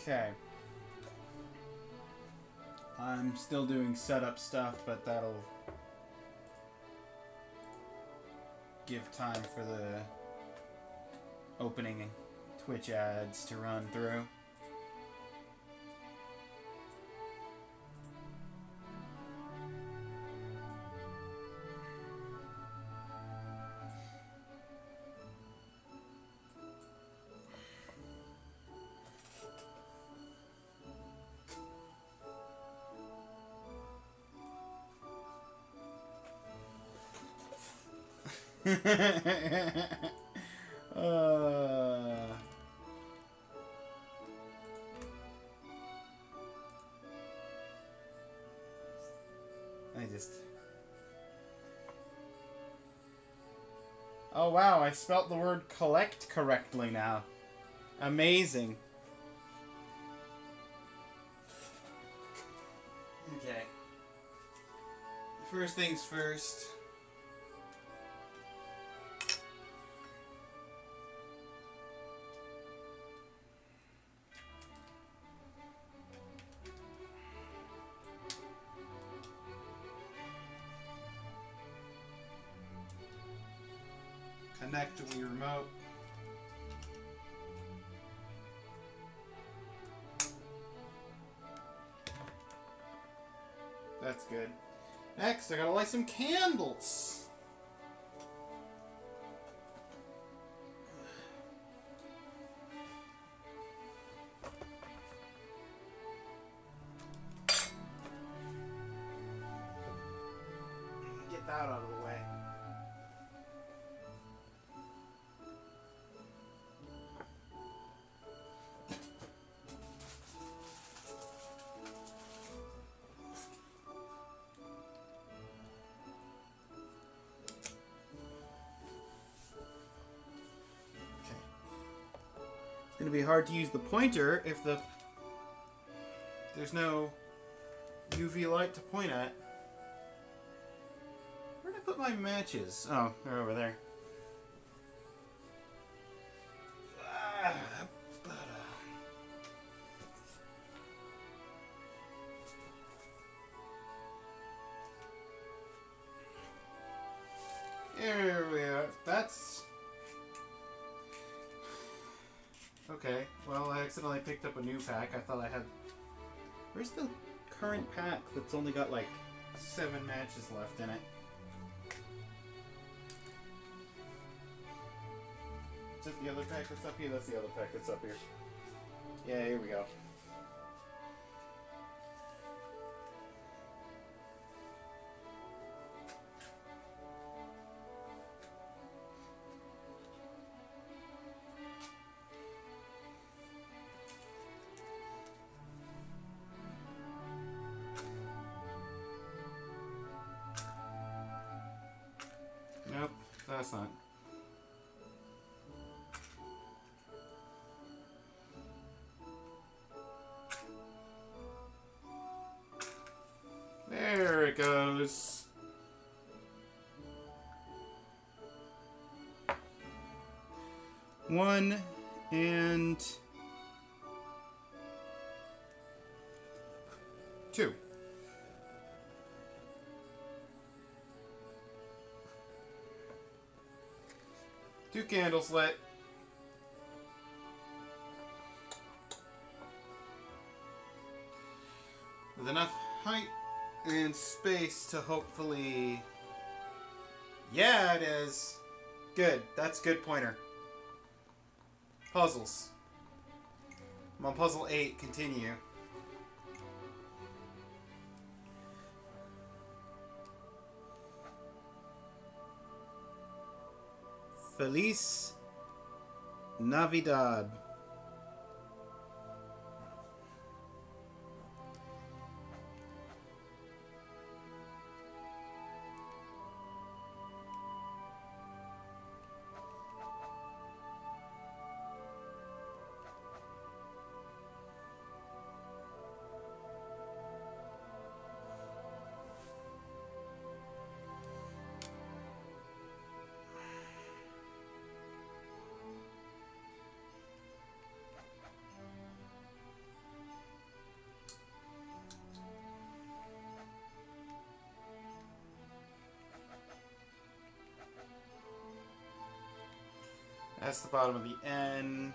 Okay. I'm still doing setup stuff, but that'll give time for the opening Twitch ads to run through. Oh wow, I spelt the word collect correctly now. Amazing. Okay. First things first. Connect to Wii Remote. That's good. Next, I gotta light some candles. Get that out of the way. It's going to be hard to use the pointer if there's no UV light to point at. Where did I put my matches? Oh, they're over there. There we are. That's... Okay, well, I accidentally picked up a new pack. I thought I had... Where's the current pack that's only got, like, 7 matches left in it? Is that the other pack that's up here? That's the other pack that's up here. Yeah, here we go. Nope, that's not. There it goes. One and two. Two candles lit. With enough height and space to hopefully... Yeah, it is. Good. That's good pointer. Puzzles. I'm on puzzle 8. Continue. Feliz Navidad. That's the bottom of the N.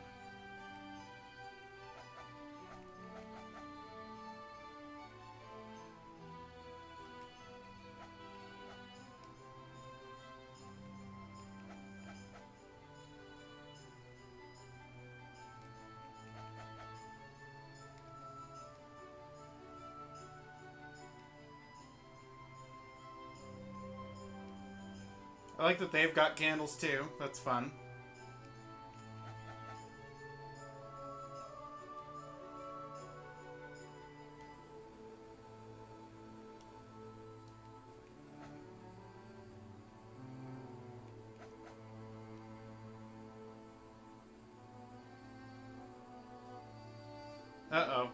I like that they've got candles too. That's fun. Uh-oh.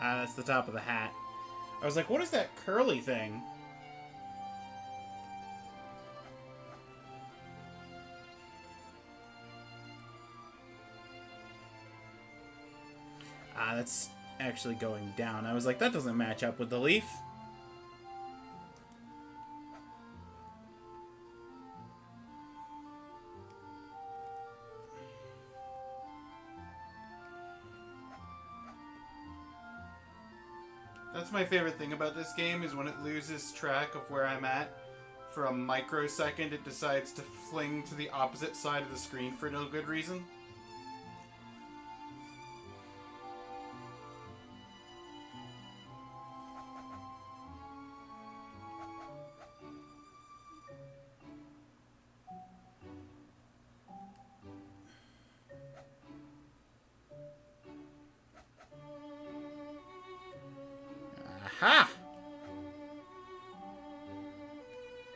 Ah, that's the top of the hat. I was like, what is that curly thing? Ah, that's actually going down. I was like, that doesn't match up with the leaf. That's my favorite thing about this game, is when it loses track of where I'm at. For a microsecond, it decides to fling to the opposite side of the screen for no good reason. Aha!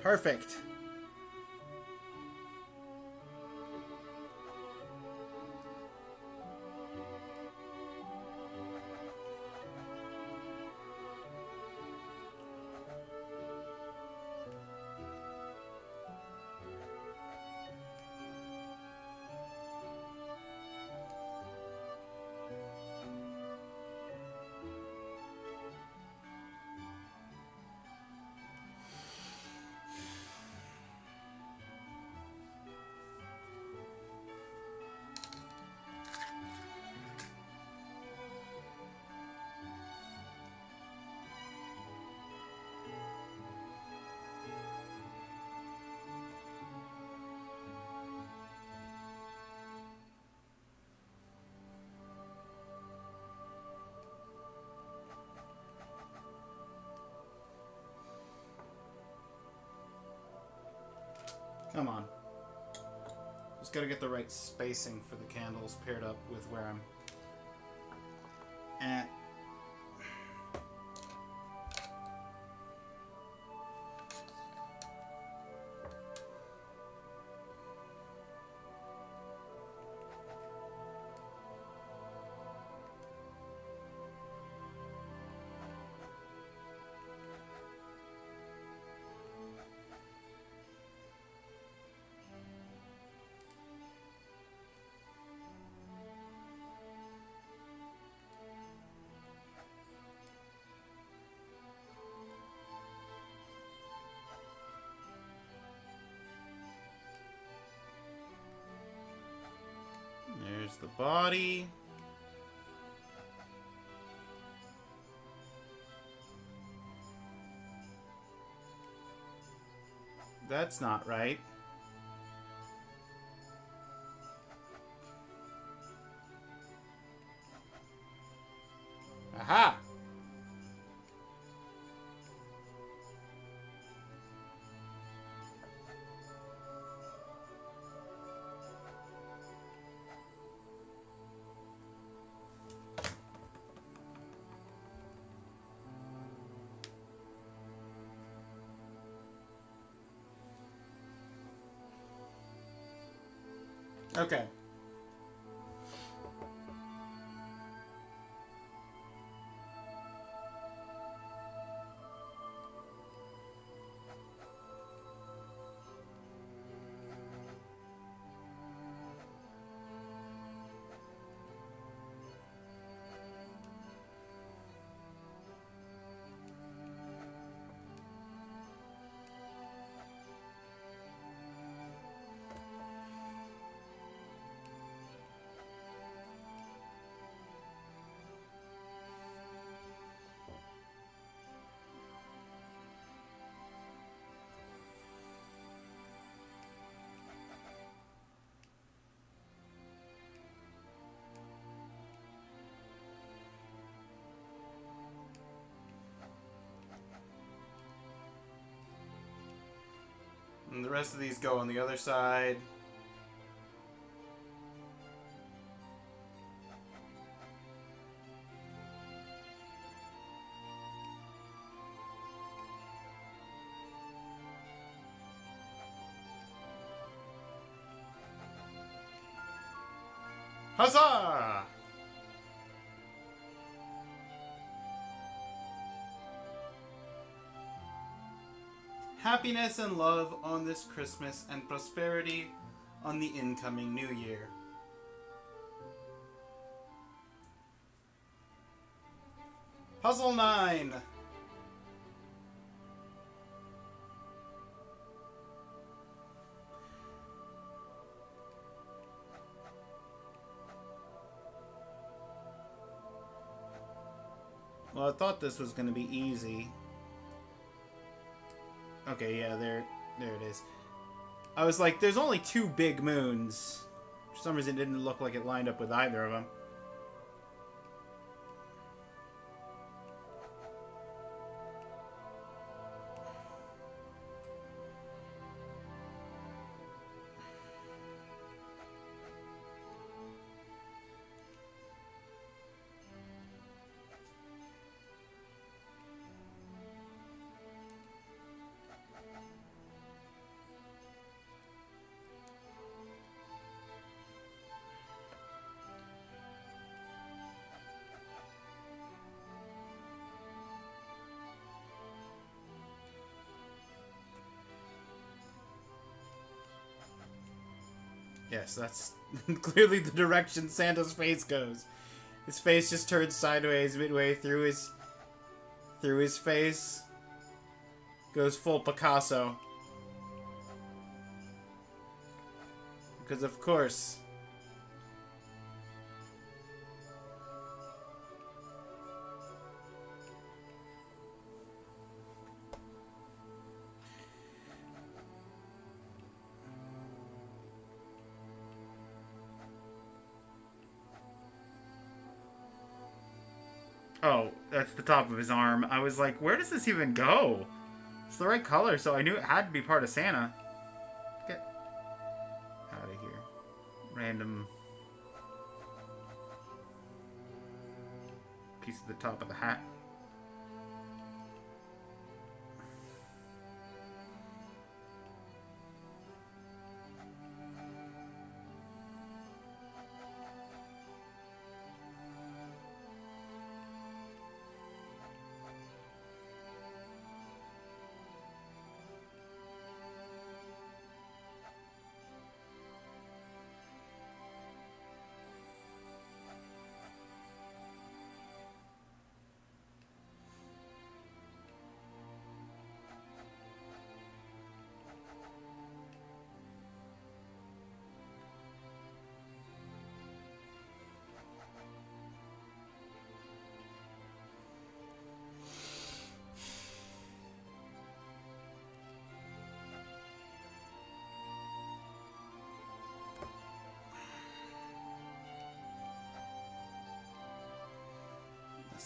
Perfect. Come on. Just gotta get the right spacing for the candles paired up with where I'm at. There's the body. That's not right. Aha! Okay. And the rest of these go on the other side. Huzzah! Happiness and love on this Christmas, and prosperity on the incoming New Year. Puzzle 9! Well, I thought this was going to be easy. Okay, yeah, there it is. I was like, there's only 2 big moons. For some reason, it didn't look like it lined up with either of them. Yes, that's clearly the direction Santa's face goes. His face just turns sideways midway through his face. Goes full Picasso. Because of course. Oh, that's the top of his arm. I was like, where does this even go? It's the right color, so I knew it had to be part of Santa. Get out of here. Random piece of the top of the hat.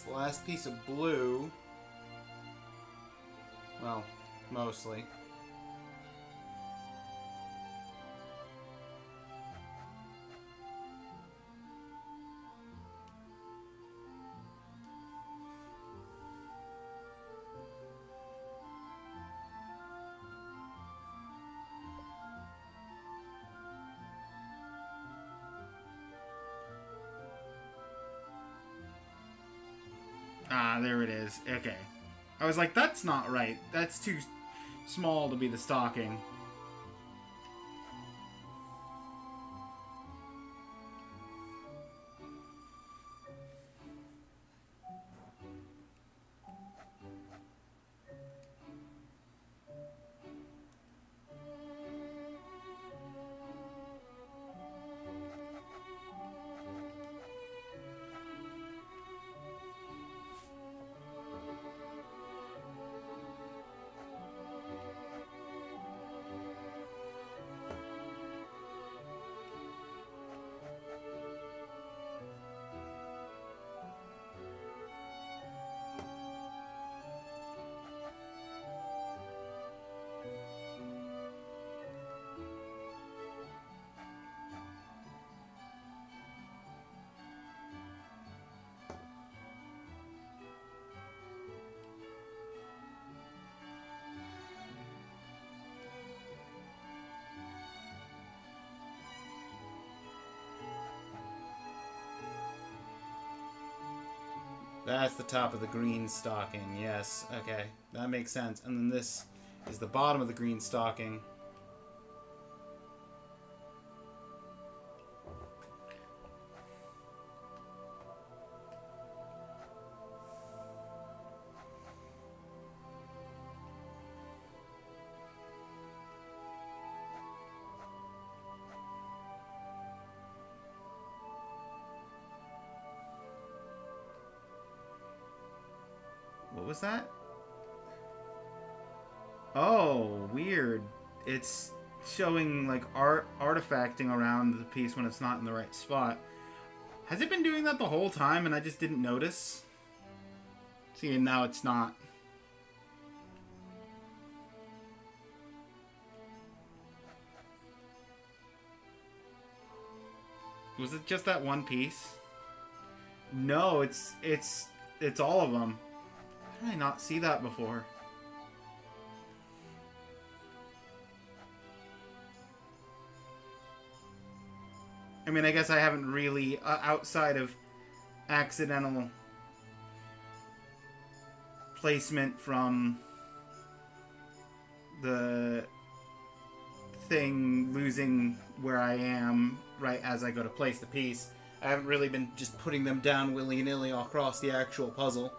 the last piece of blue. Well, mostly. Ah, there it is. Okay. I was like, that's not right. That's too small to be the stocking. That's the top of the green stocking, yes. Okay, that makes sense. And then this is the bottom of the green stocking. What was that? Oh, weird. It's showing like artifacting around the piece when it's not in the right spot. Has it been doing that the whole time and I just didn't notice? See, and now it's not. Was it just that one piece? No, it's all of them. How did I not see that before? I mean, I guess I haven't really, outside of accidental placement from the thing losing where I am right as I go to place the piece, I haven't really been just putting them down willy-nilly across the actual puzzle.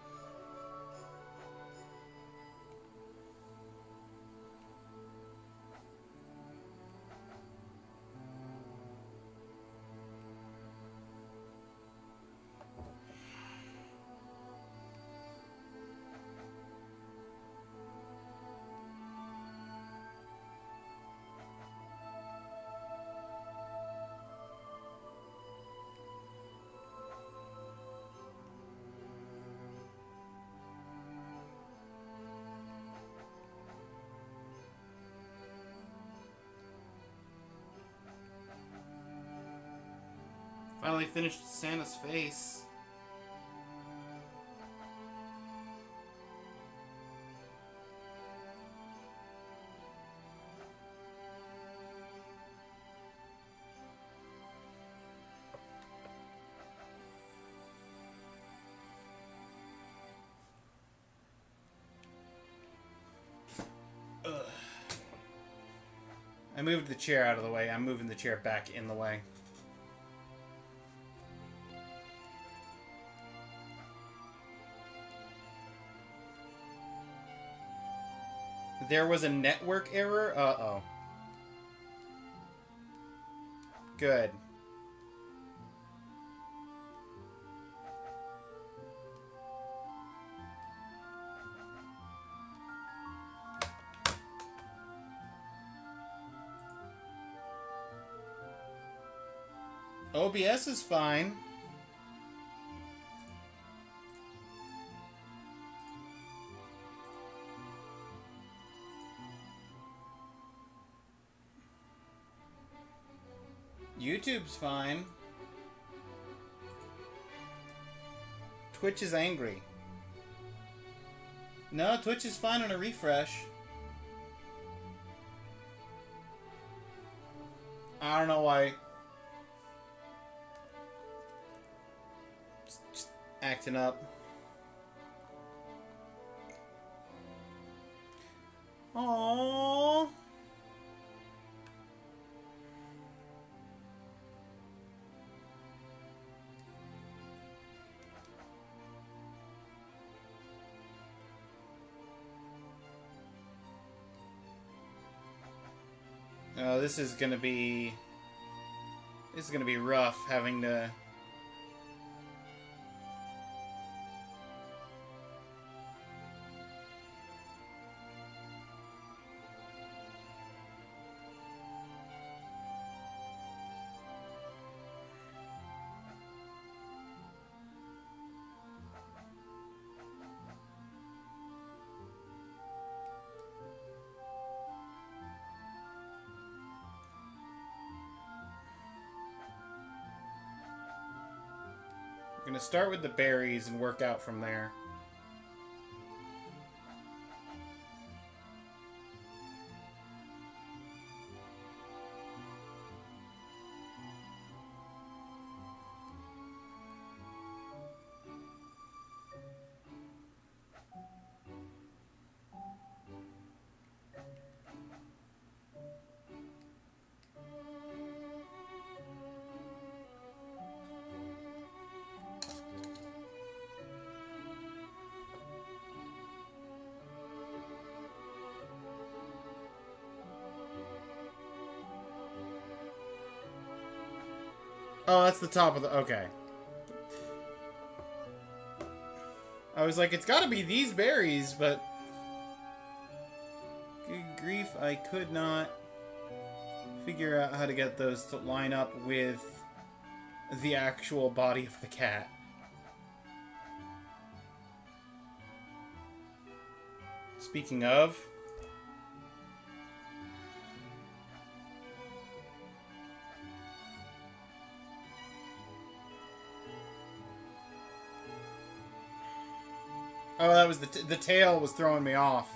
Finally finished Santa's face. Ugh. I moved the chair out of the way. I'm moving the chair back in the way. There was a network error? Uh-oh. Good. OBS is fine. YouTube's fine. Twitch is angry. No, Twitch is fine on a refresh. I don't know why. Just acting up. Aww. This is gonna be rough having to. I'm gonna start with the berries and work out from there. Oh, that's the top of the... Okay. I was like, it's gotta be these berries, but... Good grief, I could not figure out how to get those to line up with the actual body of the cat. Speaking of... Oh, that was the tail was throwing me off.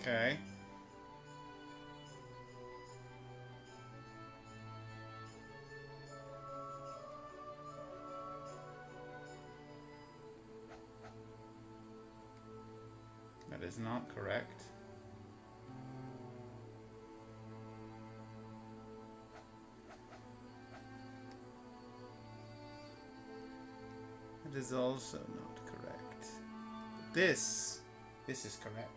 Okay. That is not correct. It is also not correct. This is correct.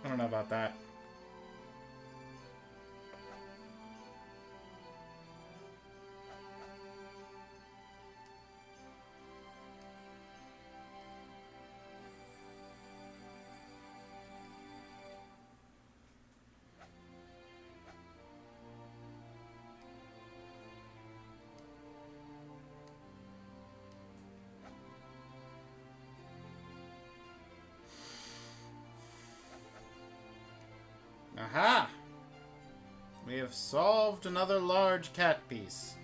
I don't know about that. We have solved another large cat piece.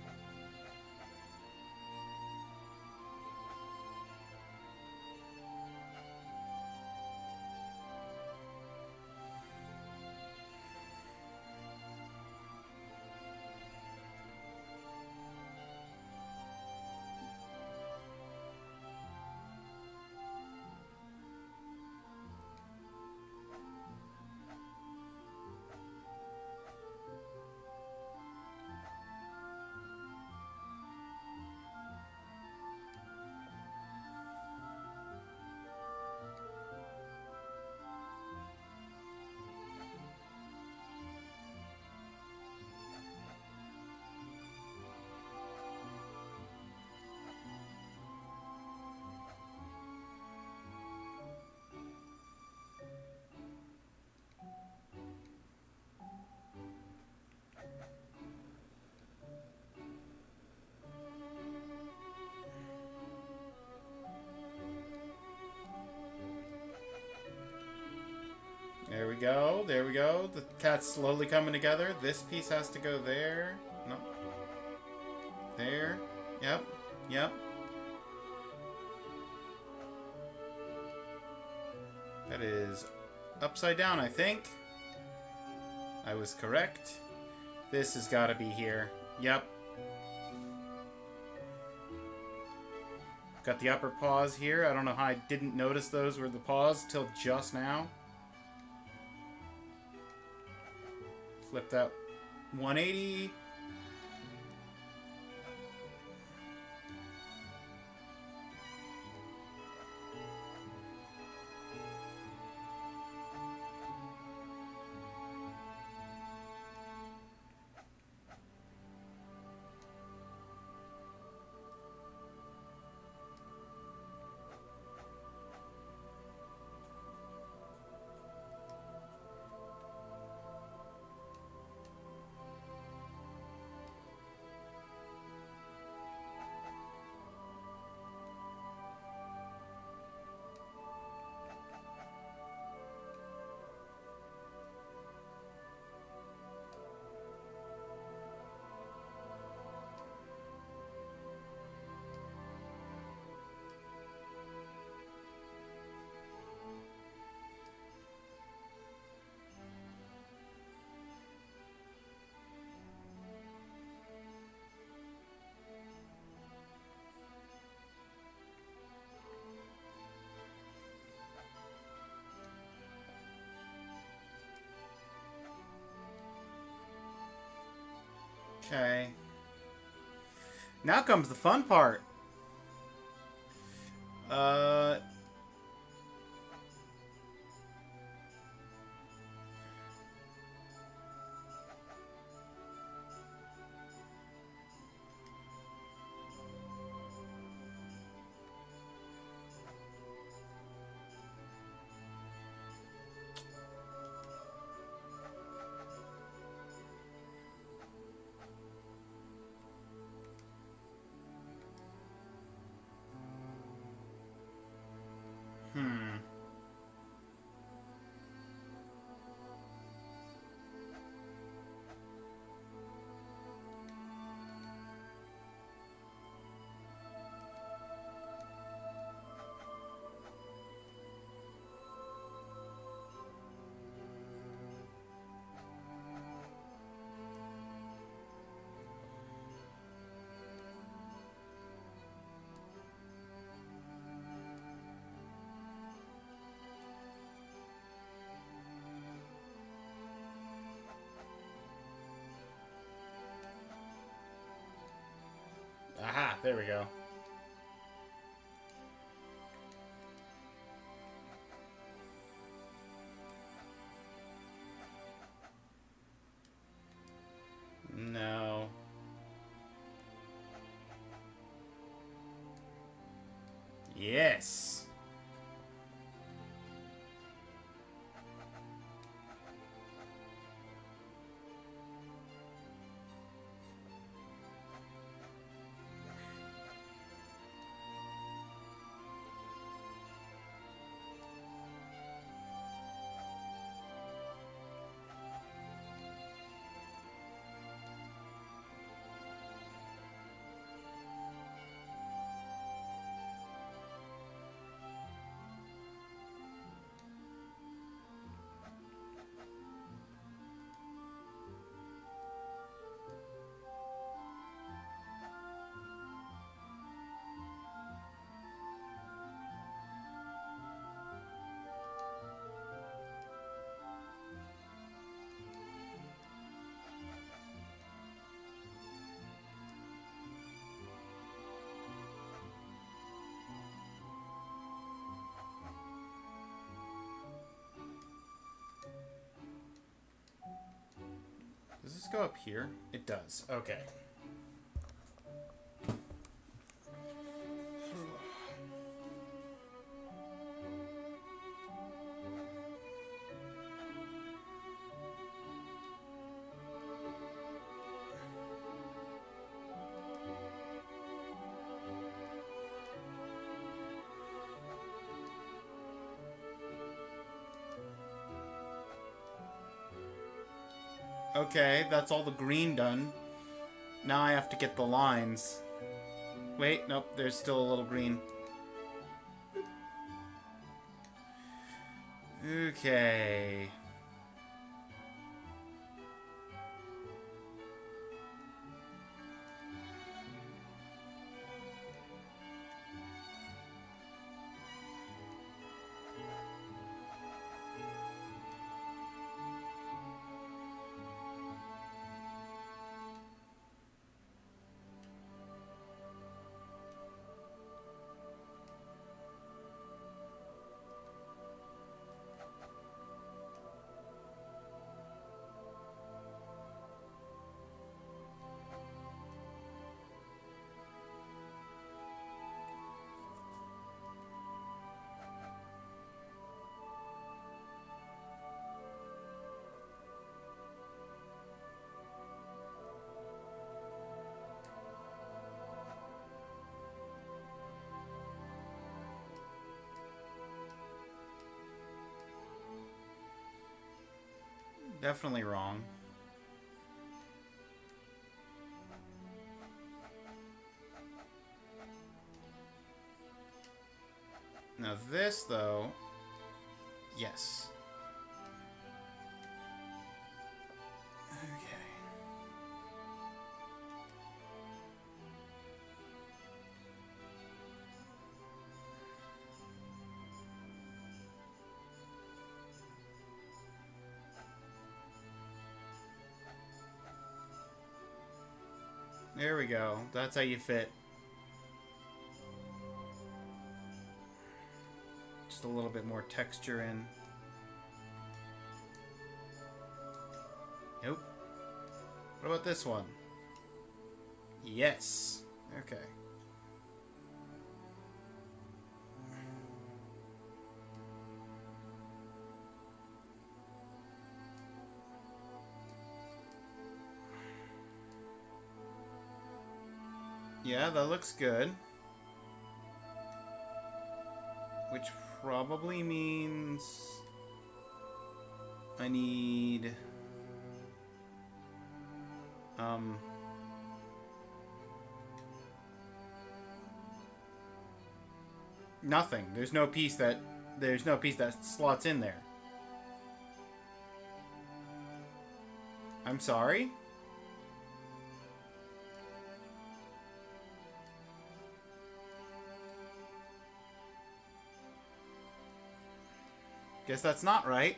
There we go. There we go. The cat's slowly coming together. This piece has to go there. No. There. Yep. Yep. That is upside down, I think. I was correct. This has got to be here. Yep. Got the upper paws here. I don't know how I didn't notice those were the paws till just now. Flip that 180. Okay. Now comes the fun part. Aha, there we go. No. Yes. Does this go up here? It does. Okay. Okay, that's all the green done. Now I have to get the lines. Wait, nope, there's still a little green. Okay. Definitely wrong. Now this, though... Yes. Okay. There we go. That's how you fit. Just a little bit more texture in. Nope. What about this one? Yes. Okay. Yeah, that looks good. Which probably means I need nothing. There's no piece that slots in there. I'm sorry? Guess that's not right.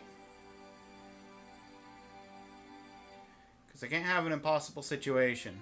Because I can't have an impossible situation.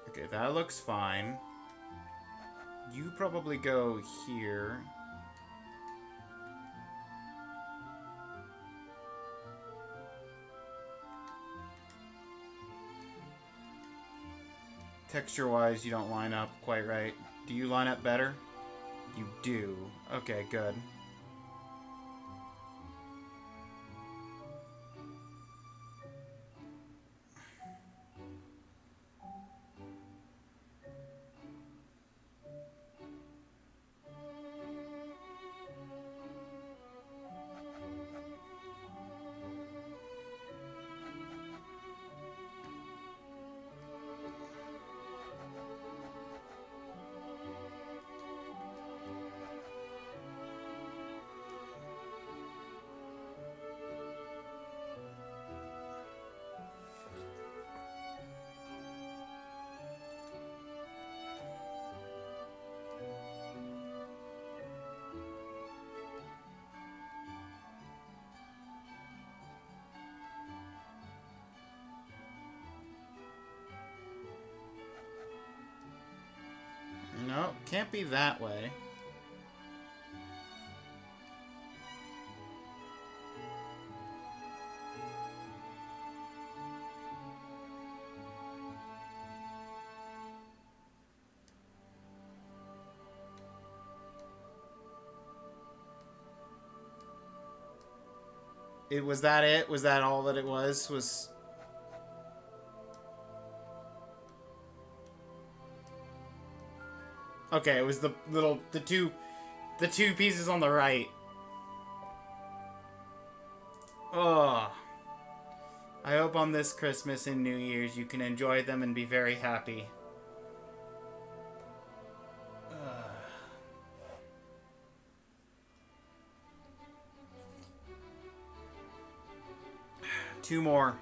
Okay, that looks fine. You probably go here. Texture-wise, you don't line up quite right. Do you line up better? You do. Okay, good. No, can't be that way. Was that it? Was that all that it was? Okay, it was the two pieces on the right. Ugh. I hope on this Christmas and New Year's you can enjoy them and be very happy. Two more.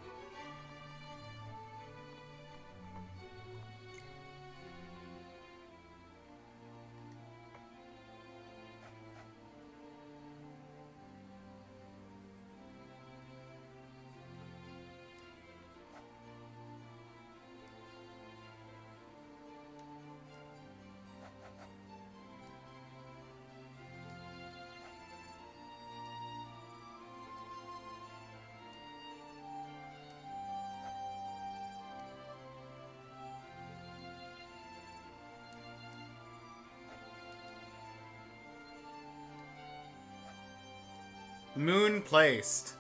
Moon placed.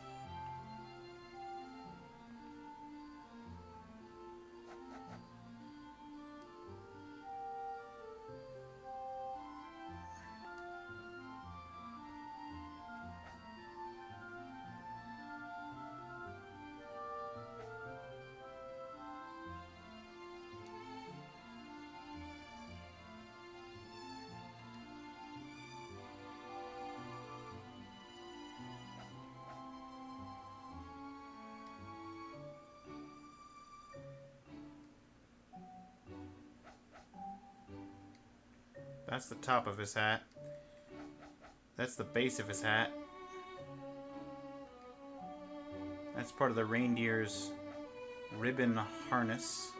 That's the top of his hat. That's the base of his hat. That's part of the reindeer's ribbon harness.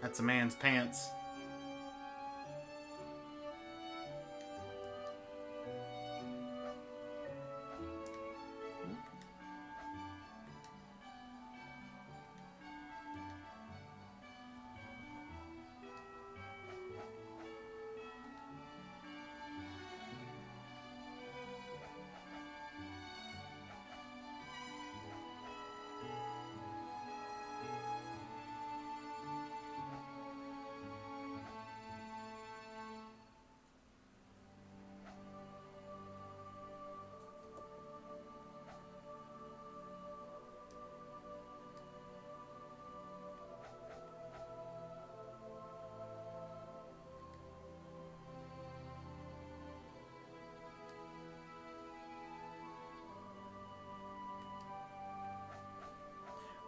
That's a man's pants.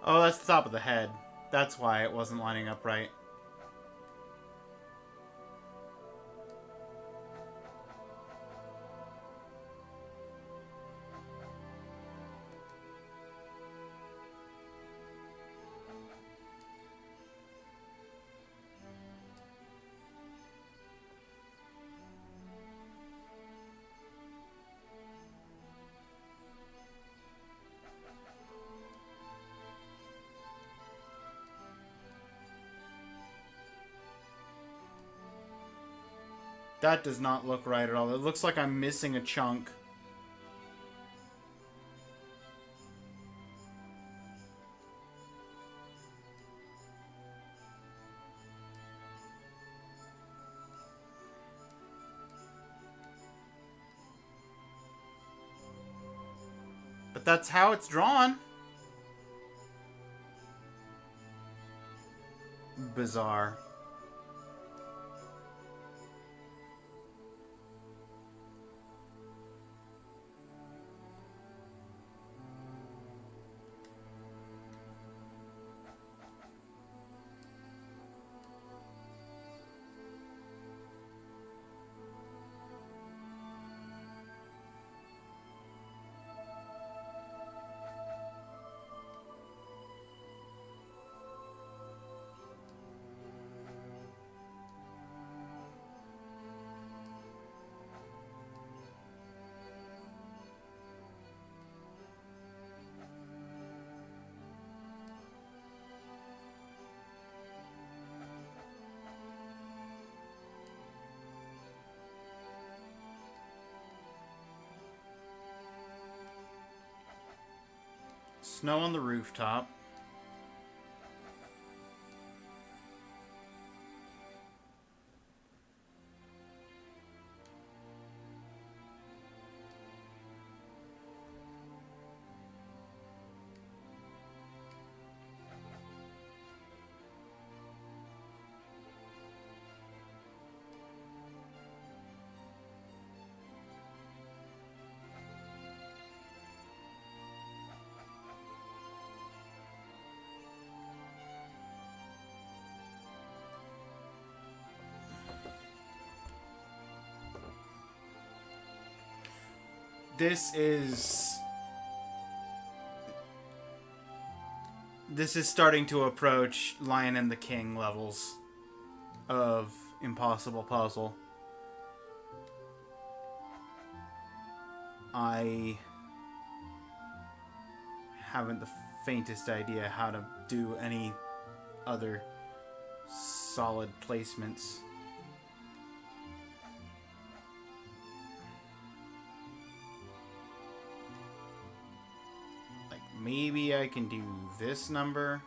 Oh, that's the top of the head. That's why it wasn't lining up right. That does not look right at all. It looks like I'm missing a chunk. But that's how it's drawn. Bizarre. Snow on the rooftop. This is starting to approach Lion and the King levels of impossible puzzle. I haven't the faintest idea how to do any other solid placements. Maybe I can do this number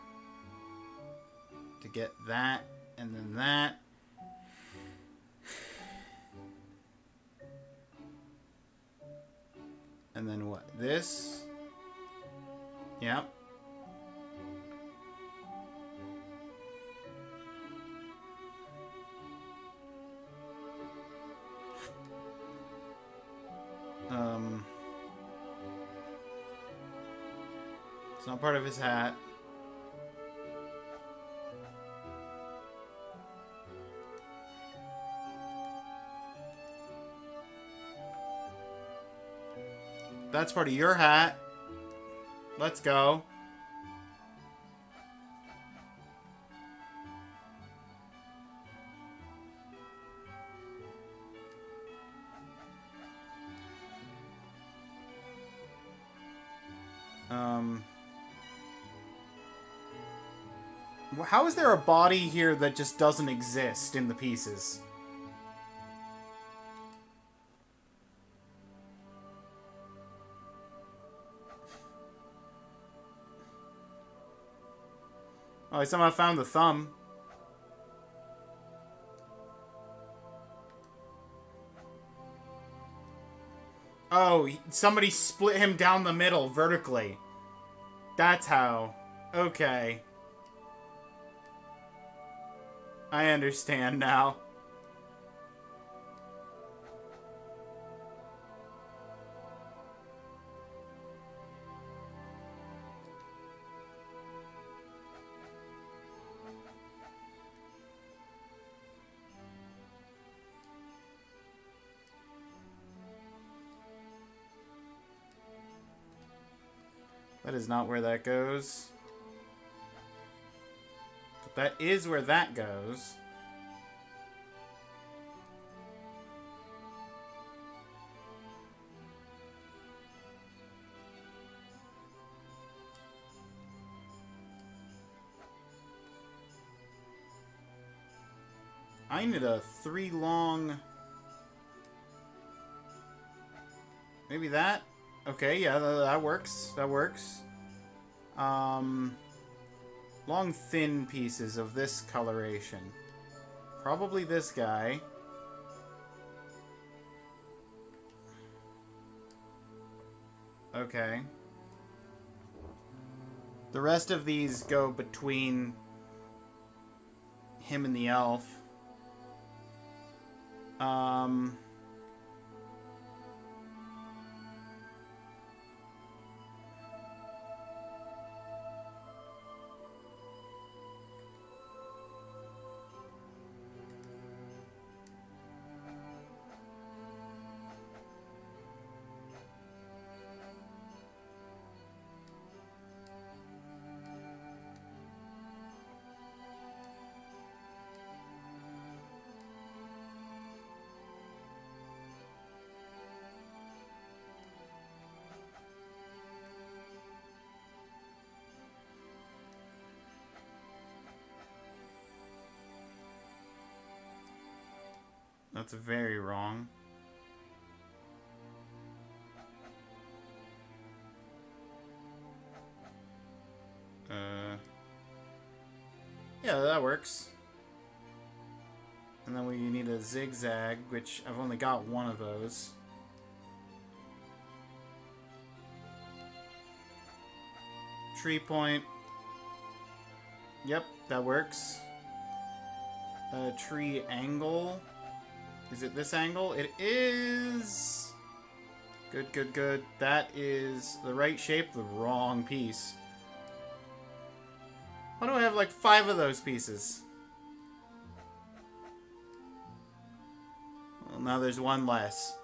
to get that, and then that. And then what? This? Yep. It's not part of his hat. That's part of your hat. Let's go. How is there a body here that just doesn't exist in the pieces? Oh, I somehow found the thumb. Oh, somebody split him down the middle vertically. That's how. Okay. I understand now. That is not where that goes. But that is where that goes. I need a 3 long... Maybe that? Okay, yeah, that works. That works. Long, thin pieces of this coloration. Probably this guy. Okay. The rest of these go between him and the elf. That's very wrong. Yeah, that works. And then we need a zigzag, which I've only got one of those. Tree point. Yep, that works. A tree angle. Is it this angle? It is! Good, good, good. That is the right shape, the wrong piece. Why do I have like 5 of those pieces? Well, now there's one less.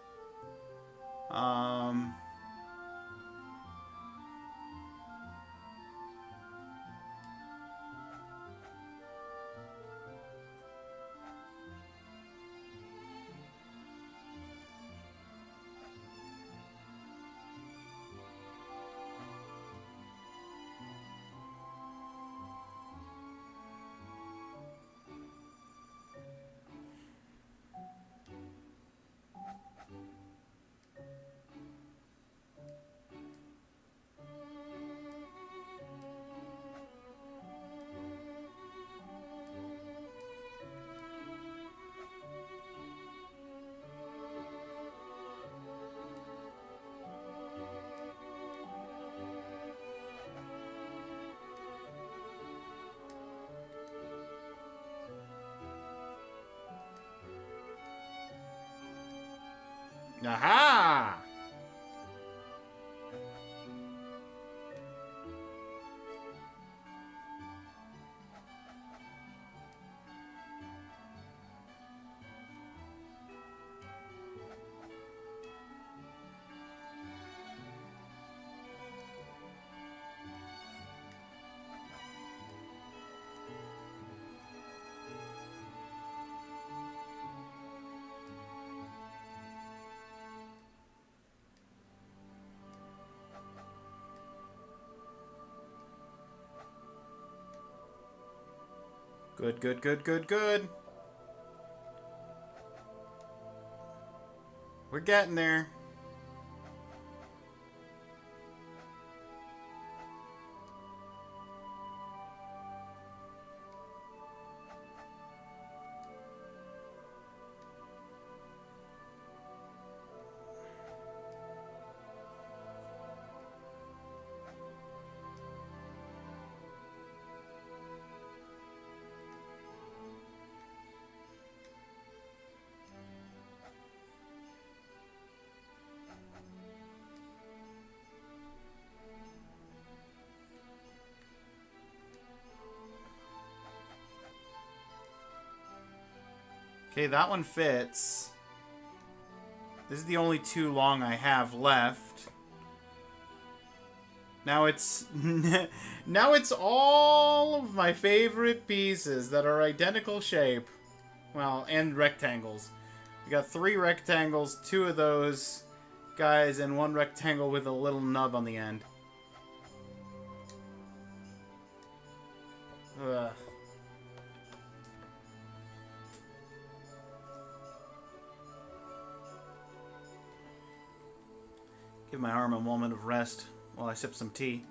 Aha! Good, good, good, good, good. We're getting there. Okay, that one fits. This is the only 2 long I have left. Now it's now it's all of my favorite pieces that are identical shape. Well, and rectangles. We got 3 rectangles, 2 of those guys, and 1 rectangle with a little nub on the end. Ugh. Give my arm a moment of rest while I sip some tea.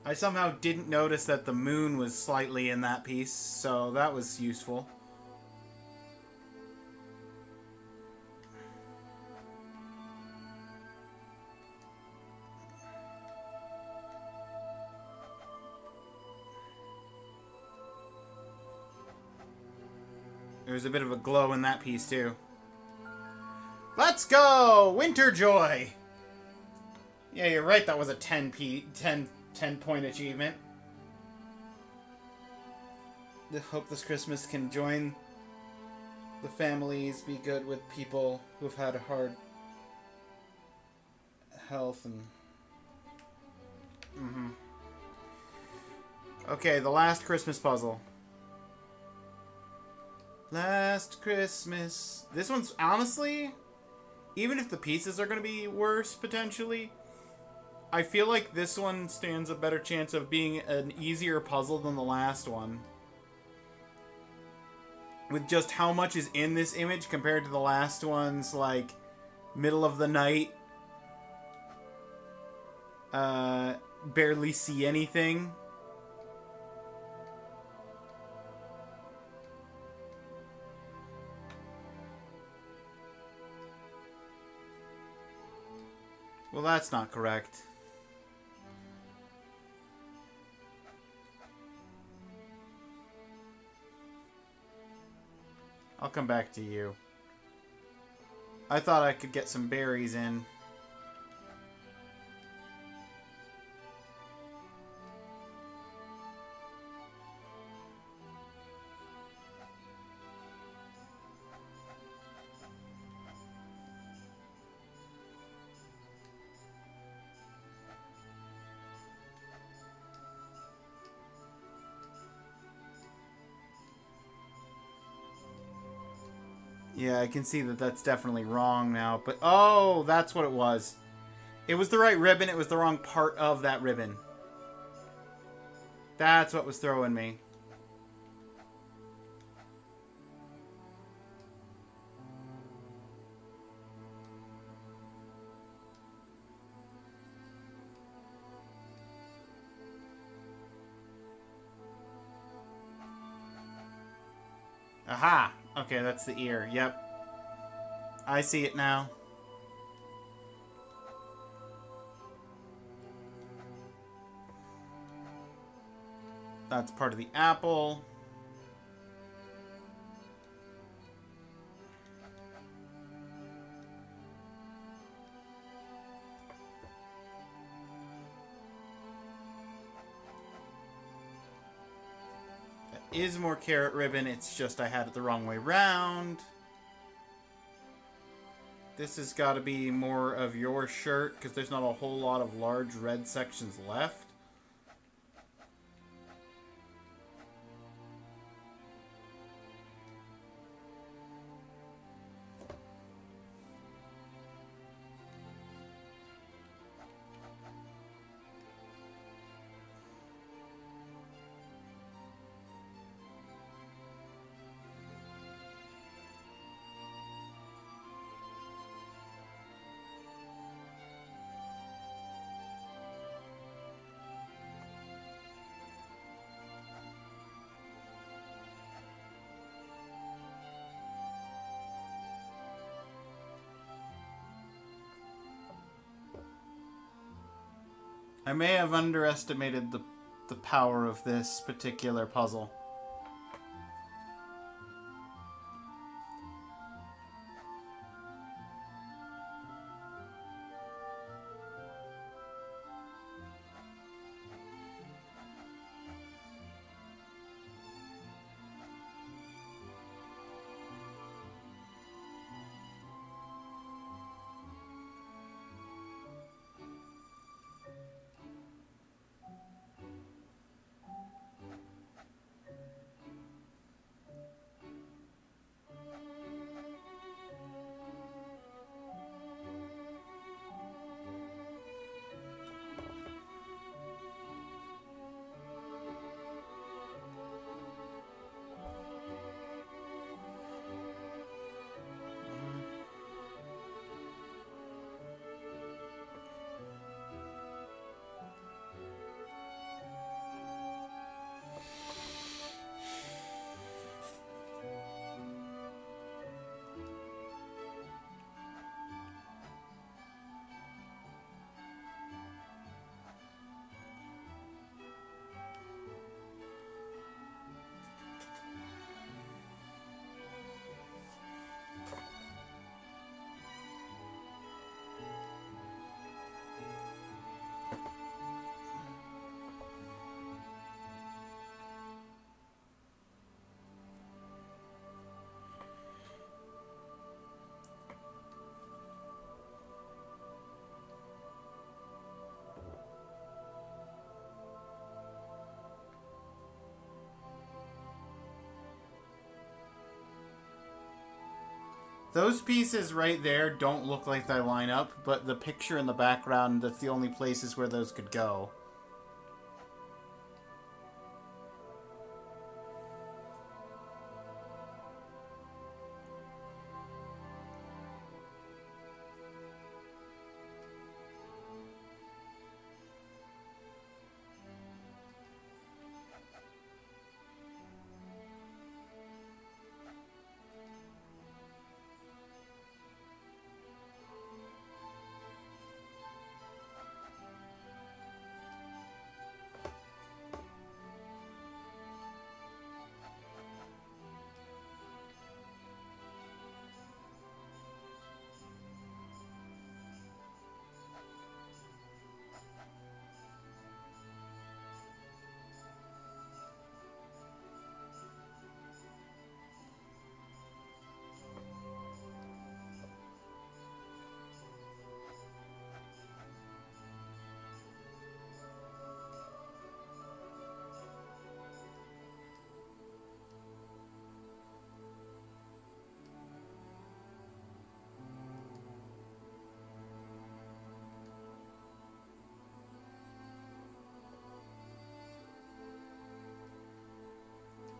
I somehow didn't notice that the moon was slightly in that piece, so that was useful. There's a bit of a glow in that piece, too. Let's go! Winter Joy! Yeah, you're right, that was a 10 point achievement. I hope this Christmas can join the families, be good with people who've had a hard health and... Okay, the last Christmas puzzle. Last Christmas. This one's, honestly, even if the pieces are going to be worse, potentially, I feel like this one stands a better chance of being an easier puzzle than the last one. With just how much is in this image compared to the last one's, like, middle of the night, barely see anything. Well, that's not correct. I'll come back to you. I thought I could get some berries in. Yeah, I can see that that's definitely wrong now, but oh, that's what it was. It was the right ribbon, it was the wrong part of that ribbon. That's what was throwing me. Aha! Okay, that's the ear. Yep. I see it now. That's part of the apple. That is more carrot ribbon. It's just I had it the wrong way round. This has got to be more of your shirt because there's not a whole lot of large red sections left. I may have underestimated the power of this particular puzzle. Those pieces right there don't look like they line up, but the picture in the background, that's the only places where those could go.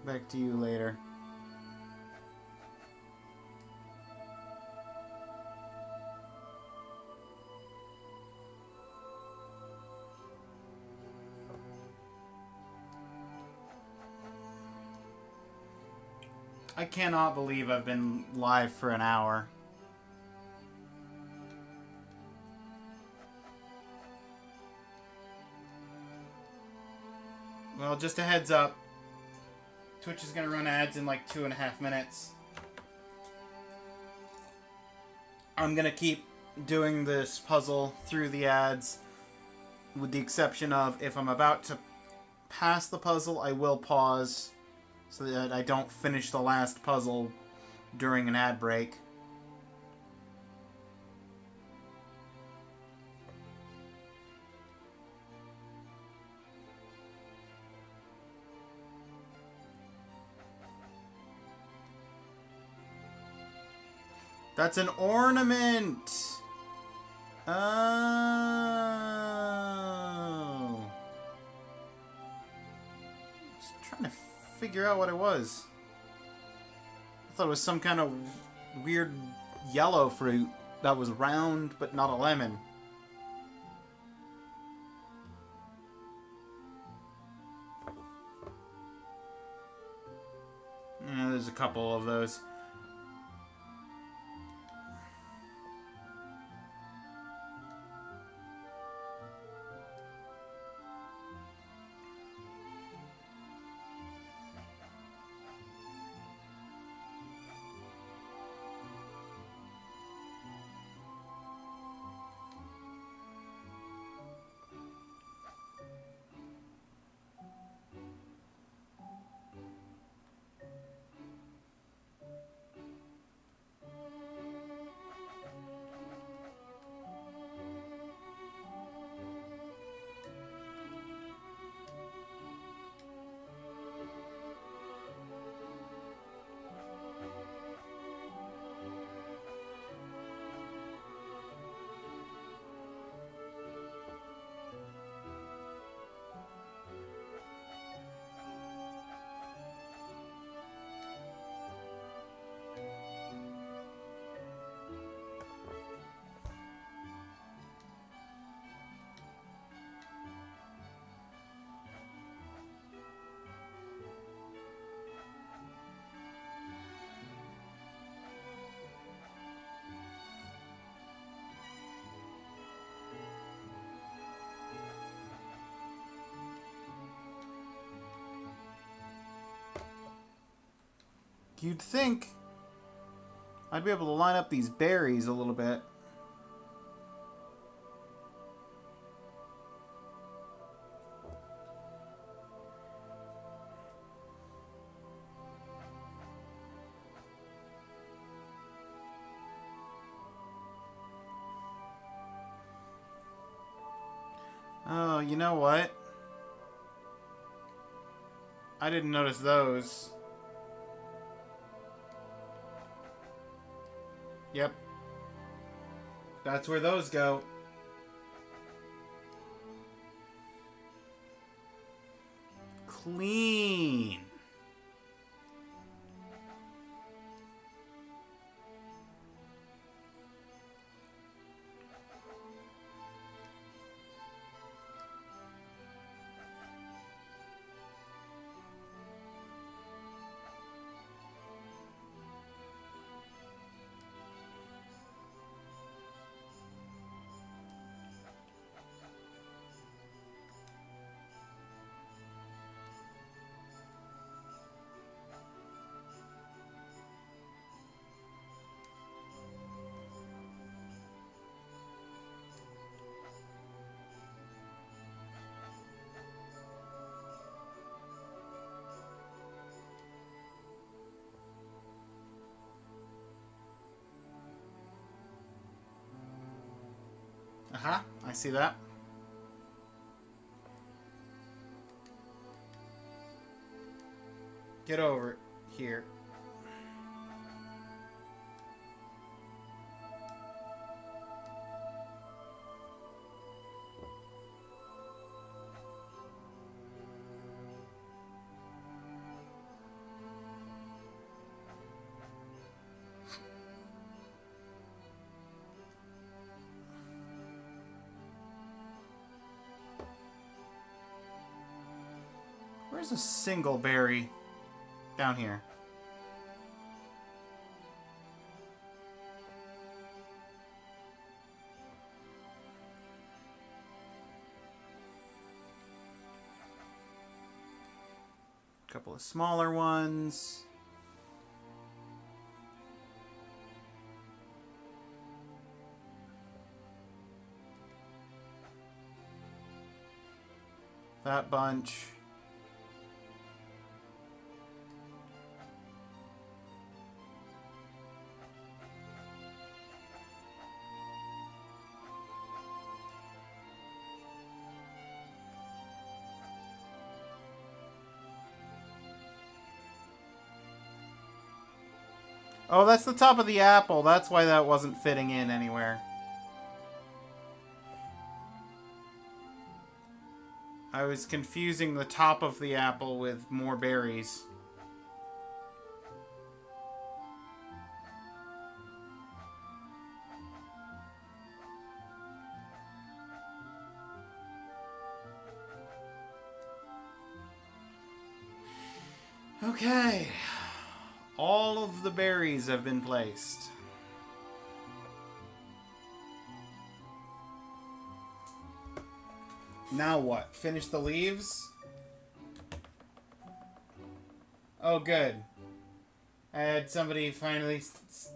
Back to you later. I cannot believe I've been live for an hour. Well, just a heads up. Twitch is going to run ads in like 2.5 minutes. I'm going to keep doing this puzzle through the ads, with the exception of if I'm about to pass the puzzle, I will pause so that I don't finish the last puzzle during an ad break. That's an ornament! Oh. Just trying to figure out what it was. I thought it was some kind of weird yellow fruit that was round but not a lemon. Yeah, there's a couple of those. You'd think I'd be able to line up these berries a little bit. Oh, you know what? I didn't notice those. Yep. That's where those go. Clean. Uh-huh, I see that. Get over here. Where's a single berry? Down here. A couple of smaller ones. That bunch. Oh, that's the top of the apple. That's why that wasn't fitting in anywhere. I was confusing the top of the apple with more berries. Okay. All of the berries have been placed. Now what? Finish the leaves? Oh, good. I had somebody finally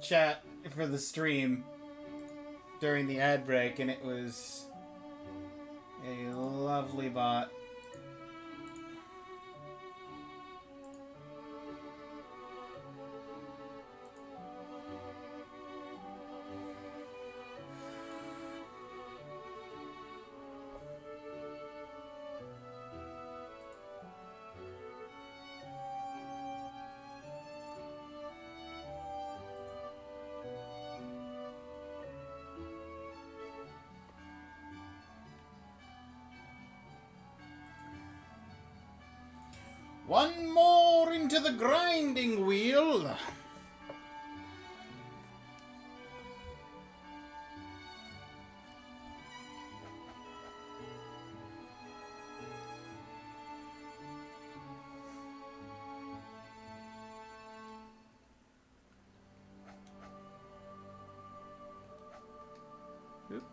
chat for the stream during the ad break, and it was a lovely bot. One more into the grinding wheel. Oop.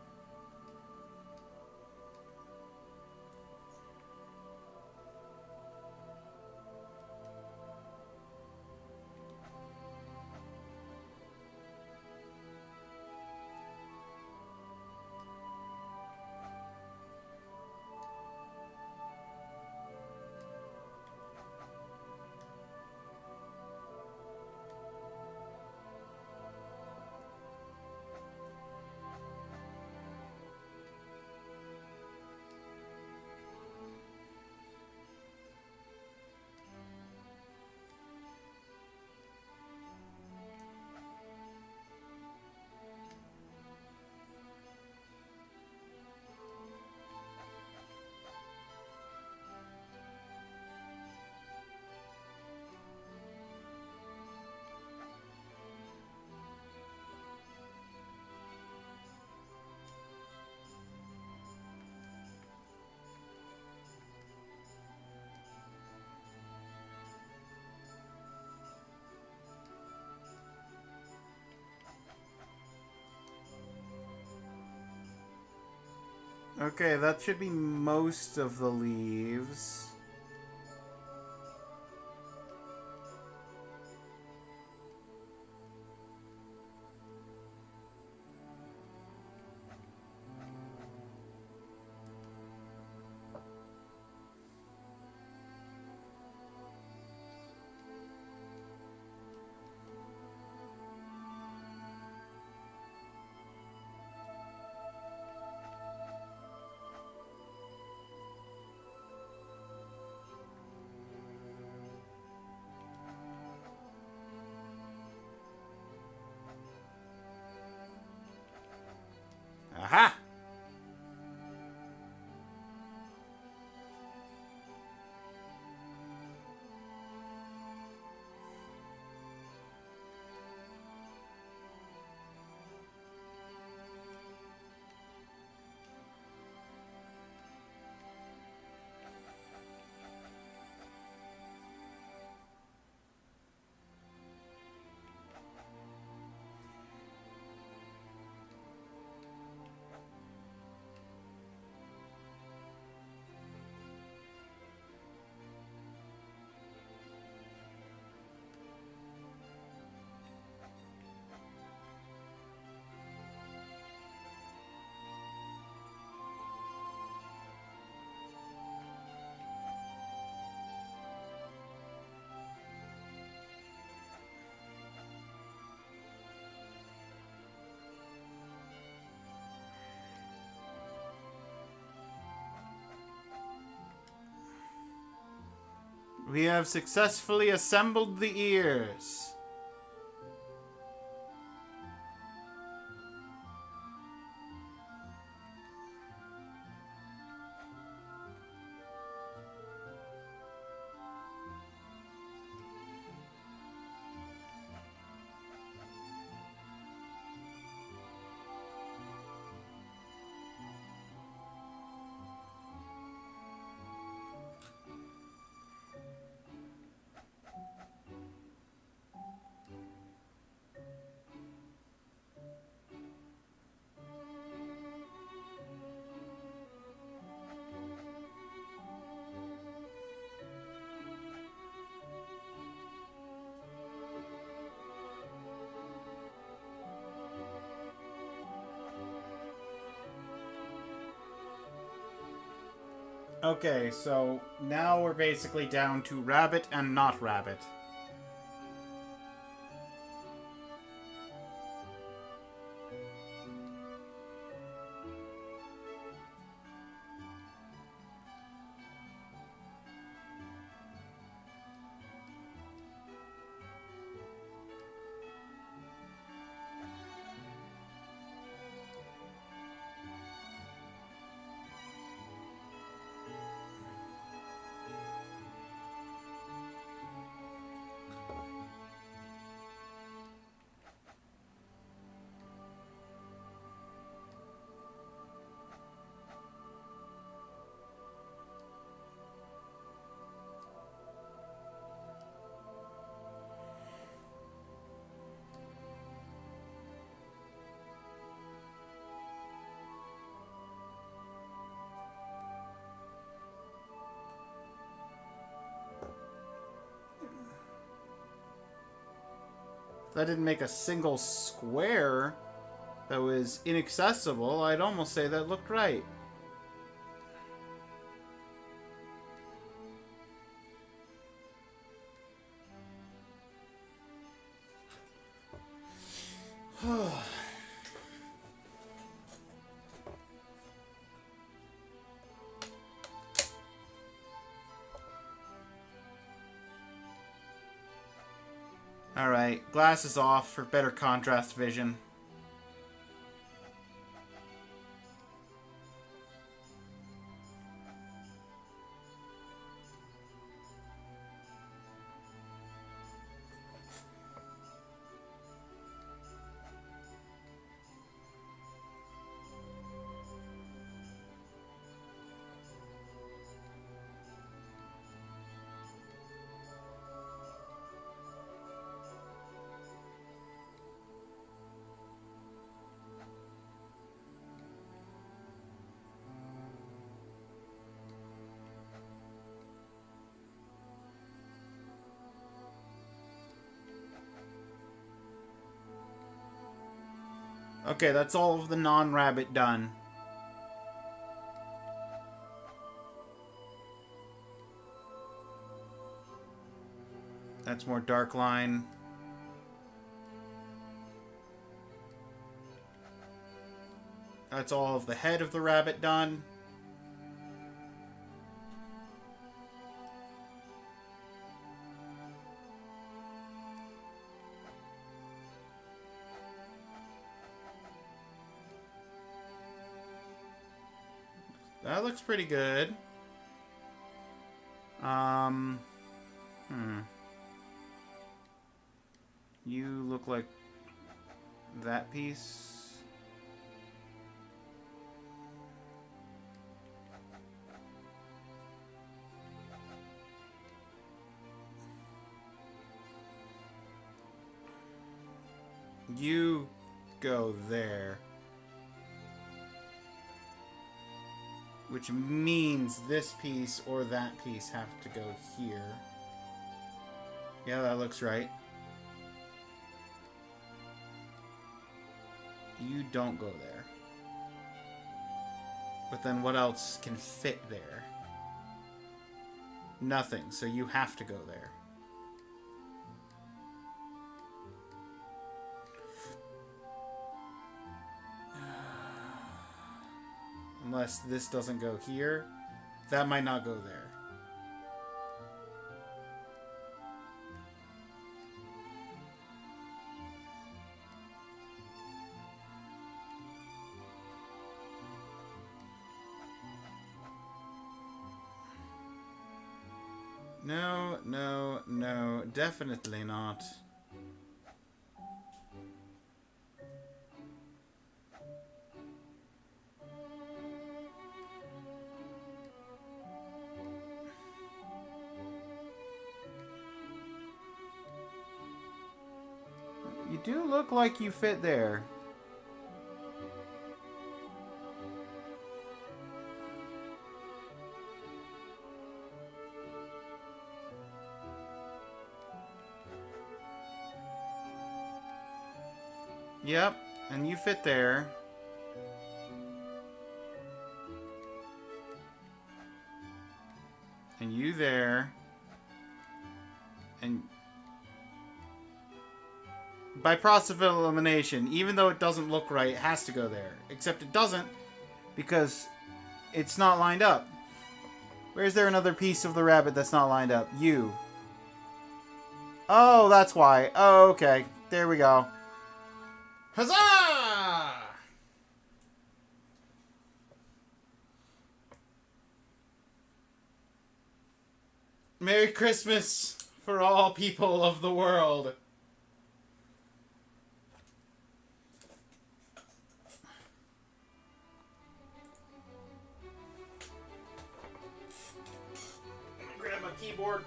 Okay, that should be most of the leaves. We have successfully assembled the ears. Okay, so now we're basically down to rabbit and not rabbit. If that didn't make a single square that was inaccessible, I'd almost say that looked right. Alright, glasses off for better contrast vision. Okay, that's all of the non-rabbit done. That's more dark line. That's all of the head of the rabbit done. That looks pretty good. You look like that piece. You go there. Which means this piece or that piece have to go here. Yeah, that looks right. You don't go there. But then what else can fit there? Nothing, so you have to go there. Unless this doesn't go here. That might not go there. No, no, no. Definitely not. You do look like you fit there. Yep, and you fit there. And you there. And by process of elimination, even though it doesn't look right, it has to go there. Except it doesn't, because it's not lined up. Where's there another piece of the rabbit that's not lined up? You. Oh, that's why. Oh, okay. There we go. Huzzah! Merry Christmas for all people of the world. Grab my keyboard.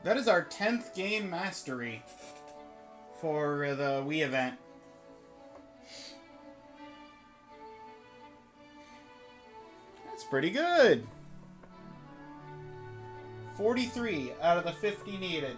That is our 10th game mastery for the Wii event. That's pretty good. 43 out of the 50 needed.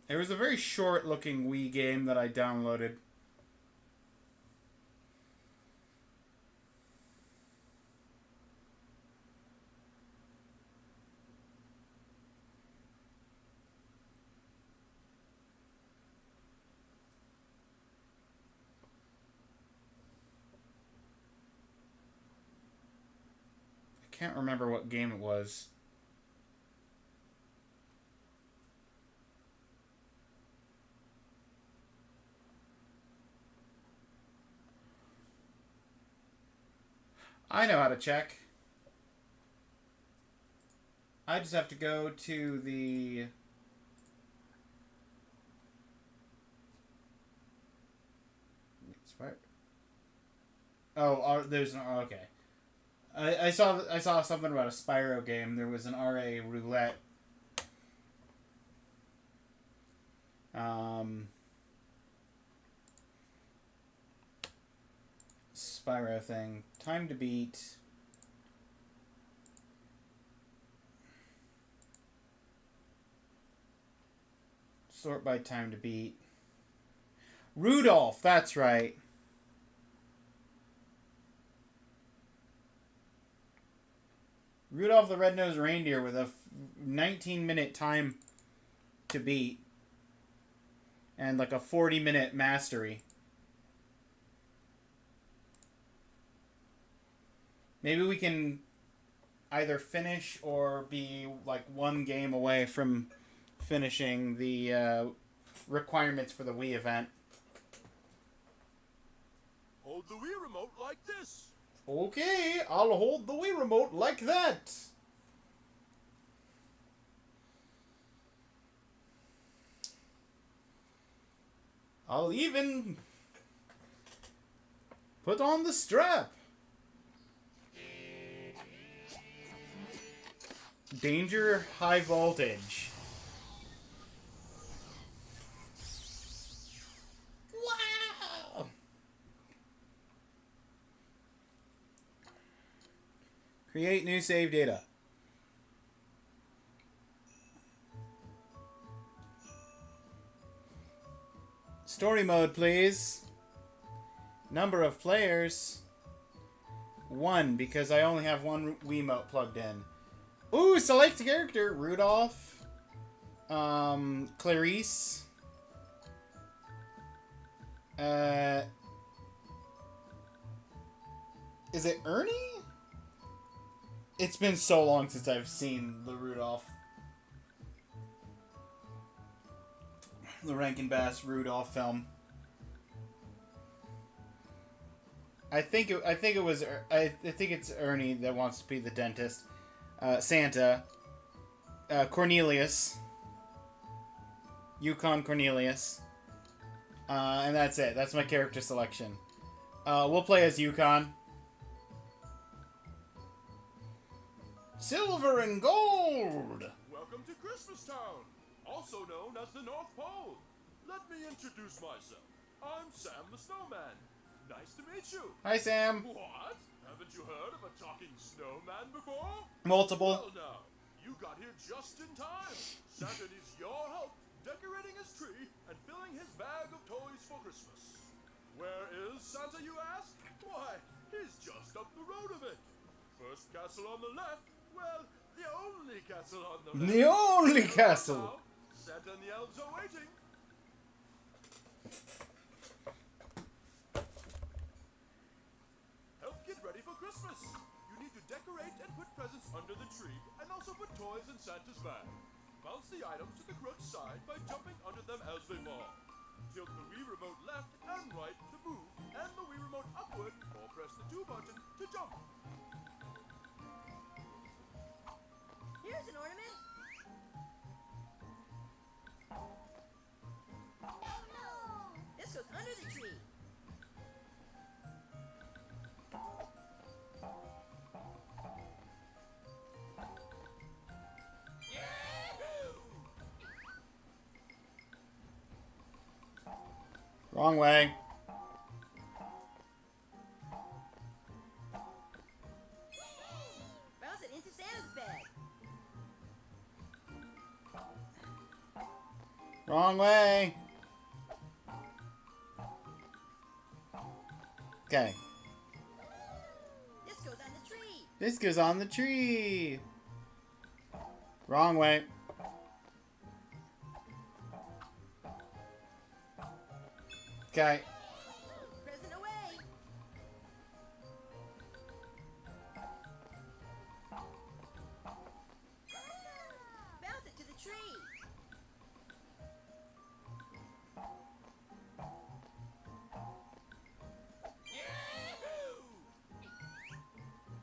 It was a very short-looking Wii game that I downloaded. I can't remember what game it was. I know how to check. I just have to go to the... Oh, there's an... Okay. I saw something about a Spyro game. There was an RA roulette. Spyro thing. Time to beat. Sort by time to beat. Rudolph, that's right. Rudolph the Red-Nosed Reindeer with a 19-minute time to beat. And like a 40-minute mastery. Maybe we can either finish or be like one game away from finishing the requirements for the Wii event. Hold the Wii remote like this. Okay, I'll hold the Wii remote like that. I'll even put on the strap. Danger, high voltage. Wow! Create new save data. Story mode, please. Number of players. 1, because I only have one Wiimote plugged in. Ooh, select character. Rudolph. Clarice. Is it Ernie? It's been so long since I've seen the Rudolph. The Rankin Bass Rudolph film. I think it's Ernie that wants to be the dentist. Santa. Cornelius. Yukon Cornelius. And that's it. That's my character selection. We'll play as Yukon. Silver and gold! Welcome to Christmas Town, also known as the North Pole. Let me introduce myself. I'm Sam the Snowman. Nice to meet you. Hi, Sam. What? Haven't you heard of a talking snowman before? Multiple. Well now, you got here just in time. Santa needs your help decorating his tree and filling his bag of toys for Christmas. Where is Santa, you ask? Why, he's just up the road a bit. First castle on the left. Well, the only castle on the left. The only castle. Now, Santa and the elves are waiting. Help get ready for Christmas. You need to decorate and put presents under the tree, and also put toys in Santa's bag. Bounce the items to the correct side by jumping under them as they fall. Tilt the Wii remote left and right to move, and the Wii remote upward, or press the 2 button to jump. Here's an ornament. Oh no! This goes under the tree. Wrong way. Bounce it into Santa's bag. Wrong way. Okay. This goes on the tree. This goes on the tree. Wrong way. Okay. Present away. Bounce it to the tree.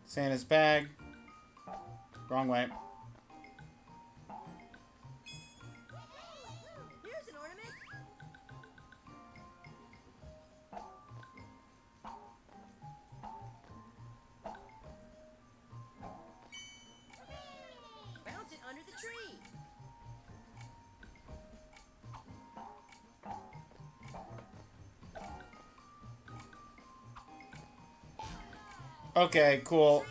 Santa's bag. Wrong way. Here's an ornament. Bounce it under the tree. Okay, cool. Tree.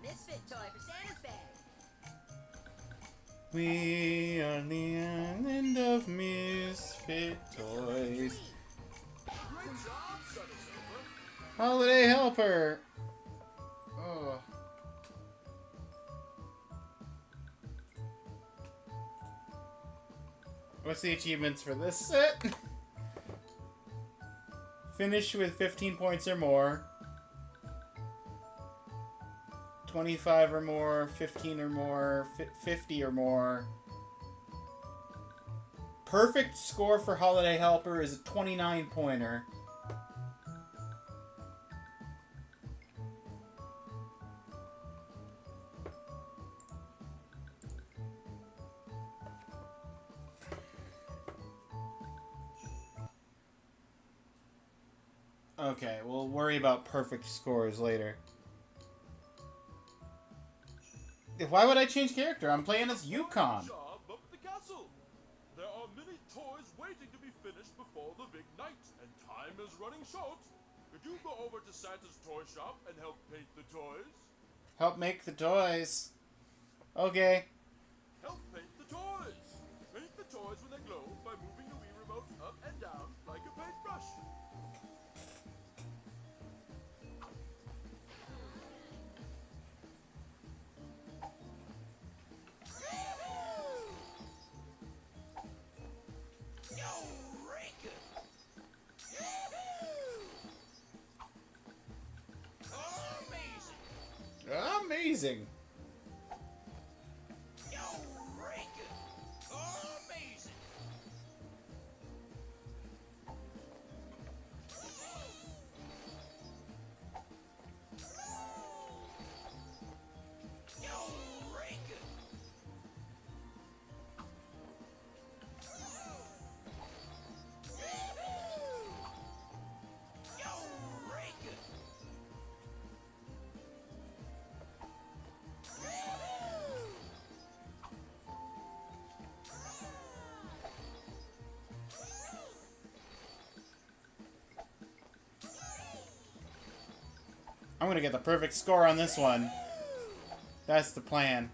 Misfit toy for Santa's bag. We are the island of misfit toys. Great job, Santa Silver. Holiday helper. Oh. What's the achievements for this set? Finish with 15 points or more. 25 or more, 15 or more, 50 or more. Perfect score for Holiday Helper is a 29-pointer. Okay, we'll worry about perfect scores later. Why would I change character? I'm playing as Yukon. Job up at the castle. There are many toys waiting to be finished before the big night, and time is running short. Could you go over to Santa's toy shop and help paint the toys? Help make the toys. Okay. Help paint the toys. Paint the toys when they glow by moving the Wii remote up and down like a paintbrush. Amazing. I'm gonna get the perfect score on this one. That's the plan.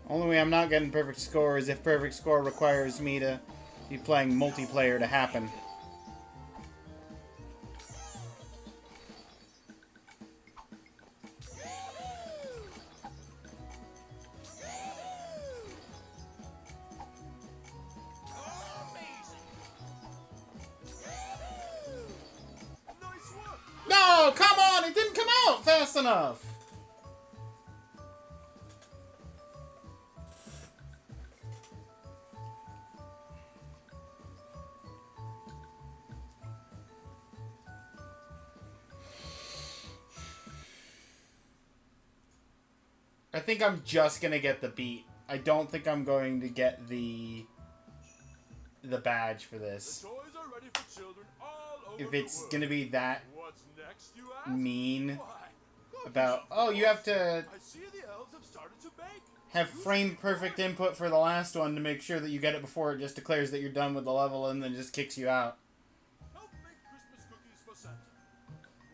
Only way I'm not getting perfect score is if perfect score requires me to be playing multiplayer to happen. No, come on! It didn't come out fast enough! I think I'm just gonna get the beat. I don't think I'm going to get the badge for this. The toys are ready for children all over If the it's world. gonna be that What's next, you ask? mean Why, cookies, about, of oh, you course. have to I see the elves have started to bake. have frame perfect input for the last one to make sure that you get it before it just declares that you're done with the level and then just kicks you out. Help make Christmas cookies for Santa.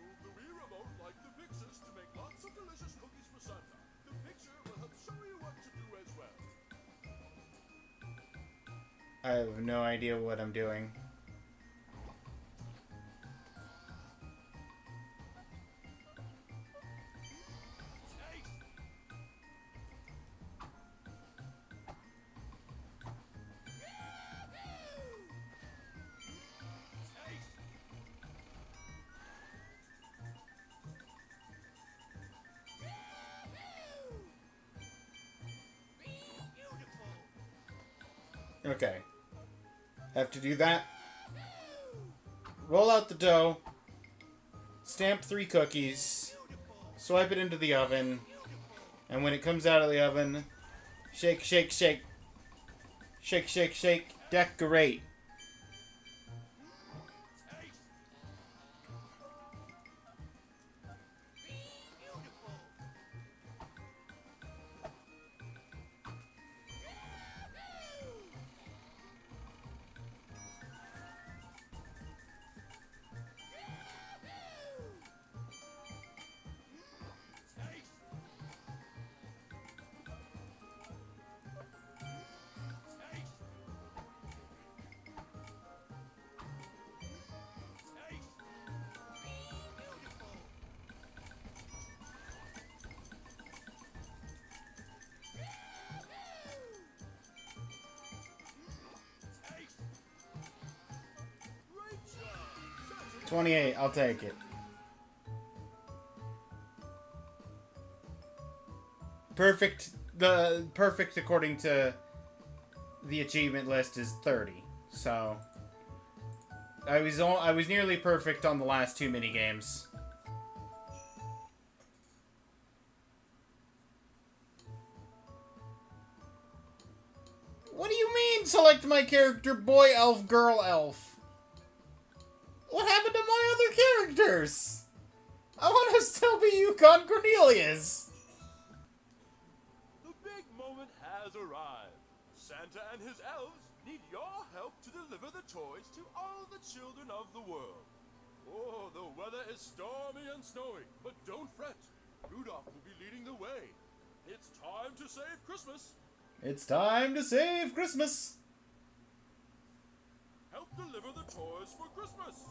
Move the Wii remote like the Pixars to make lots of delicious cookies for Santa. The picture will help show you what to do as well. I have no idea what I'm doing. Okay. Have to do that. Roll out the dough. Stamp 3 cookies. Swipe it into the oven. And when it comes out of the oven, shake, shake, shake. Shake, shake, shake. Decorate. Great job. 28, I'll take it. Perfect. The perfect according to the achievement list is 30. So I was nearly perfect on the last 2 mini games. What do you mean select my character boy elf girl elf? What happened to my other characters? I want to still be Yukon Cornelius! The big moment has arrived. Santa and his elves need your help to deliver the toys to all the children of the world. Oh, the weather is stormy and snowy, but don't fret. Rudolph will be leading the way. It's time to save Christmas. It's time to save Christmas! Help deliver the toys for Christmas.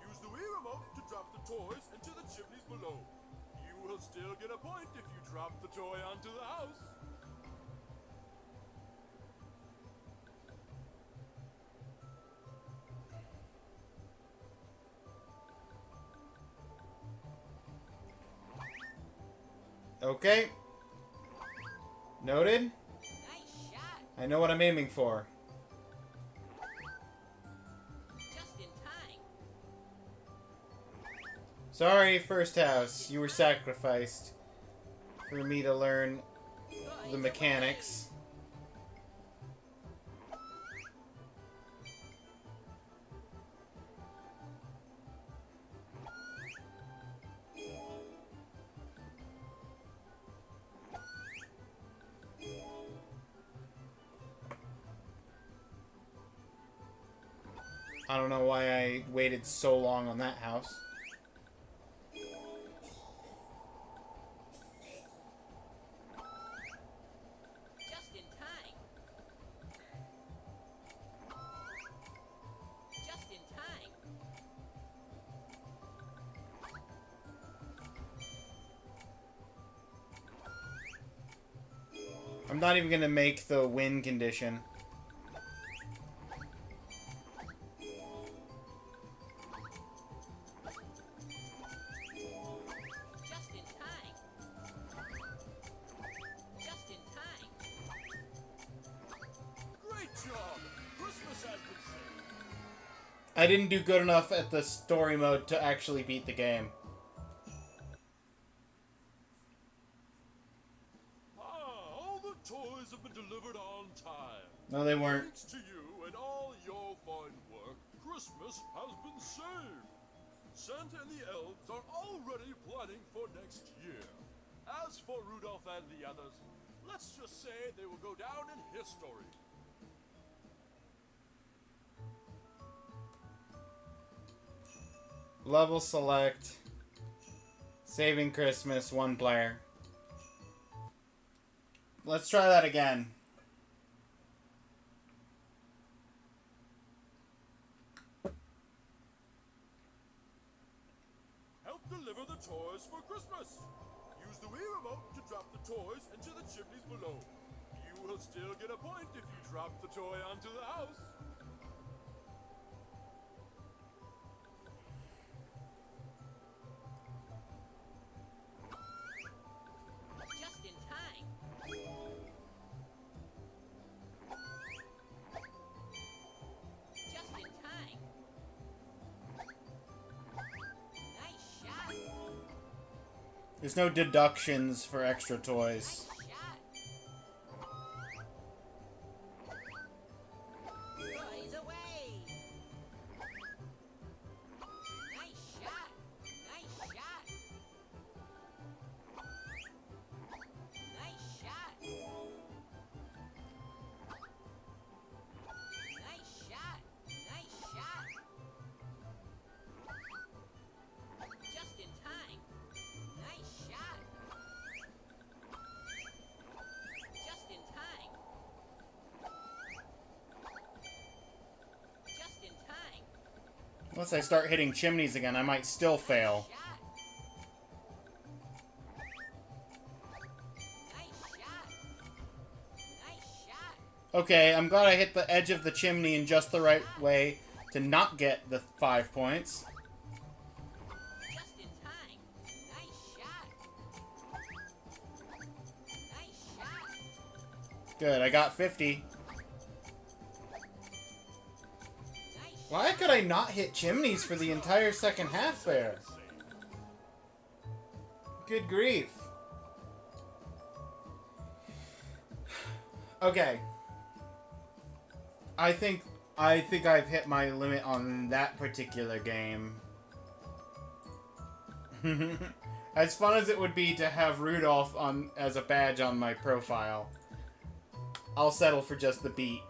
Use the Wii remote to drop the toys into the chimneys below. You will still get a point if you drop the toy onto the house. Okay. Noted. Nice shot. I know what I'm aiming for. Just in time. Sorry, first house. You were sacrificed for me to learn the mechanics. I don't know why I waited so long on that house. Just in time. Just in time. I'm not even gonna make the win condition. Just in time. Just in time. Great job! Christmas has been saved. I didn't do good enough at the story mode to actually beat the game. All the toys have been delivered on time. No, they weren't. Thanks to you and all your fine work, Christmas has been saved. Santa and the elves are already planning for next year. As for Rudolph and the others, let's just say they will go down in history. Level select. Saving Christmas, 1 player. Let's try that again. Help deliver the toys for Christmas. Use the Wii remote to drop the toys into the chimneys below. You will still get a point if you drop the toy onto the house. Just in time. Just in time. Nice shot. There's no deductions for extra toys. Nice shot. Toys away. Nice shot. Nice shot. Nice shot. Nice shot. Nice shot. Just in time. Nice shot. Just in time. Just in time. Unless I start hitting chimneys again, I might still fail. Shot. Nice shot. Nice shot. Okay, I'm glad I hit the edge of the chimney in just the right way to not get the 5 points. Just in time. Nice shot. Nice shot. Good, I got 50. Nice Why could I not hit chimneys for the entire second half there? Good grief. Okay. I think I've hit my limit on that particular game. As fun as it would be to have Rudolph on as a badge on my profile, I'll settle for just the beat.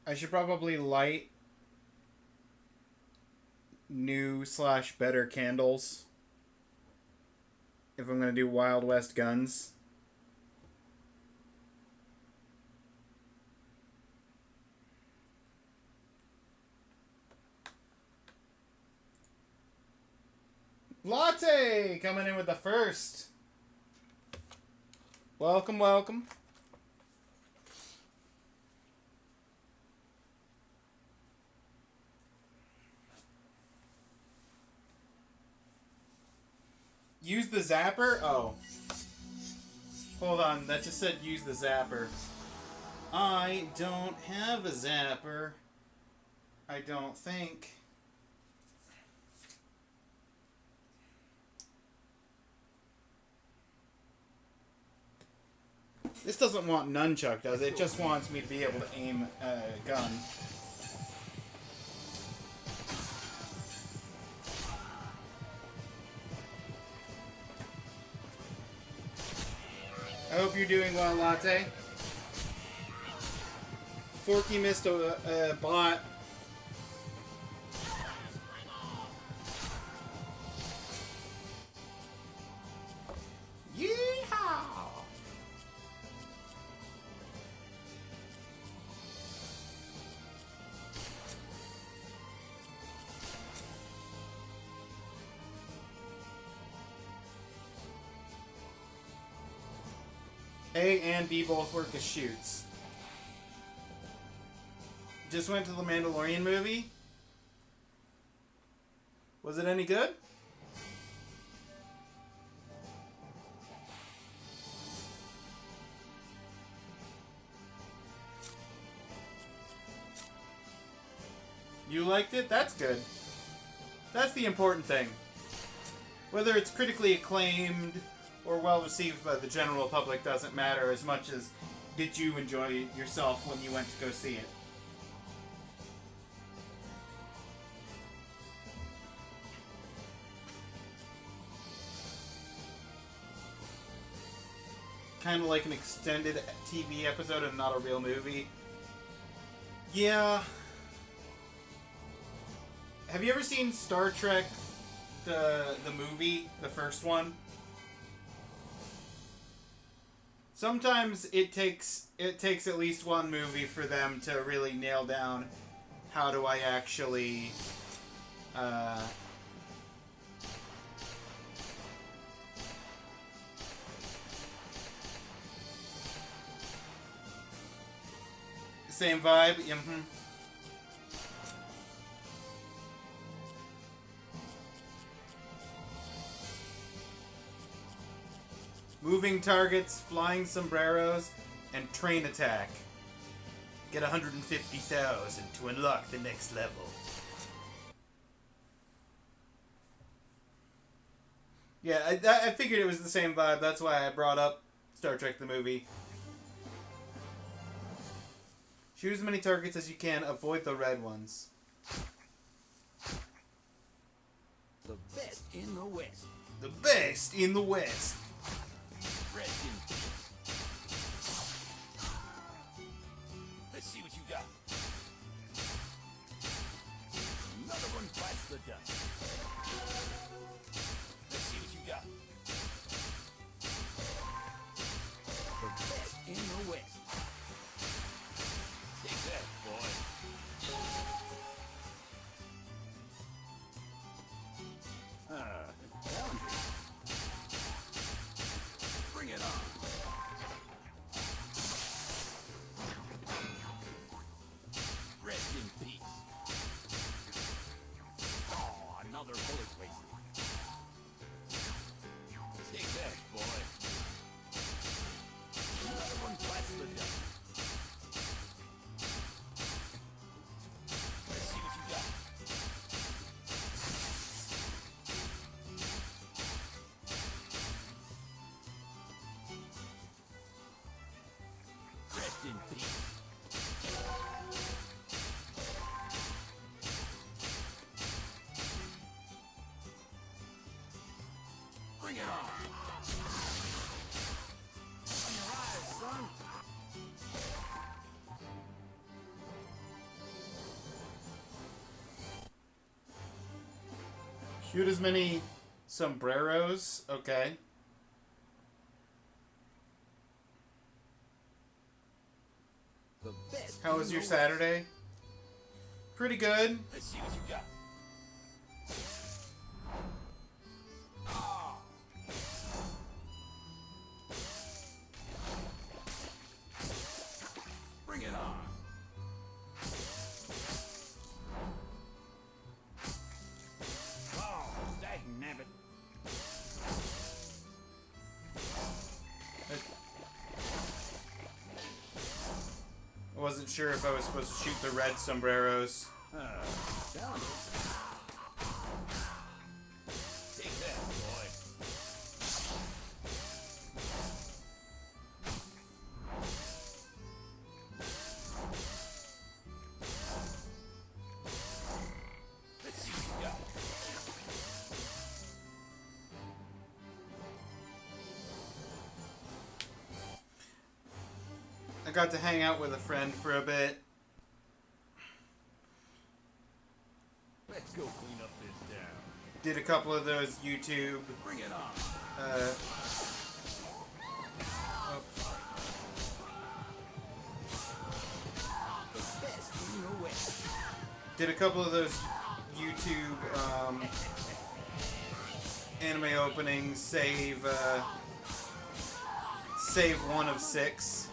I should probably light new/better candles if I'm gonna do Wild West guns. Latte coming in with the first. Welcome, welcome. Use the zapper? Oh. Hold on, that just said use the zapper. I don't have a zapper. I don't think. This doesn't want nunchuck, does it? It just wants me to be able to aim a gun. I hope you're doing well, Latte. Forky missed a bot. Yeehaw! A and B both work as shoots. Just went to the Mandalorian movie. Was it any good? You liked it? That's good. That's the important thing. Whether it's critically acclaimed or well received by the general public doesn't matter as much as did you enjoy yourself when you went to go see it. Kind of like an extended TV episode and not a real movie. Yeah. Have you ever seen Star Trek, the movie, the first one? Sometimes it takes at least one movie for them to really nail down how do I actually same vibe. Mm-hmm. Moving targets, flying sombreros, and train attack. Get 150,000 to unlock the next level. Yeah, I figured it was the same vibe. That's why I brought up Star Trek the movie. Shoot as many targets as you can. Avoid the red ones. The best in the West. The best in the West. Rest in peace. the dust. Let's see what you got. The best in the West. Take that, boy. Challenging. Bring it on. Rest in peace. Oh, another bullet wasted. Take that, boy. Another one bites the dust. Let's see what you got. Rest in peace. Bring it on. On your eyes, son. Shoot as many sombreros. Okay. The best. How was in your the Saturday? Pretty good. West. Let's see what you got. Ah. Bring it on. Oh, dagnabbit. I wasn't sure if I was supposed to shoot the red sombreros. Challenging. Take that, boy. Let's see what you got. I got to hang out with a friend for a bit. Let's go clean up this town. Did a couple of those YouTube. Bring it on. Oh, The best in the West. did a couple of those YouTube anime openings. Save 1 of 6.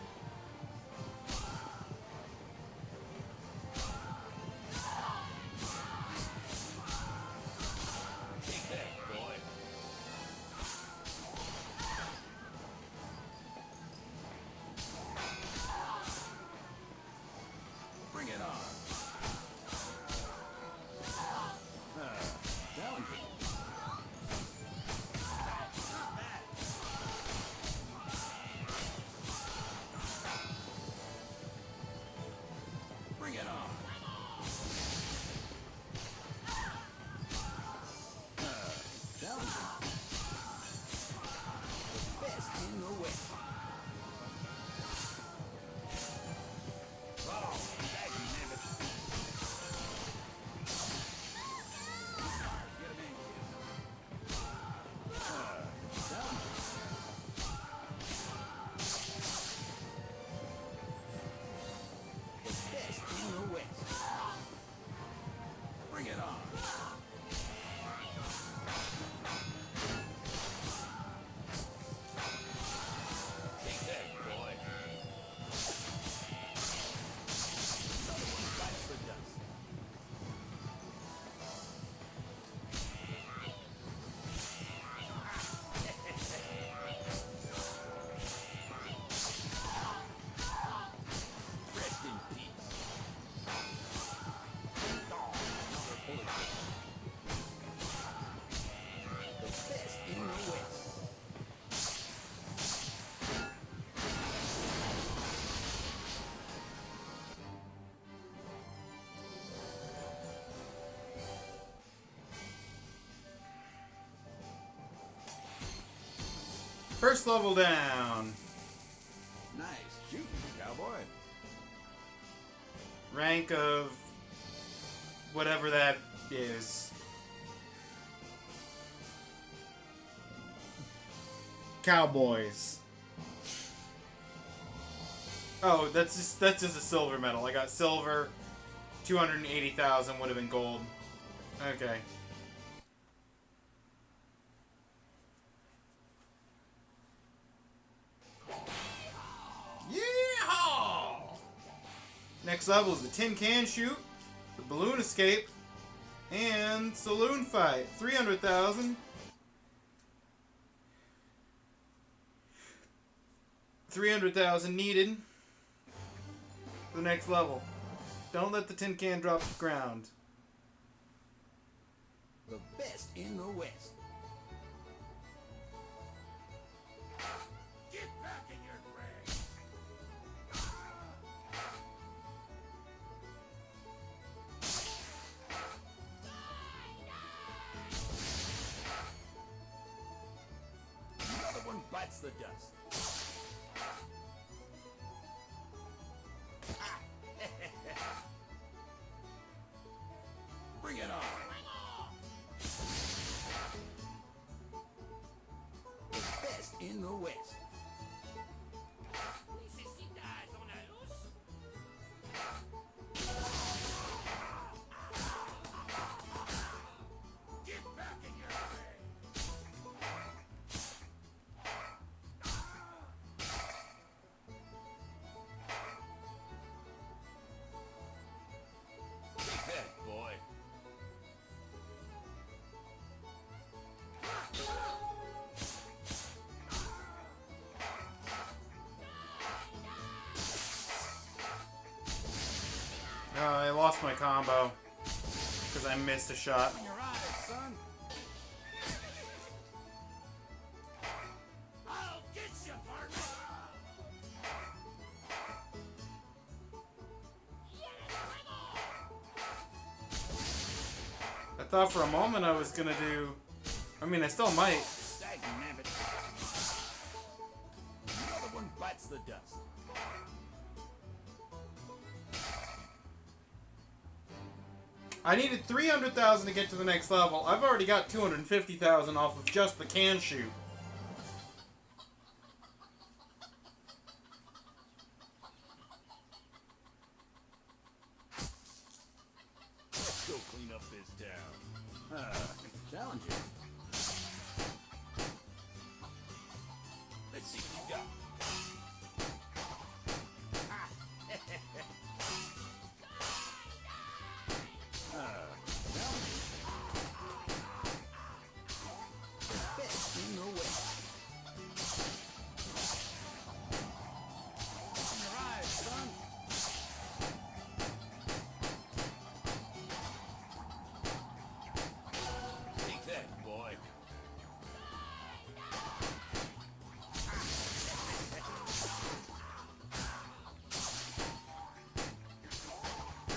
Take that, boy. Bring it on. Challenging. Not bad. Bring it on. Challenging. The best in the West. Oh, dagnabbit. Get him in, kid. Challenging. The best in the West. Bring it on. Take that, boy. Another one bites the dust. Rest in peace. Oh, another bullet. The best in the West. First level down. Nice shooting, cowboy. Rank of whatever that is. Cowboys. Oh, that's just a silver medal. I got silver. 280,000 would have been gold. Okay. Yeehaw! Next level is the tin can shoot, the balloon escape, and saloon fight. 300,000. 300,000 needed for the next level. Don't let the tin can drop to the ground. The best in the West. Get back in your grave. Another one bites the dust. Bring it on. The best in the West. Necesitas una luz? Get back in your grave. Take that, boy. I lost my combo because I missed a shot. Open your eyes, son. I'll get you, partner. I thought for a moment I was gonna do. I mean, I still might. Dagnabbit. Another one bites the dust. I needed 300,000 to get to the next level. I've already got 250,000 off of just the can shoot. Let's go clean up this town. Challenging. Let's see what you got. Best in the West. Open your eyes, son. Take that, boy.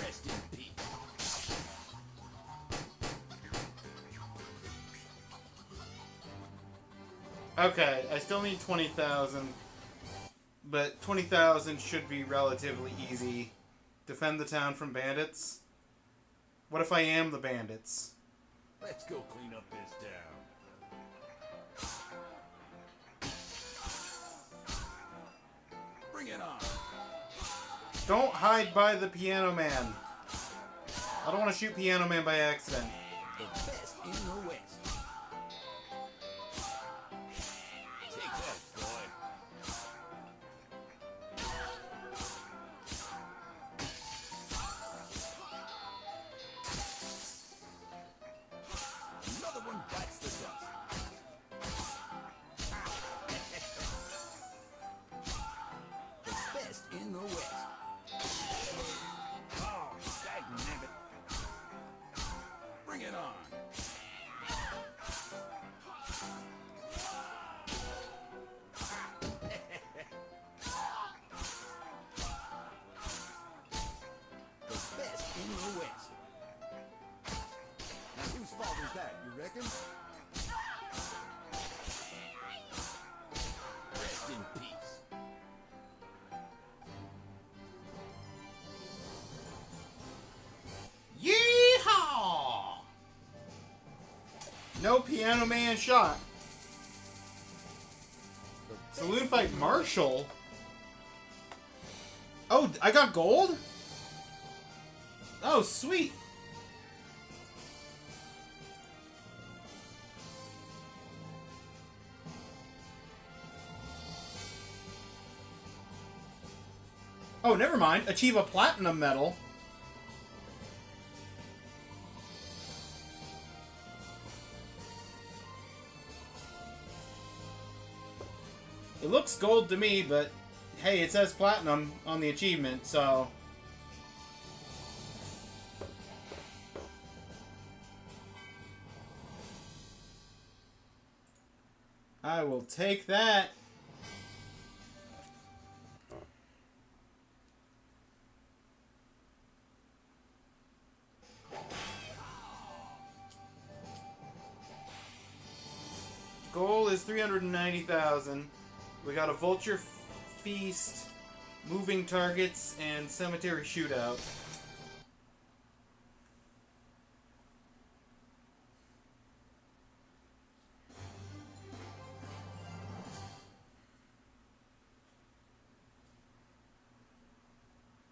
Rest in peace. Okay, I still need 20,000, but 20,000 should be relatively easy. Defend the town from bandits. What if I am the bandits? Let's go clean up this town. Bring it on. Don't hide by the Piano Man. I don't want to shoot Piano Man by accident. The best in the West. Take that, boy. Another one bites the dust. The best in the West. Oh, dagnabbit. Bring it on. The best in the West. Now whose fault is that, you reckon? Rest in peace. Yeehaw! No Piano Man shot. Saloon Fight Marshall? Oh, I got gold? Oh, sweet. Oh, never mind. Achieve a platinum medal. It looks gold to me, but hey, it says platinum on the achievement, so... I will take that. Goal is 390,000. We got a vulture feast, moving targets, and cemetery shootout.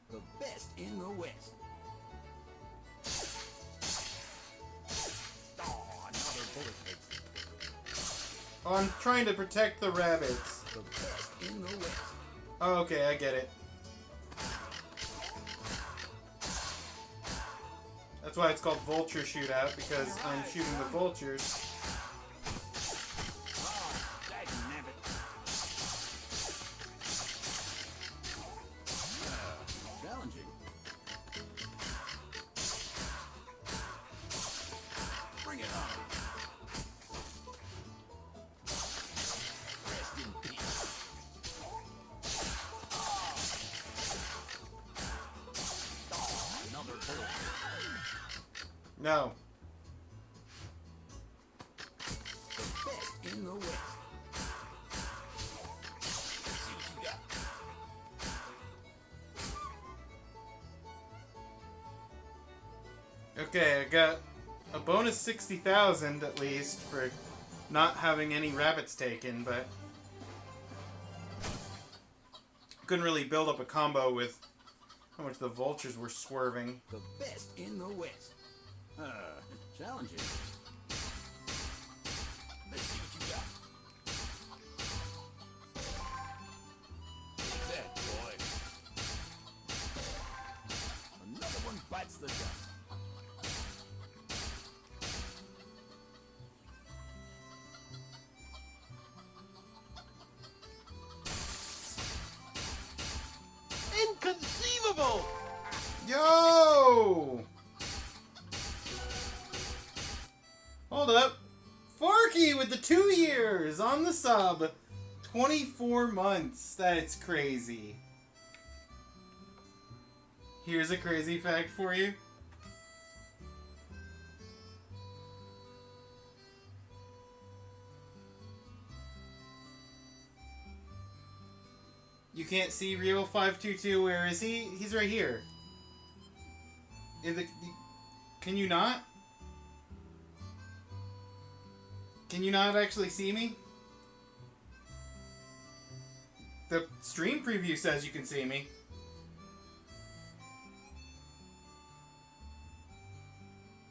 The best in the West. Oh, another bullet hit. Oh, I'm trying to protect the rabbits. The best in the West. Oh, okay, I get it. That's why it's called Vulture Shootout, because I'm shooting the vultures. Challenging. Bring it on. Rest in peace. Oh, another bullet. No. The best in the West. Let's see what you got. Okay, I got a bonus 60,000 at least for not having any rabbits taken, but couldn't really build up a combo with how much the vultures were swerving. The best in the West. Challenging. Let's see what you got. Take that, boy. Another one bites the dust. Inconceivable! Yo! Hold up. Forky with the 2 years on the sub. 24 months. That's crazy. Here's a crazy fact for you. You can't see Rio 522. Where is he? He's right here. Can you not? Can you not actually see me? The stream preview says you can see me.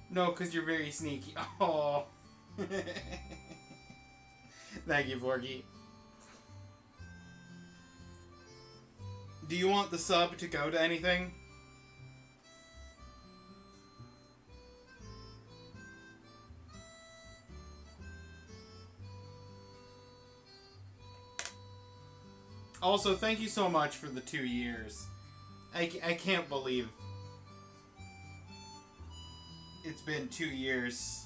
No, because you're very sneaky. Oh. Thank you, Forky. Do you want the sub to go to anything? Also, thank you so much for the 2 years. I can't believe it's been 2 years.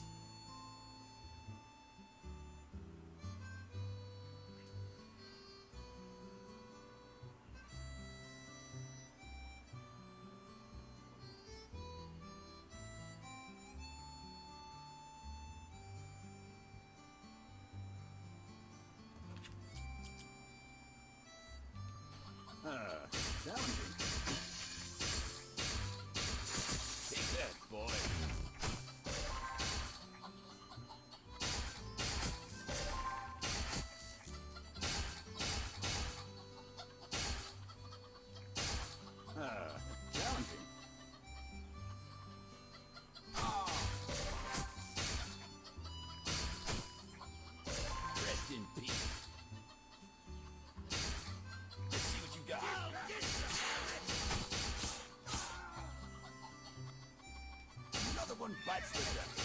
Challenging. Take that, boy. one bites the dust.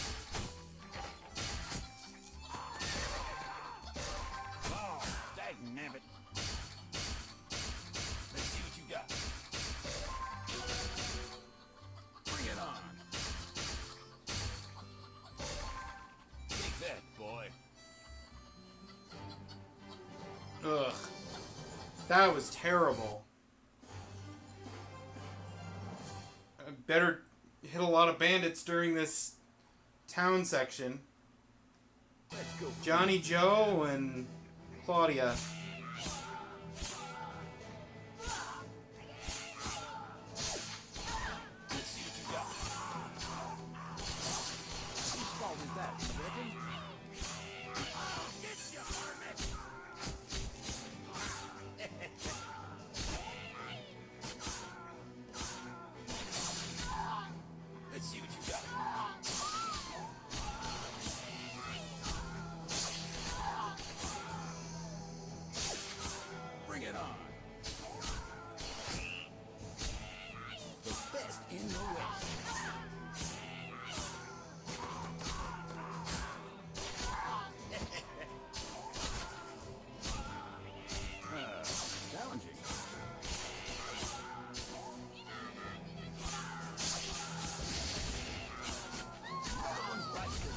Oh, dagnabbit. Let's see what you got. Bring it on. Take that, boy. Ugh. That was terrible. I better hit a lot of bandits during this town section. Let's go. Johnny Joe and Claudia. Let's see what you got. Whose fault is that, you reckon? Get you, hermit! Let's see what you got. Bring it on. The best in the West. Challenging. Another one bites the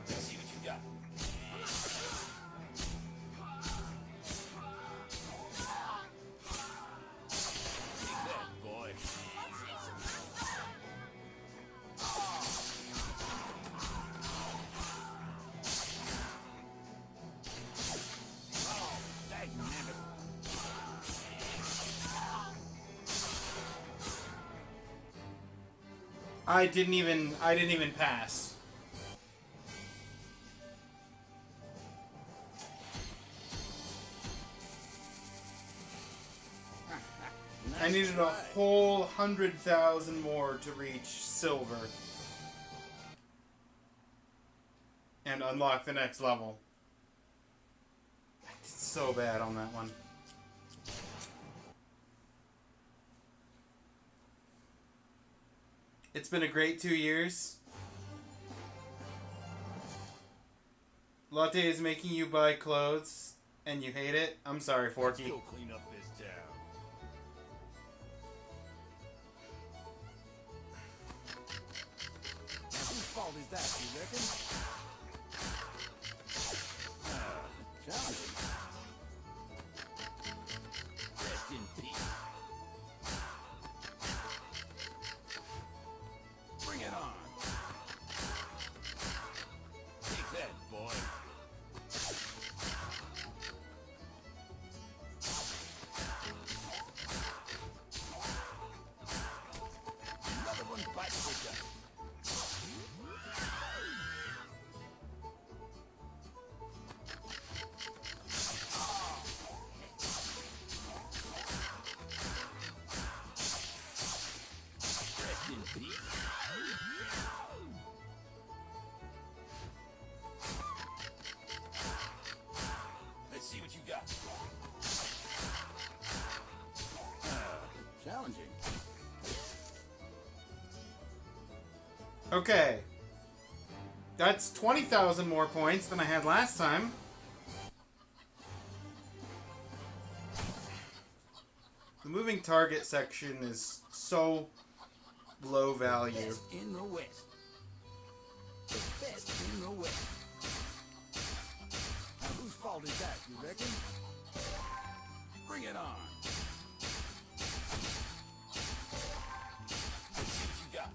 Let's see what you got. Take that, boy. Oh, dagnabbit. I didn't even pass. I needed a whole 100,000 more to reach silver. And unlock the next level. I did so bad on that one. It's been a great 2 years. Latte is making you buy clothes and you hate it. I'm sorry, Let's Forky. go clean up this town. Now, whose fault is that, you reckon? Challenging. Rest in peace. Bring it on. Take that, boy. Another one bites the dust. Rest in peace. Let's see what you got. Challenging. Okay. That's 20,000 more points than I had last time. The moving target section is so low value. Best in the West. The best in the West. Now, whose fault is that, you reckon? Bring it on. Let's see what you got.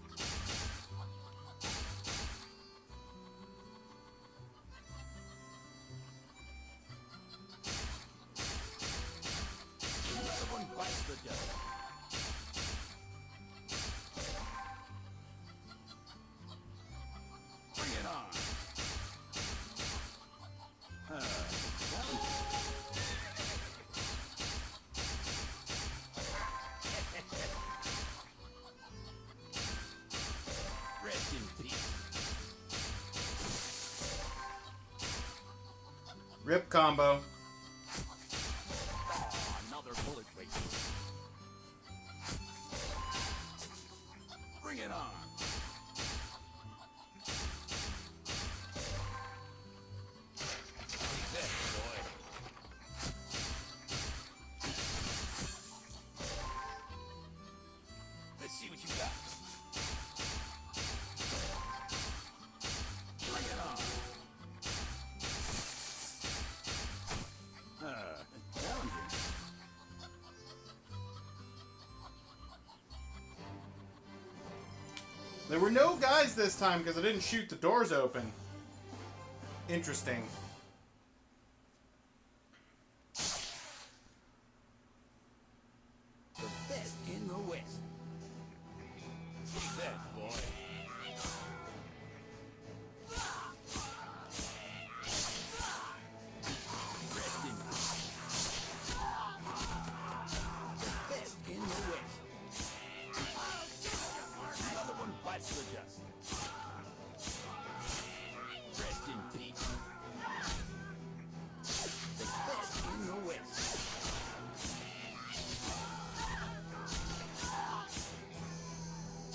Another one bites the dust. Bring it on. Challenging. Rip combo. Oh, another bullet break. Bring it on. Take that, boy. Let's see what you got. Bring it on. Challenging. There were no guys this time because I didn't shoot the doors open. Interesting. The best in the West. Take that, boy. Rest in peace. The best in the West. Another one bites the dust. Rest in peace. The best in the West.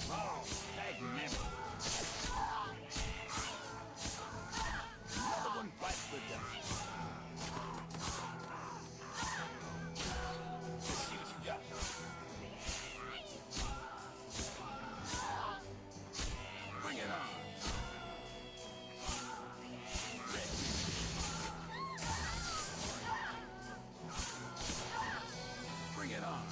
Oh, tag member. Another one bites the dust. Let's see what you got. Bring it on. Rest in peace. Bring it on.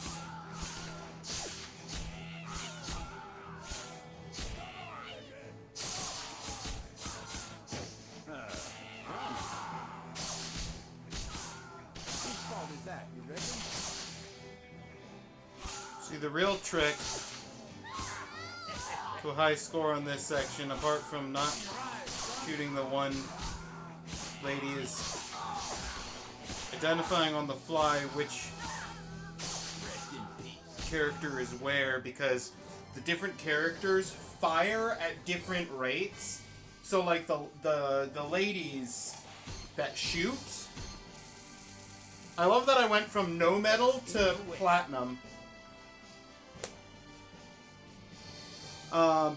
Whose fault is that, you reckon? See, the real trick to a high score on this section, apart from not shooting the one lady, is identifying on the fly which Rest in peace. character is where, because the different characters fire at different rates. So like the ladies that shoot, I love that I went from no medal to platinum.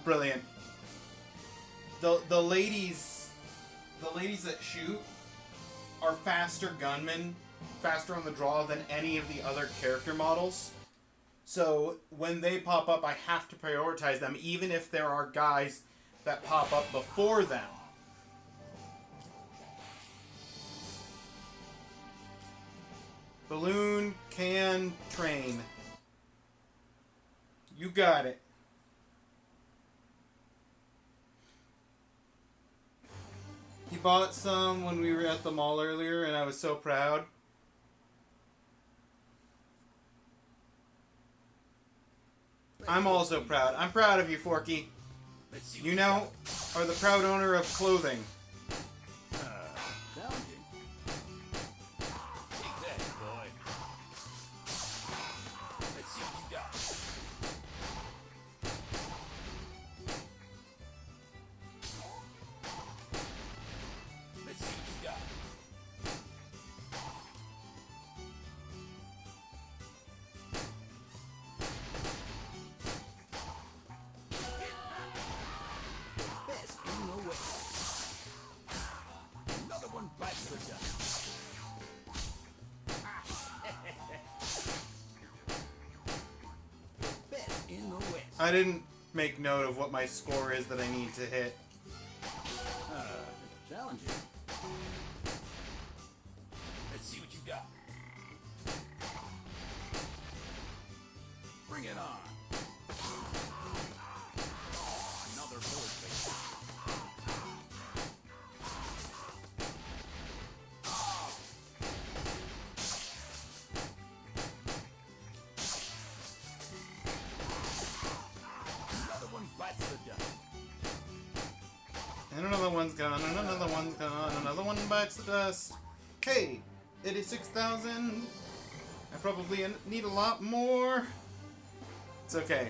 Brilliant. The ladies that shoot are faster gunmen, faster on the draw than any of the other character models. So when they pop up, I have to prioritize them, even if there are guys that pop up before them. Balloon can train. You got it. He bought some when we were at the mall earlier, and I was so proud. I'm also proud. I'm proud of you, Forky. Let's see You now are the proud owner of clothing. challenging. Take that, boy. Let's see what you got. Let's see what you got. Best in the West. Another one bites the dust. Best in the West. I didn't make note of what my score is that I need to hit. Challenging. Let's see what you got. Bring it on. Another bullet face. Another one bites the dust. And another one's gone, and another one's gone, another one bites the dust. Hey, 86,000. I probably need a lot more. It's okay.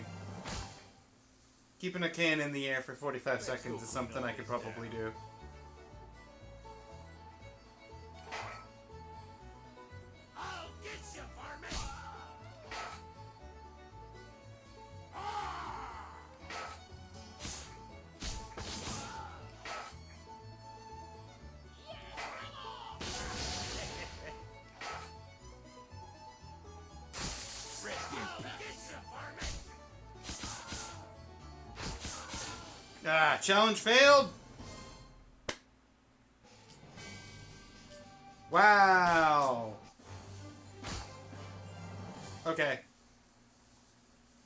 Keeping a can in the air for 45 seconds is something I could probably do. challenge failed. Wow. Okay.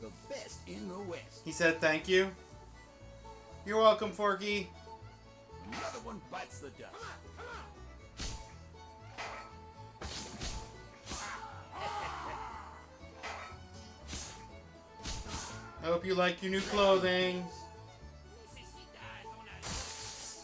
The best in the West. He said thank you. You're welcome, Forky. Another one bites the dust. I hope you like your new clothing. Necesitas una luz.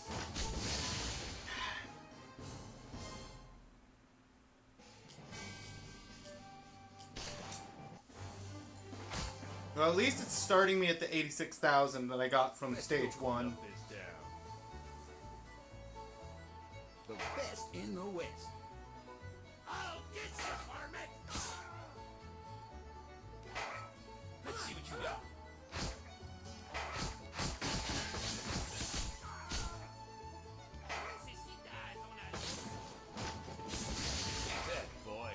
Well, at least it's starting me at the 86,000 that I got from stage 1. Up is down. The best in the West. I'll get you, varmint. Let's see what you got. Necesitas una luz. Take that, boy.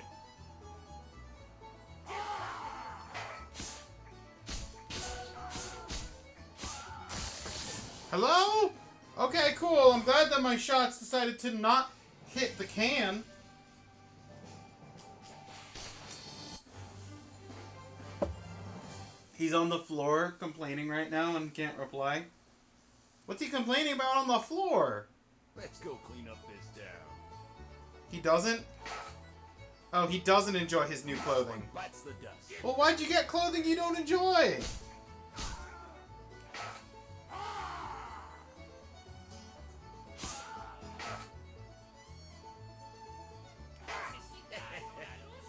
Hello? Okay, cool. I'm glad that my shots decided to not hit the can. He's on the floor complaining right now and can't reply. What's he complaining about on the floor? Let's go clean up this town. He doesn't? Oh, he doesn't enjoy his new clothing. Bites the dust. Well, why'd you get clothing you don't enjoy? Necesitas una luz.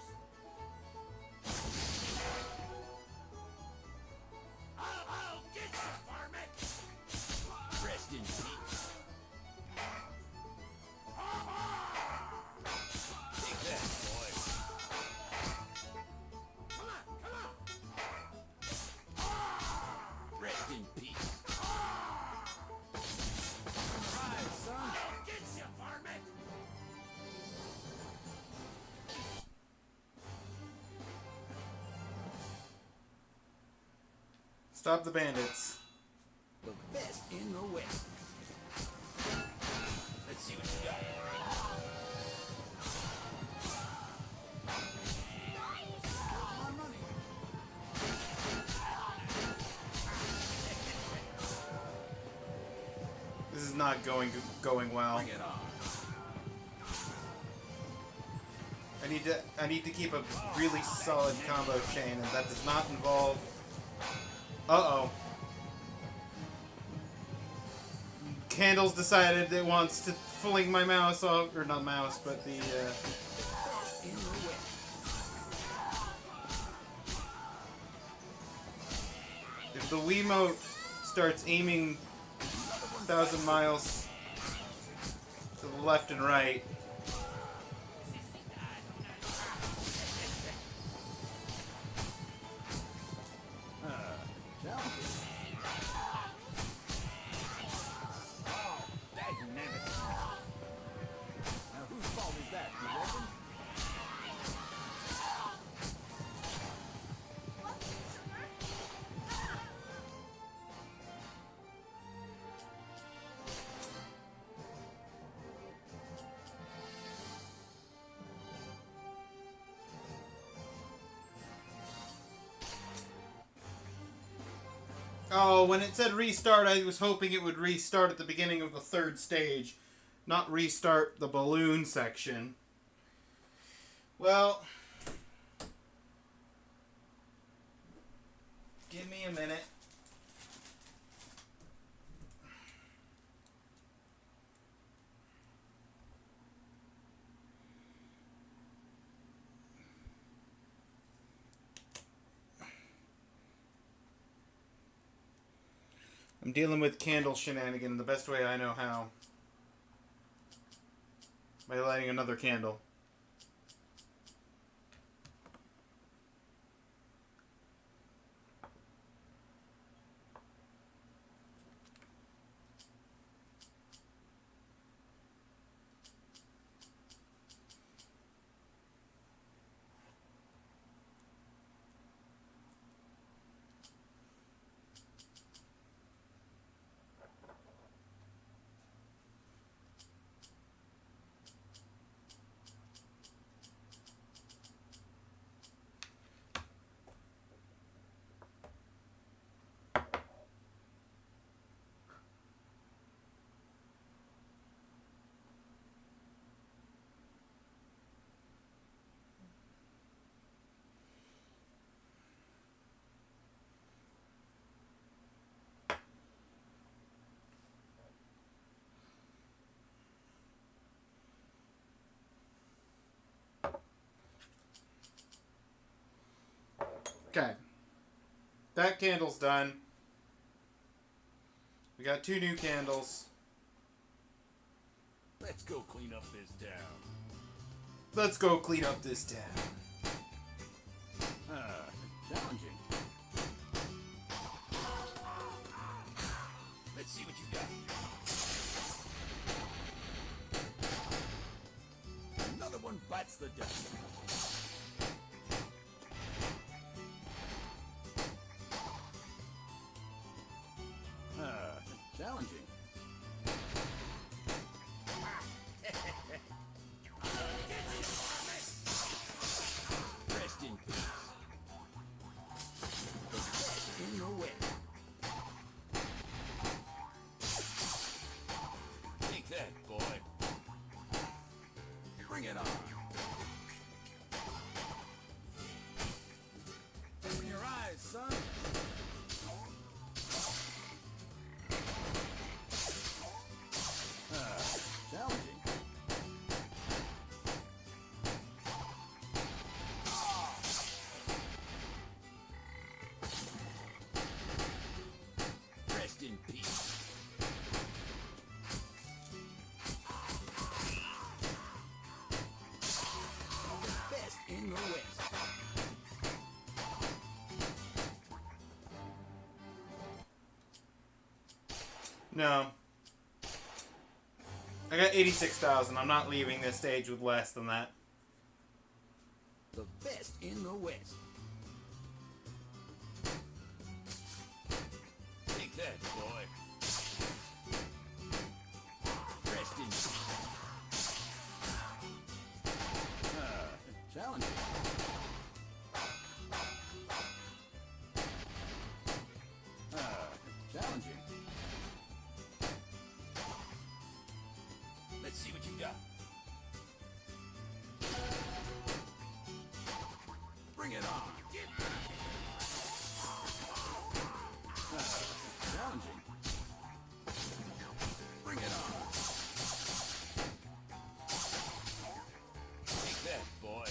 I'll get you, varmint. Rest in peace. Take that, boy. Come on. Rest in peace. Rise, son. I'll get you, varmint. Stop the bandits. The best in the West. Let's see what you got. My money. This is not going well. Bring it on. I need to keep a really solid combo chain, and that does not involve. Uh-oh. Candles decided it wants to fling my mouse off, or not mouse, but the In the West. if the Wiimote starts aiming 1,000 miles to the left and right. Challenges. Oh, dagnabbit. Now whose fault is that, you reckon? Oh, when it said restart, I was hoping it would restart at the beginning of the third stage, not restart the balloon section. Well, give me a minute. I'm dealing with candle shenanigan the best way I know how. By lighting another candle. Okay. That candle's done. We got 2 new candles. Let's go clean up this town. Let's go clean up this town. Challenging. Let's see what you got. Another one bites the dust. Challenging. Rest in peace. The best in the West. Take that, boy. Bring it on. Open your eyes, son. Challenging. Rest in peace. The best in the West. No. I got 86,000. I'm not leaving this stage with less than that. The best in the West. Take that, boy. Rest in peace. Challenging. Challenging. Let's see what you got. Bring it on. Challenging. Bring it on. Take that, boy.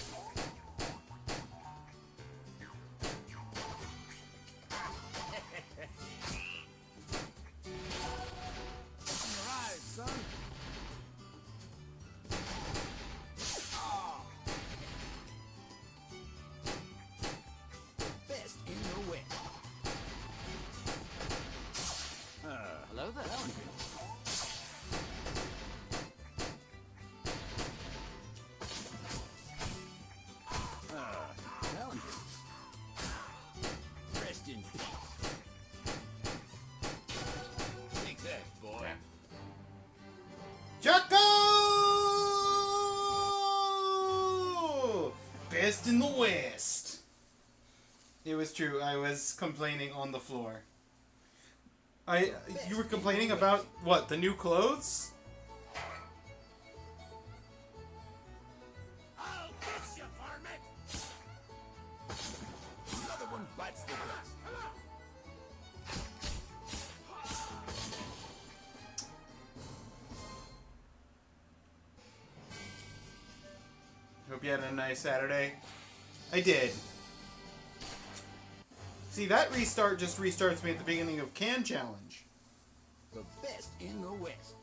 Open your eyes, son. Best in the West. Hello there. Challenging. Challenging. Rest in peace. Take that, boy. Jocko! Best in the West. It was true. I was complaining on the floor. You were complaining about what? The new clothes? I'll get you, varmint! Another one bites the dust. Come on! Hope you had a nice Saturday. I did. See, that restart just restarts me at the beginning of Can Challenge. The best in the West.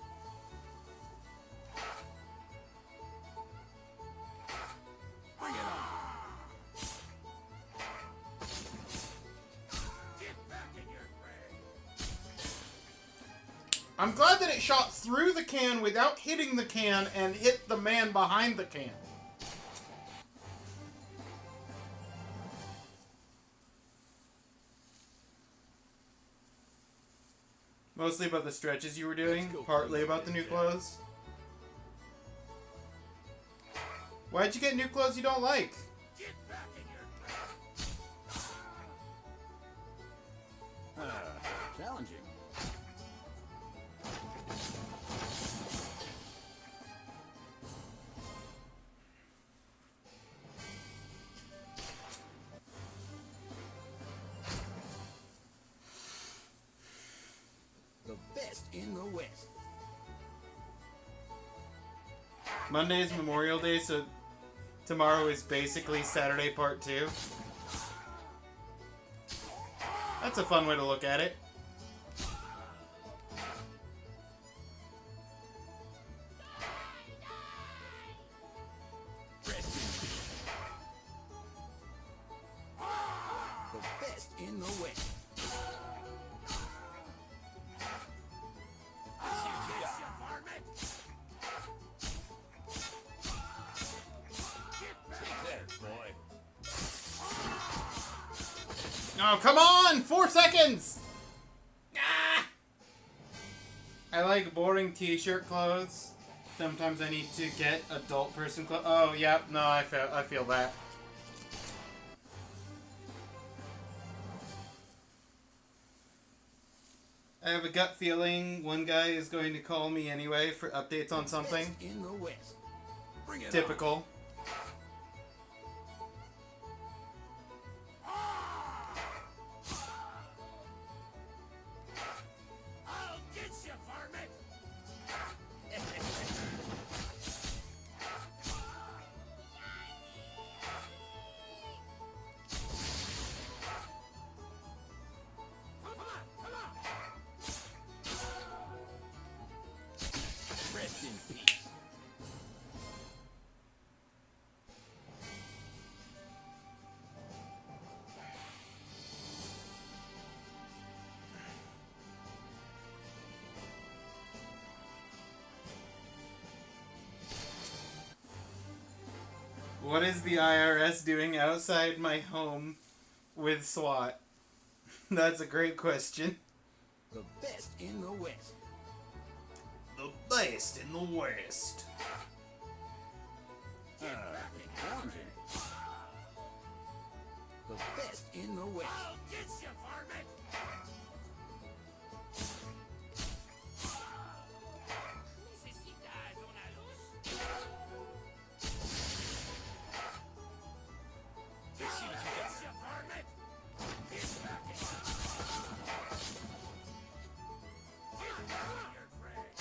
Bring it on. Get back in your grave! I'm glad that it shot through the can without hitting the can and hit the man behind the can. Mostly about the stretches you were doing, partly about the new clothes. Why'd you get new clothes you don't like? Get back in your grave! Challenging. The best in the West. Monday is Memorial Day, so tomorrow is basically Saturday Part 2. That's a fun way to look at it. Rest in peace. The best in the West. Get you, varmint! Get back! Take that, boy. Oh, come on! 4 seconds! Ah! I like boring t-shirt clothes. Sometimes I need to get adult person clothes. Oh, yeah. No, I feel that. I have a gut feeling one guy is going to call me anyway for updates on something. Best in the West. Bring it on. Typical. I'll get you, varmint! Come on, come on! Rest in peace. What is the IRS doing outside my home with SWAT? That's a great question. The best in the West. The best in the West. Boundary. The best in the West. I'll get you, varmint! Necesitas una luz? Get you, varmint! Get back in! Get back in your grave!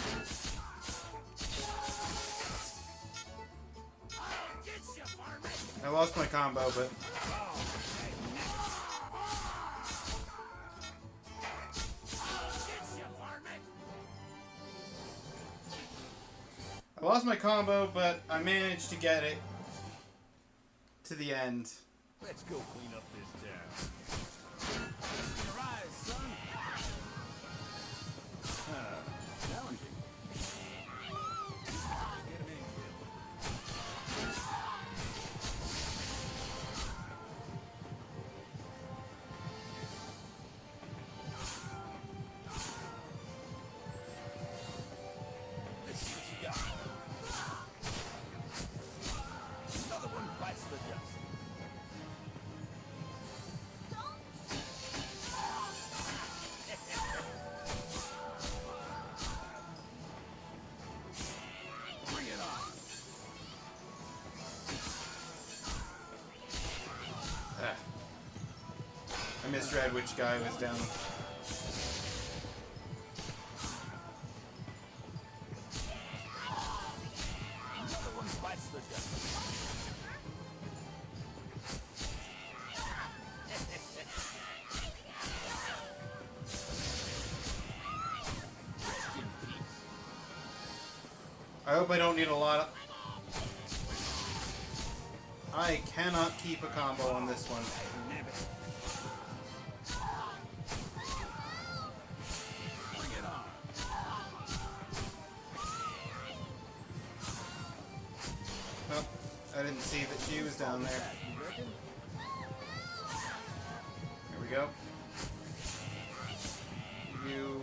I'll get you, varmint! I lost my combo, but I'll get you, varmint! I lost my combo, but I managed to get it to the end. Let's go clean up this town. Rise, son. Challenging. Get him in, kid. Let's see what you got. Another one bites the dust. Bring it on. Ah. I misread which guy was down. Another one bites the dust. Rest in peace. I hope I don't need a lot of... I cannot keep a combo on this one. Damn it. Bring it on. Oh, I didn't see that she was down there. You reckon? Here we go. You...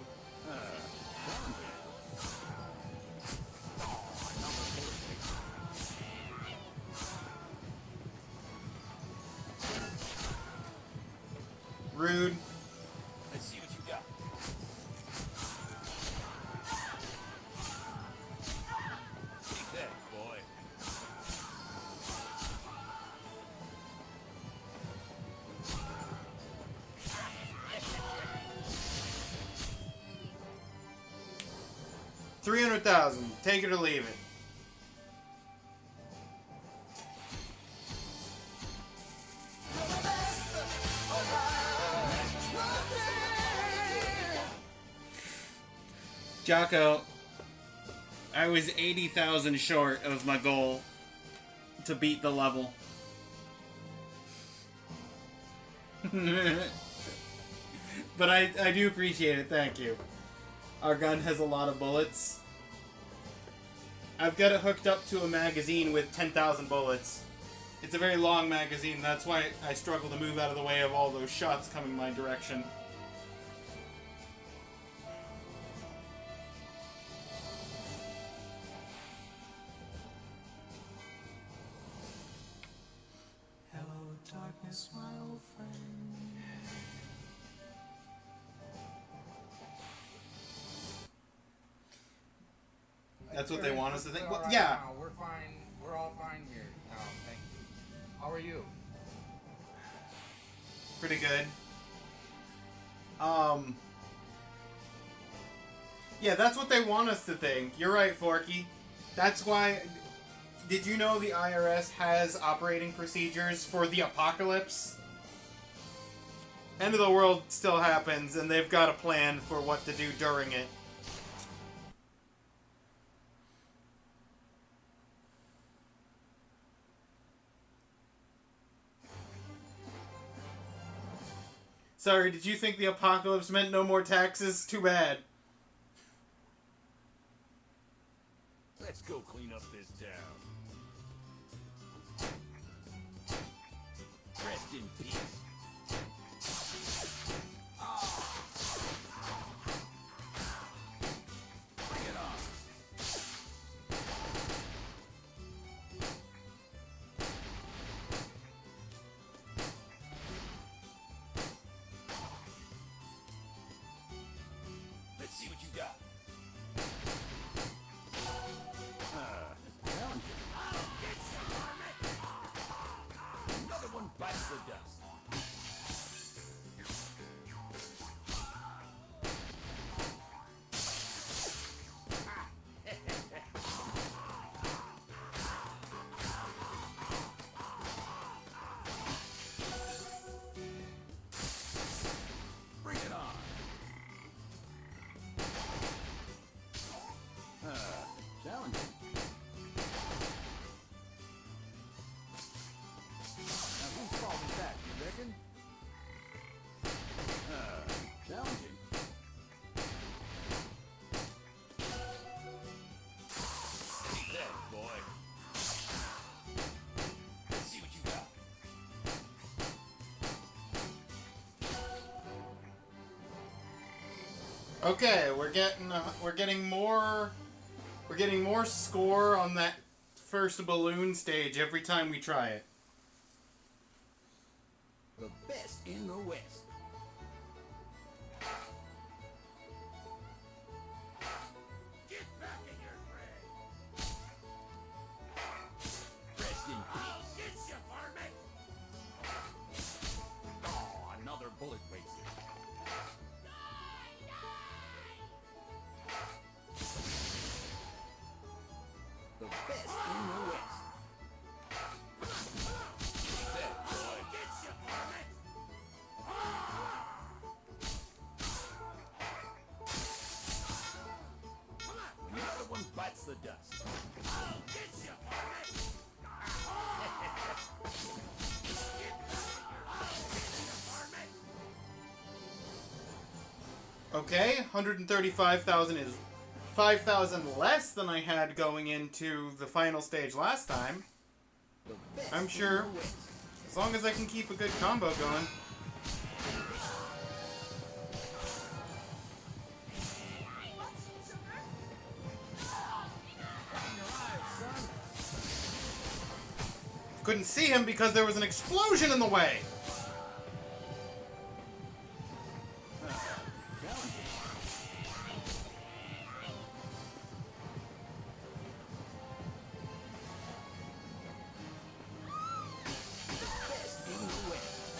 Rude. Let's see what you got. Take that, boy. $300,000. Take it or leave it. Jocko, I was 80,000 short of my goal to beat the level. But I do appreciate it, thank you. Our gun has a lot of bullets. I've got it hooked up to a magazine with 10,000 bullets. It's a very long magazine, that's why I struggle to move out of the way of all those shots coming my direction. Hello, darkness, my old friend. That's what they want us to think? Well, All right yeah. now. We're fine. We're all fine here now. Thank you. How are you? Pretty good. Yeah, that's what they want us to think. You're right, Forky. That's why... Did you know the IRS has operating procedures for the apocalypse? End of the world still happens, and they've got a plan for what to do during it. Sorry, did you think the apocalypse meant no more taxes? Too bad. Let's go clean up this town. Rest in peace. Bring it on. Let's see what you got. Another one bites the dust. Bring it on. Challenging. Now whose fault is that, you reckon? Challenging. Take that, boy. Let's see what you got. Okay, we're getting more score on that first balloon stage every time we try it. The best in the West. Get back in your grave. Rest in peace. Get you, varmint. Oh, another bullet wasted. The best in the West. Take that, boy. Get you, varmint. Another one bites the dust. I'll get you, varmint. Okay, 135,000 is 5,000 less than I had going into the final stage last time. The best I'm in sure. the West. As long as I can keep a good combo going. Couldn't see him because there was an explosion in the way. Best in the West.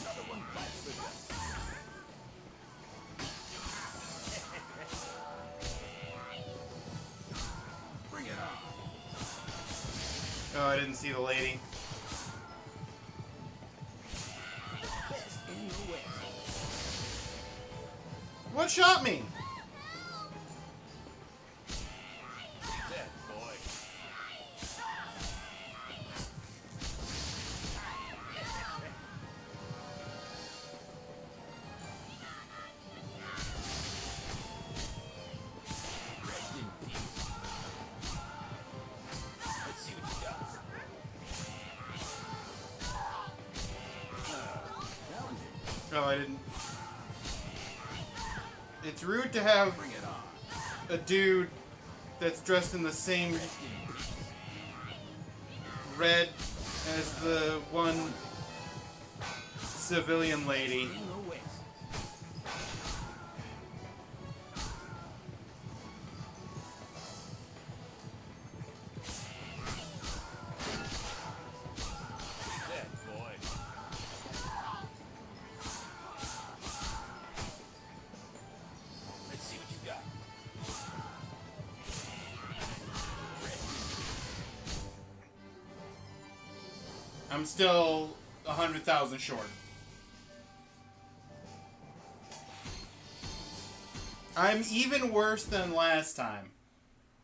Another one bites the dust. Bring it on. Oh, I didn't see the lady. Best in the West. What shot me? That boy. Rest in peace. Let's see what you got. Challenging. Oh, I didn't. It's rude to have Bring it on. a dude that's dressed in the same red as the one civilian lady. In the West. That boy. Let's see what you got. I'm still 100,000 short. I'm even worse than last time.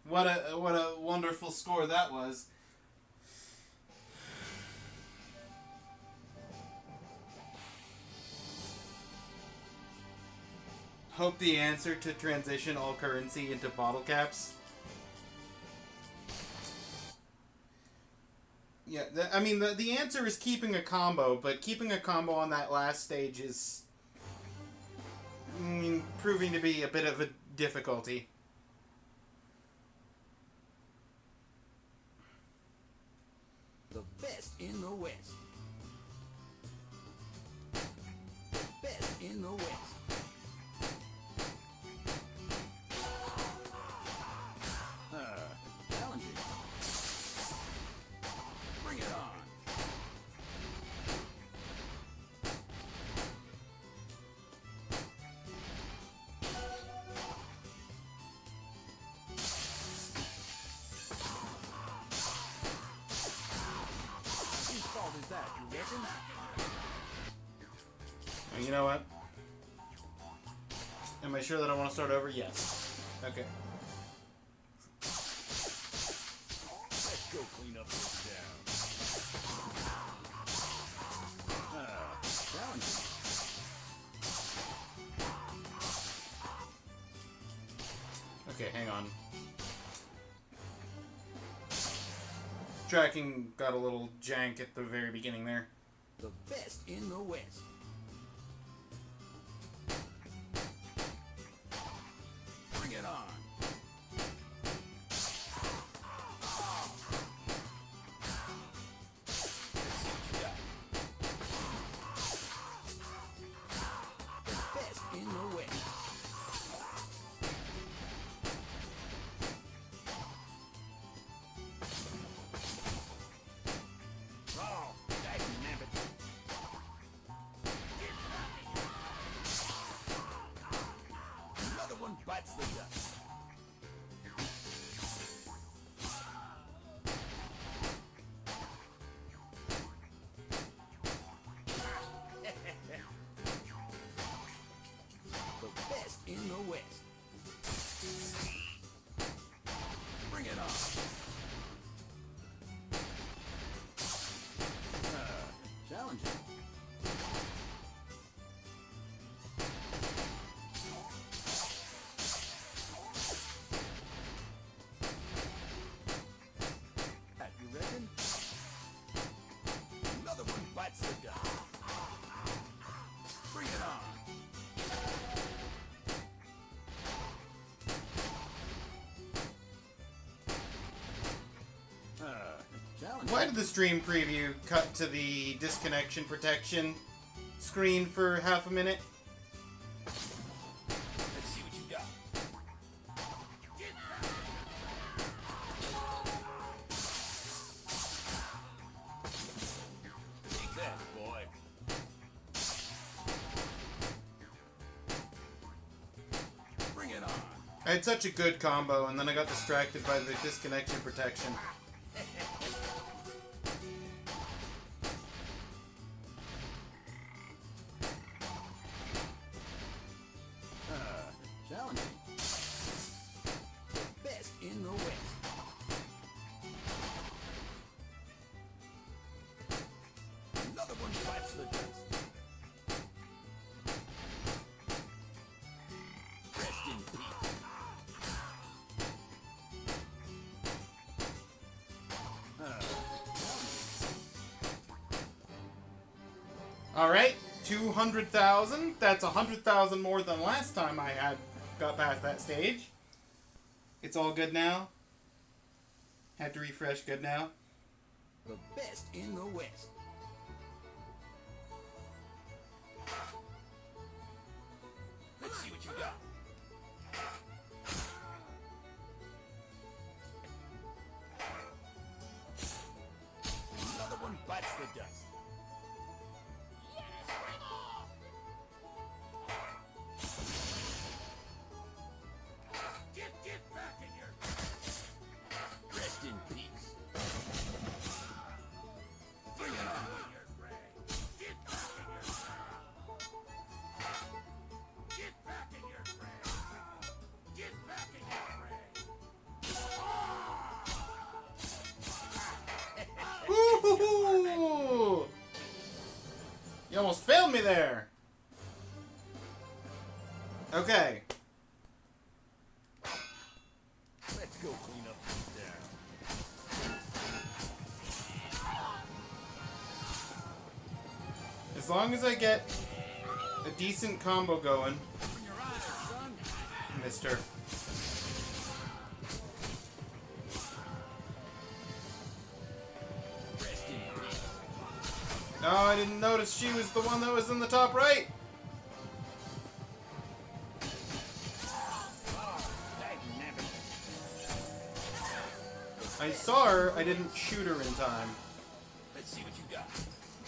What a wonderful score that was. Hope the answer to transition all currency into bottle caps. Yeah, I mean, the answer is keeping a combo, but keeping a combo on that last stage is proving to be a bit of a difficulty. The best in the West. The best in the West. Challenging. Bring it on. Whose fault is that, you reckon? And you know what? Am I sure that I want to start over? Yes. Okay. Let's go clean up this town. Challenging. Okay, hang on. Tracking got a little jank at the very beginning there. The best in the West. Bring it on. Let's see what you got. The best in the West. Oh, dang-nabbit. Another one bites the dust. The best in the West. Bring it on. Challenging. That, you reckon? Another one bites the dust. Bring it on. Challenging. Why did the stream preview cut to the disconnection protection screen for half a minute? Let's see what you got. Take that, boy. Bring it on. I had such a good combo, and then I got distracted by the disconnection protection. Alright, 200,000. That's 100,000 more than last time I got past that stage. It's all good now. Had to refresh, good now. The best in the West. Let's see what you got. Another one bites the dust. Get back in here. Rest in peace. Bring it on with your prey. Get back in your Get back in your prey. Get back in your prey. Woo-hoo-hoo! You almost failed me there. Okay. Let's go clean up this town. As long as I get a decent combo going, Open your eyes, son. mister. Rest in peace. Oh, I didn't notice she was the one that was in the top right. Dagnabbit. I saw her, I didn't shoot her in time. Let's see what you got.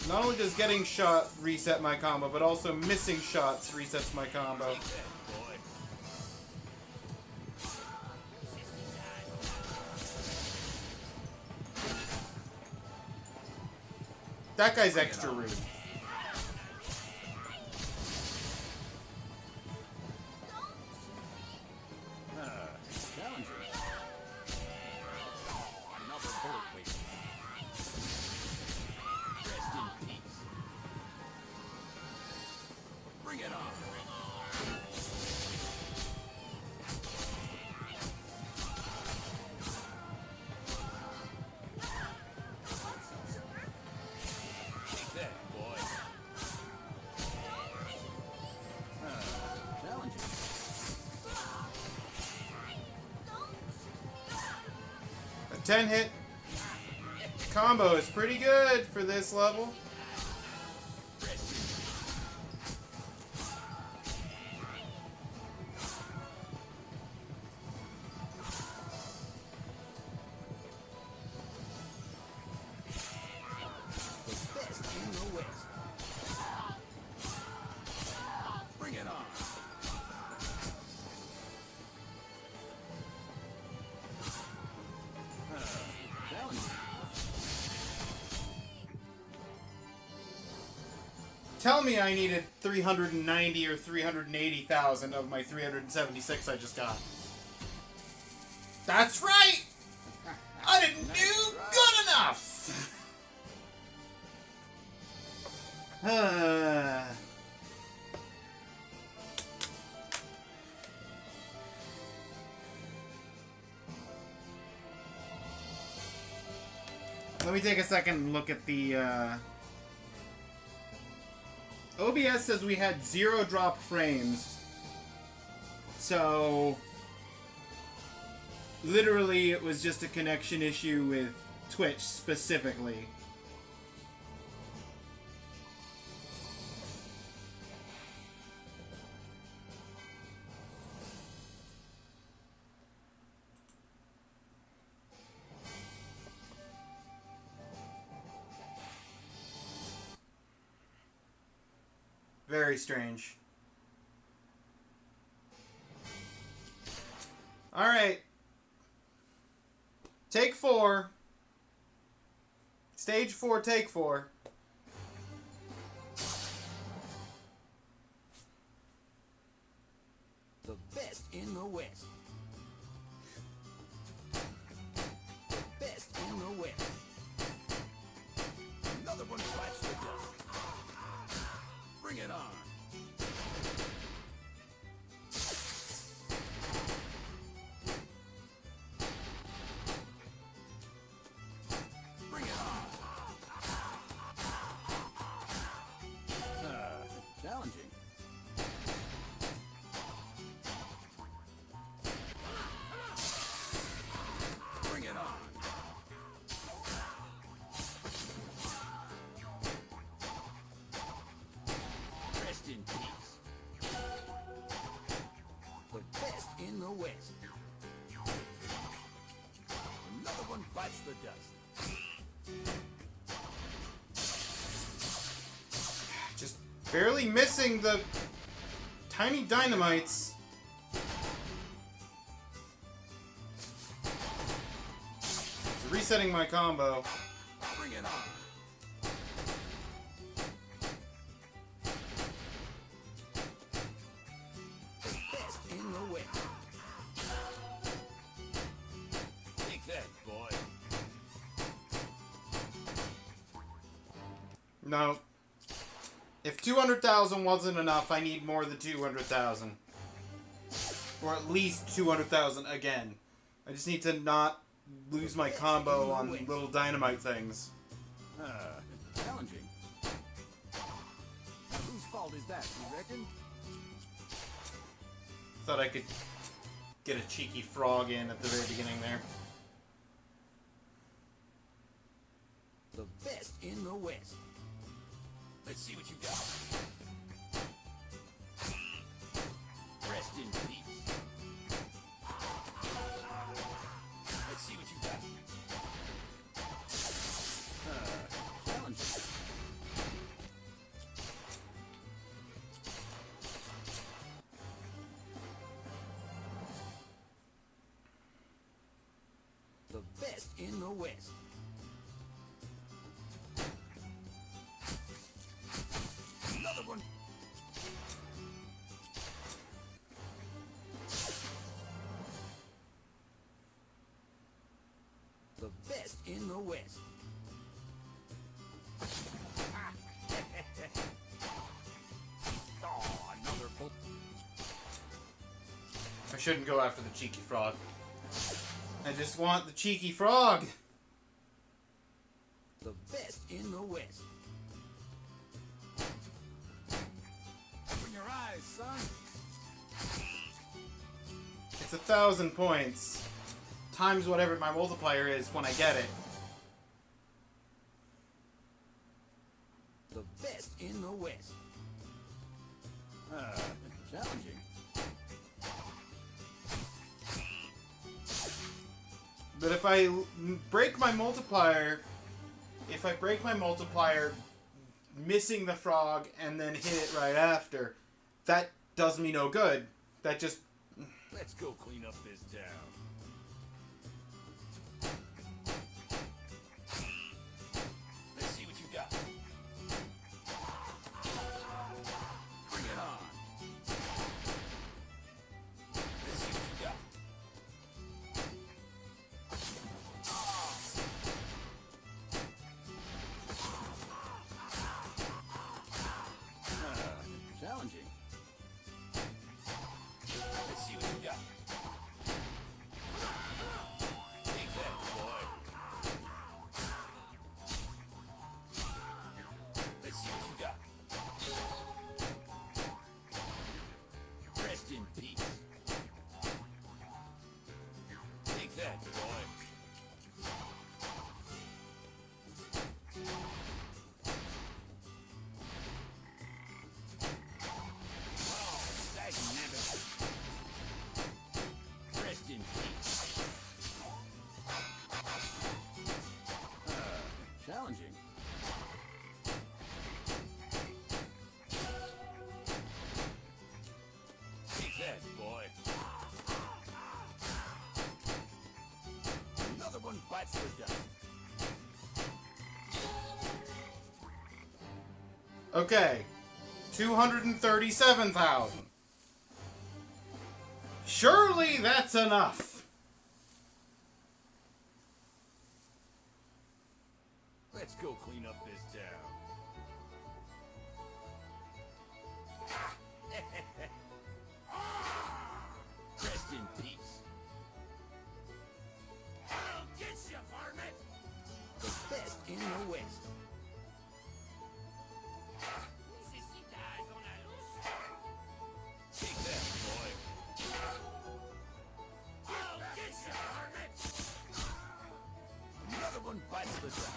Not only does getting shot reset my combo, but also missing shots resets my combo. Take that, boy. That guy's extra rude. Challenger. Another bullet wasted. Rest in peace. Bring it on. Take that, boy. Challenger. A 10 hit combo is pretty good for this level. The best in the West. Bring it on. Challenger. Tell me I needed 390 or 380,000 of my 376 I just got. That's right! I didn't do good enough! Let me take a second and look at the, OBS says we had 0 drop frames. So, literally it was just a connection issue with Twitch specifically. Very strange. Alright. Take 4. Stage 4, take 4. The best in the West. The best in the West. Another one bites the dust. Bring it on. Bring it on. Barely missing the tiny dynamites. It's resetting my combo. Bring it on. The best in the West. Take that, boy. No. If 200,000 wasn't enough, I need more than 200,000. Or at least 200,000 again. I just need to not lose my combo on little dynamite things. Challenging. Whose fault is that, you reckon? Thought I could get a cheeky frog in at the very beginning there. The best in the West. Let's see what you got. Rest in peace. Let's see what you got. Challenging. The best in the West. Another one. The best in the West. Oh, another bolt. I shouldn't go after the cheeky frog. I just want the cheeky frog! The best in the West. Open your eyes, son. It's 1,000 points. Times whatever my multiplier is when I get it. The best in the West. Challenging. But if I break my multiplier, missing the frog and then hit it right after, that does me no good. That just... Let's go clean up this town. Let's see what you got. Bring it on. Let's see what you got. Challenging. Let's see what you got. Take that, boy. Let's see what you got. Rest in peace. Take that, boy. Rest in peace. Challenging. Take that, boy. Another one bites the dust. Okay. 237,000. Surely that's enough. Let's go clean up this town. Rest in peace. I'll get you, varmint! The best in the West. Necesitas una luz? Take that, boy. I'll get you, varmint! Another one bites the dust.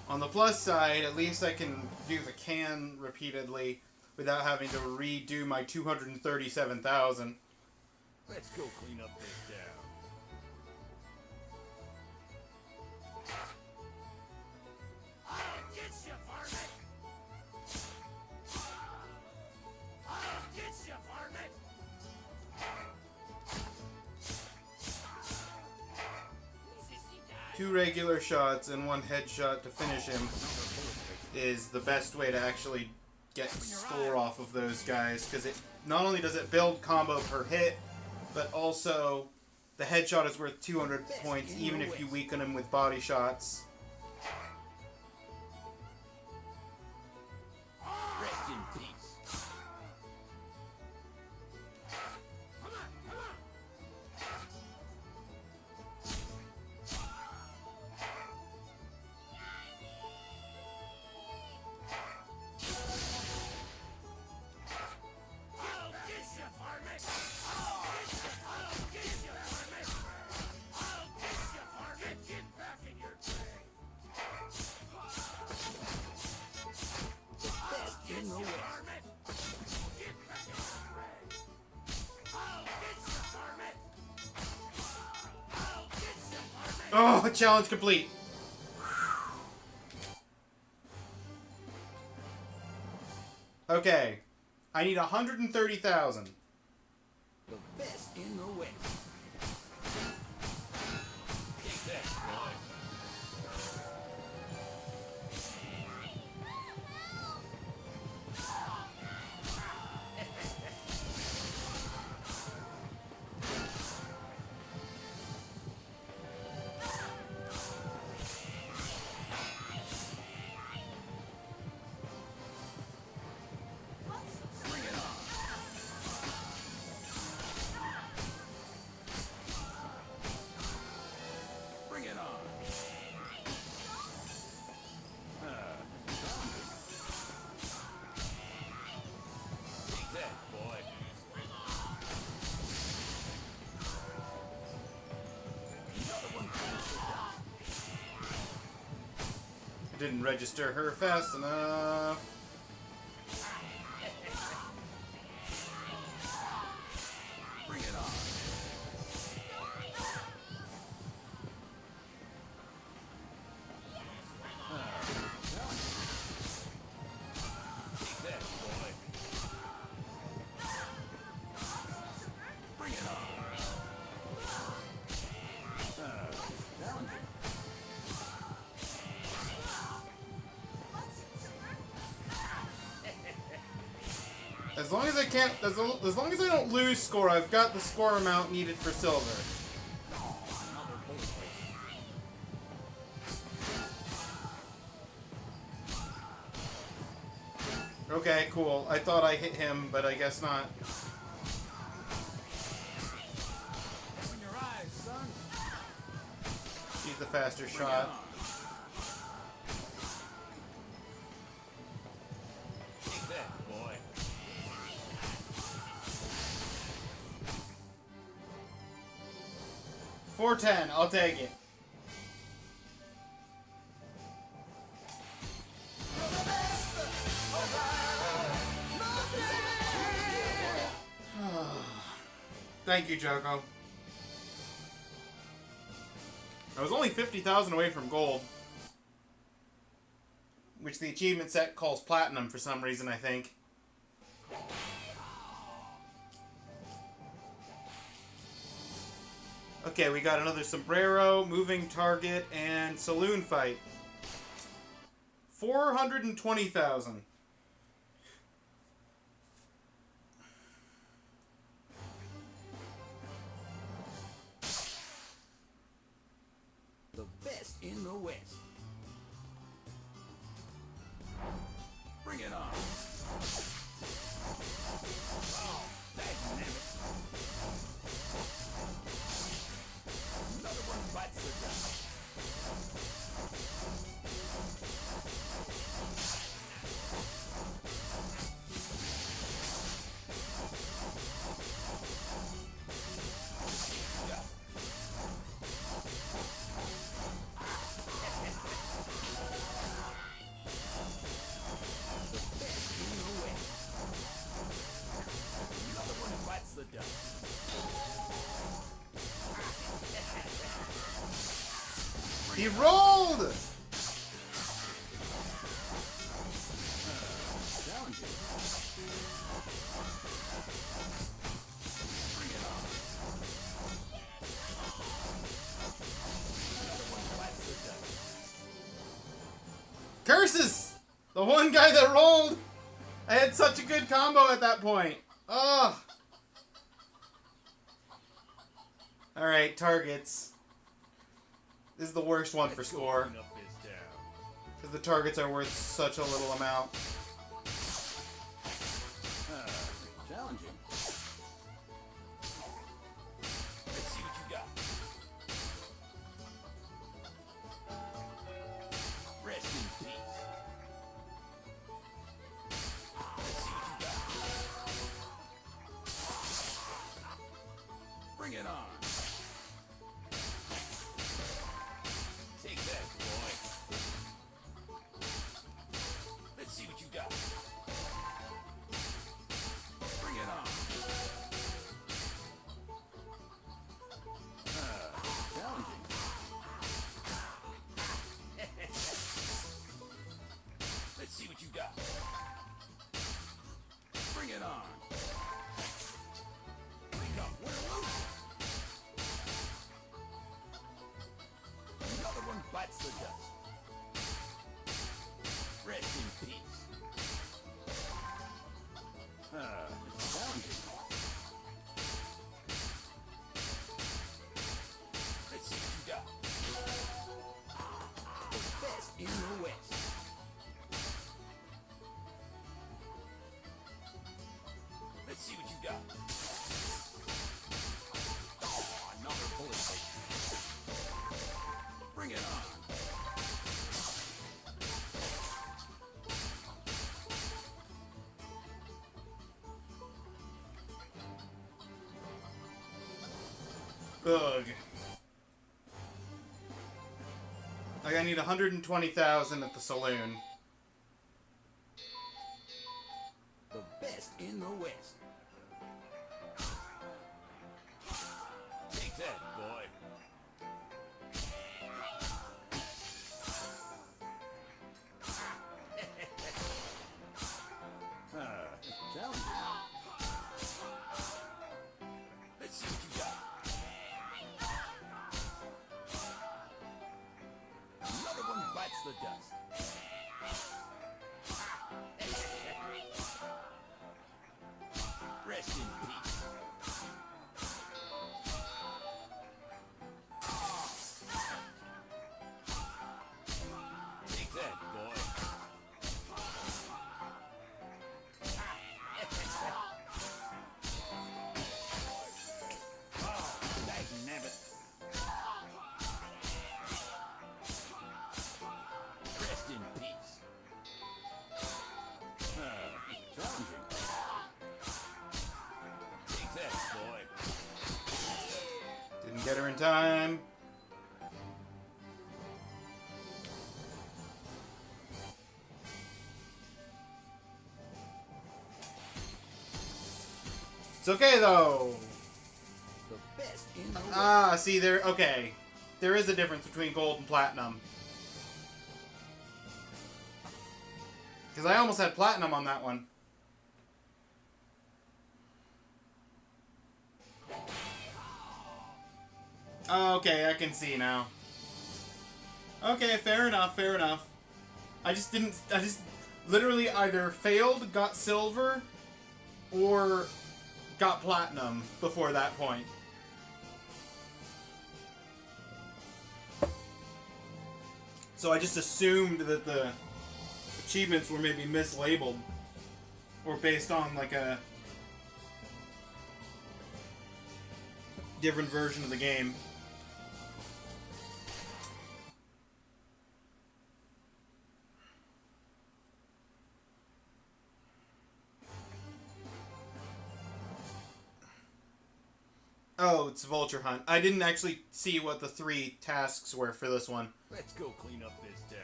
On the plus side, at least I can do the can repeatedly without having to redo my 237,000. Let's go clean up this town. I'll get you, varmint! I'll get you, varmint! Two regular shots and one headshot to finish him is the best way to actually get score off of those guys, because it not only does it build combo per hit, but also the headshot is worth 200 points even if you weaken him with body shots. Rest in peace. Come on, come on! I'll get you, varmint! I'll get you, varmint! I'll get you, varmint! Get back in your tray! Best in the West. Varmint! Get back in your tray! I'll get you, varmint! I'll get you, varmint! Oh, challenge complete. Okay, I need 130,000. The best in the West. Take that, boy. Bring it on. Bring it on. Take that, boy. Another one comes to die. I didn't register her fast enough. Bring it on. Take that, boy. Bring it on. Challenging. As long as I can't, as long as I don't lose score, I've got the score amount needed for silver. Another bullet hole. Okay, cool. I thought I hit him, but I guess not. Open your eyes, son. She's the faster Bring it shot. on. Take that, boy. 410, I'll take it. Thank you, Joko. I was only 50,000 away from gold, which the achievement set calls platinum for some reason, I think. Okay, we got another sombrero, moving target, and saloon fight. 420,000. The best in the West. Bring it on. Oh, dynamic. Another one bites the dust. The best in the West. He rolled! Challenging. Bring it on. Another one bites the dust. Curses! The one guy that rolled! I had such a good combo at that point. Ugh. Alright, targets. This is the worst one for score. Clean up this town. Because the targets are worth such a little amount. Challenging. Let's see what you got. Rest in peace. Let's see what you got. Bring it on. Take that, boy. Let's see what you got. Bring it on. Challenging. Let's see what you got. Bring it on. Wake up, we're loose. Another one bites the dust. Rest in peace. Challenging. Let's see what you got. The best in the West. Let's see what you got. Oh, another bullet face. Bring it on. Ugh. Like, I need 120,000 at the saloon. The best in the West. Take that, boy. Challenging. Let's see what you got. Another one bites the dust. Rest in peace. Take that, boy. Oh, dagnabbit. Rest in peace. Challenging. Take that, boy. Didn't get her in time. It's okay though. The best in the West. Ah, see there. Okay, there is a difference between gold and platinum. Because I almost had platinum on that one. Okay, I can see now. Okay, fair enough, fair enough. I just literally either failed, got silver, or got platinum before that point. So I just assumed that the achievements were maybe mislabeled. Or based on like a different version of the game. Oh, it's Vulture Hunt. I didn't actually see what the 3 tasks were for this one. Let's go clean up this town.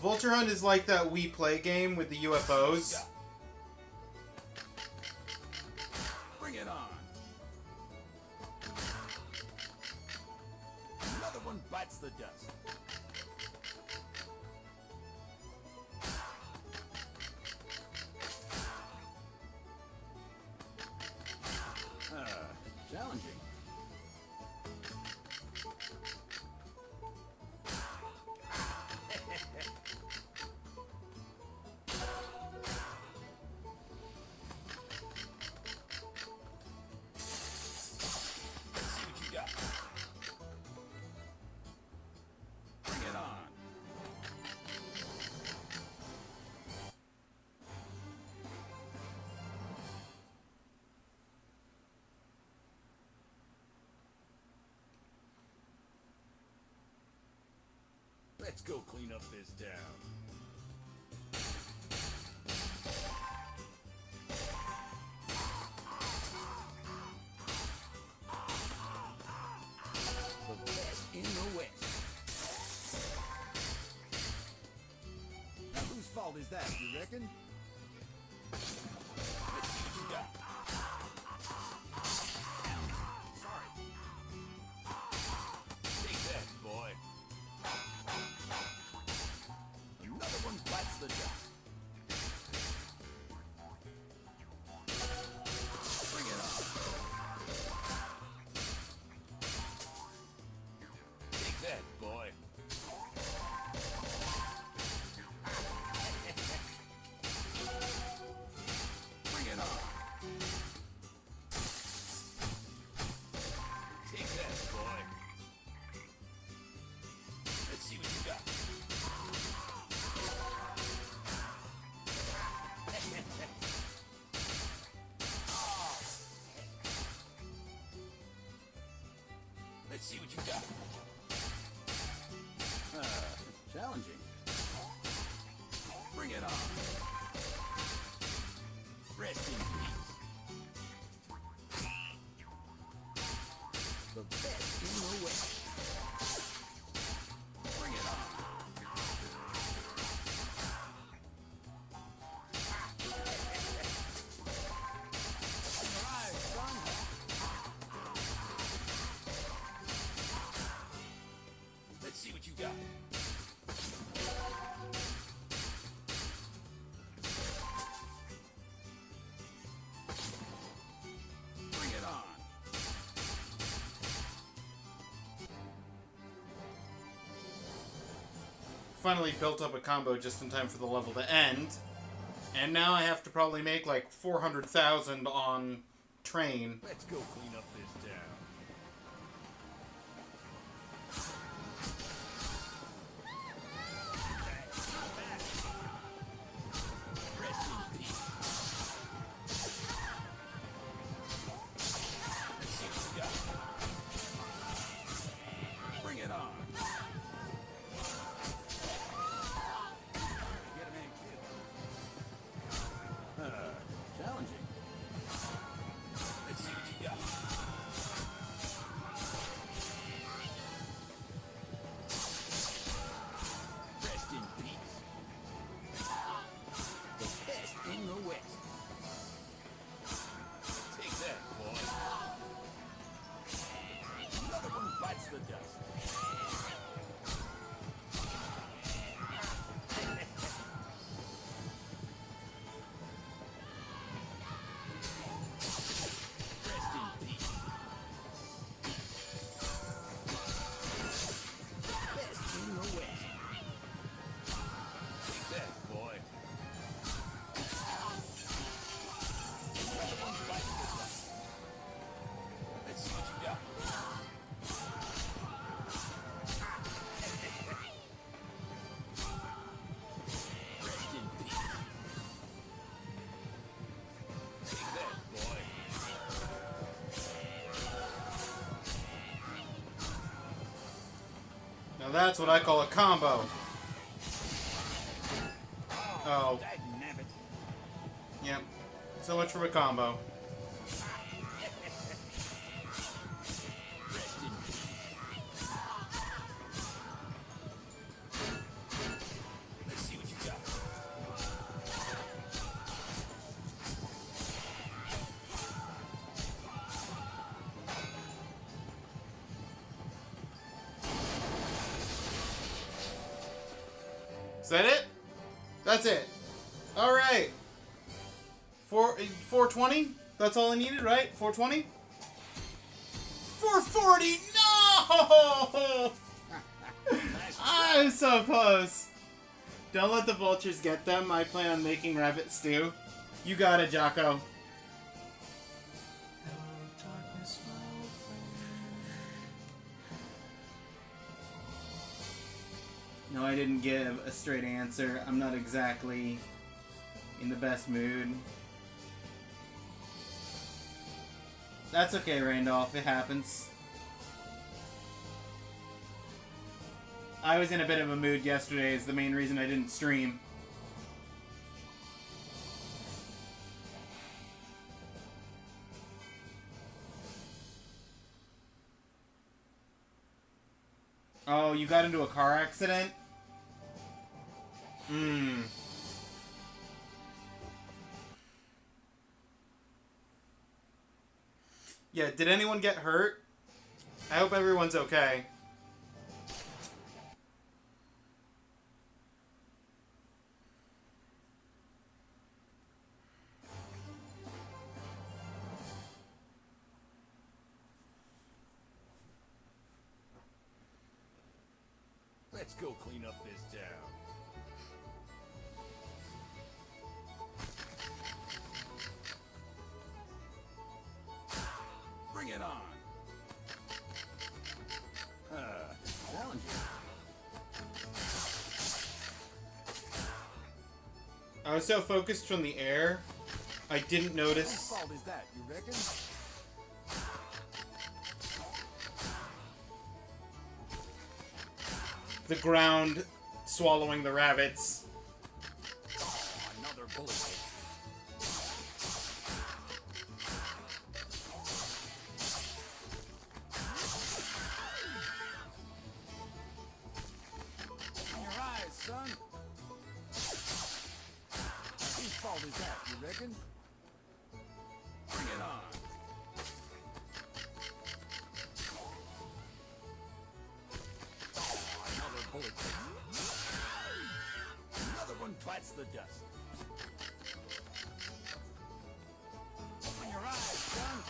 Vulture Hunt is like that Wii Play game with the UFOs. Bring it on. one bites the dust. Challenging. Let's go clean up this town. The best in the West. Now whose fault is that, you reckon? Let's see what you got. Sorry. Take that, boy. Another one bites the dust. Bring it on. Take that, boy. Bring it on. Take that, boy. Let's see what you got. Let's see what you got. Challenging. Bring it on. Rest in peace. The best in the West. Bring it on. All right, son. Let's see what you got. Bring it on. Finally built up a combo just in time for the level to end. And now I have to probably make like 400,000 on train. Let's go clean up this town. Rest in peace. Let's see what you got. Bring it on. Get a man killed. Challenging. Let's see what you got. Rest in peace. The best in the West. Take that, boy. Another one bites the dust. Rest in peace. Best in the West. Take that, boy. Another one bites the dust. Let's see what you got. Rest in peace. Take that, boy. Now that's what I call a combo. Oh, Dagnabbit. yep. So much for a combo. Rest in peace. Let's see what you got. that it? That's it. Alright. 420? That's all I needed, right? 420? 440! No! I'm so close. Don't let the vultures get them. I plan on making rabbit stew. You got it, Jocko. Hello, darkness, my old friend. No, I didn't give a straight answer. I'm not exactly in the best mood. That's okay, Randolph. It happens. I was in a bit of a mood yesterday is the main reason I didn't stream. Oh, you got into a car accident? Yeah, did anyone get hurt? I hope everyone's okay. Let's go clean up this town. Bring it on. Challenging. I was so focused from the air, I didn't Whose notice fault is that, you reckon? the ground swallowing the rabbits. Oh, another bullet hit. In your eyes, son. Whose fault is that, you reckon? Bring it on. Another bullet hit. Another one bites the dust. Open your eyes, son.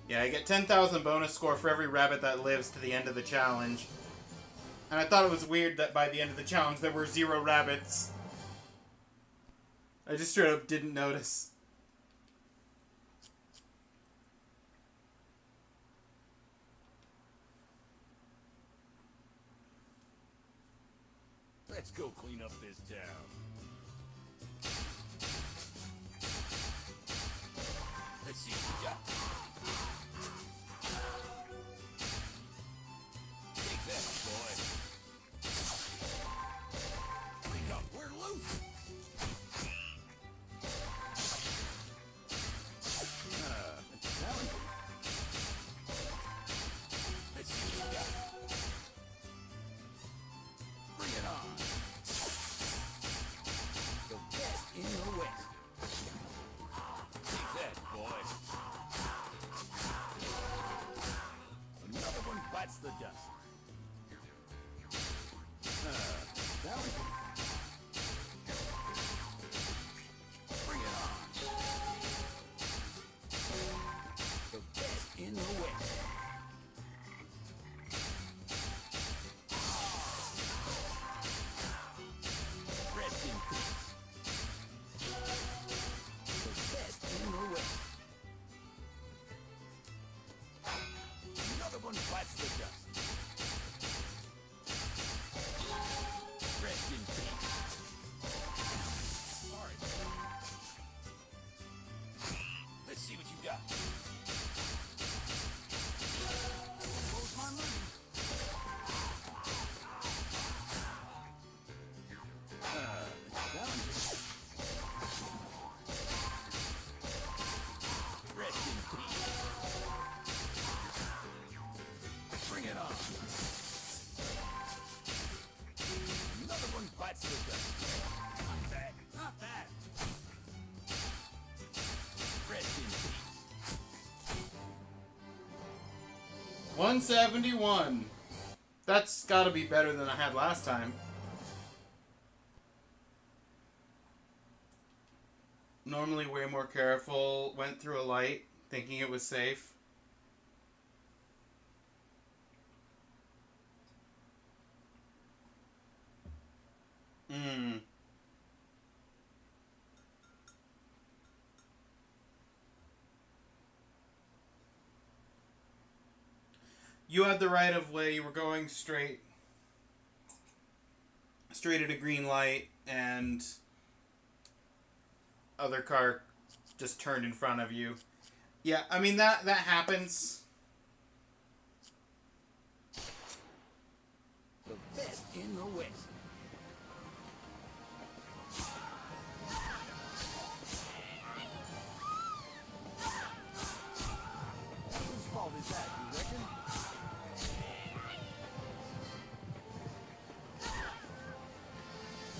Yeah, I get 10,000 bonus score for every rabbit that lives to the end of the challenge. And I thought it was weird that by the end of the challenge there were 0 rabbits. I just straight up didn't notice. Let's go clean up this town. Let's see what we got. Take that, boy. Wake up, we're loose. Challenging. Let's see what we got. Bring it on. The best in the West. Take that, boy. Another one bites the dust. Challenging. Bring it on. The best in the West. Rest in peace. The best in the West. Another one bites the dust. Rest in peace. Sorry. Let's see what you got. Where's my money? Challenging. Rest in peace. Bring it on. Another one bites the dust. Not that. Not that. Rest in peace. 171. That's gotta be better than I had last time. Normally way more careful. Went through a light, thinking it was safe. You had the right of way. You were going straight at a green light, and other car just turned in front of you. Yeah, I mean that happens. The best in the West. Whose fault is that, you reckon?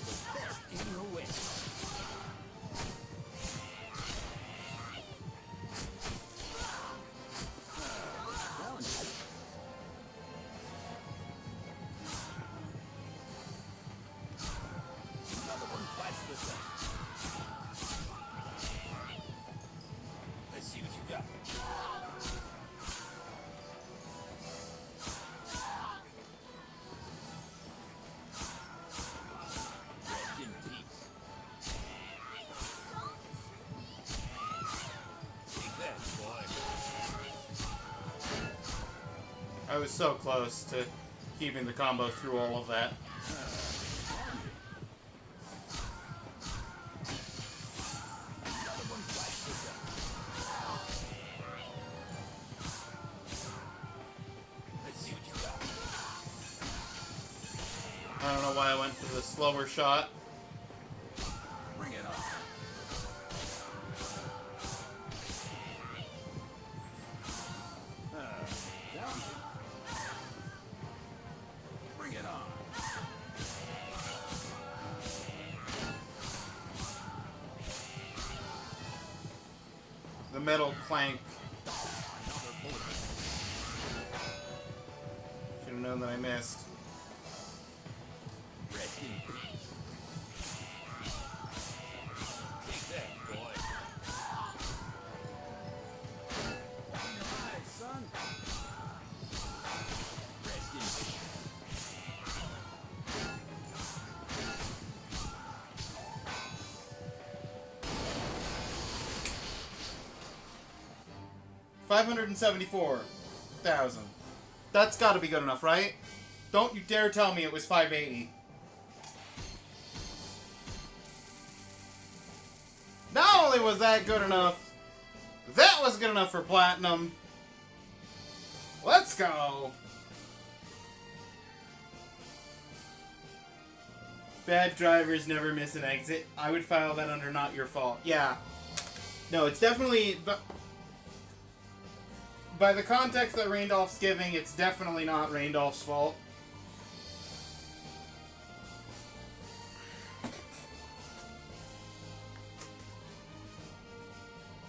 The best in the West. Another one bites the dust. Let's see what you got. Rest in peace. Take that, boy. I was so close to keeping the combo through all of that. Another one bites the dust. Let's see what you got. I don't know why I went for the slower shot. Bring it on. Down. Bring it on. The metal clank. Another bullet. Should have known that I missed. Rest in peace. Take that, boy. Open your eyes, son. Rest in peace. $574,000. That's got to be good enough, right? Don't you dare tell me it was 580. Not only was that good enough, that was good enough for platinum. Let's go. Bad drivers never miss an exit. I would file that under not your fault. Yeah. No, it's definitely... By the context that Raindolph's giving, it's definitely not Raindolph's fault.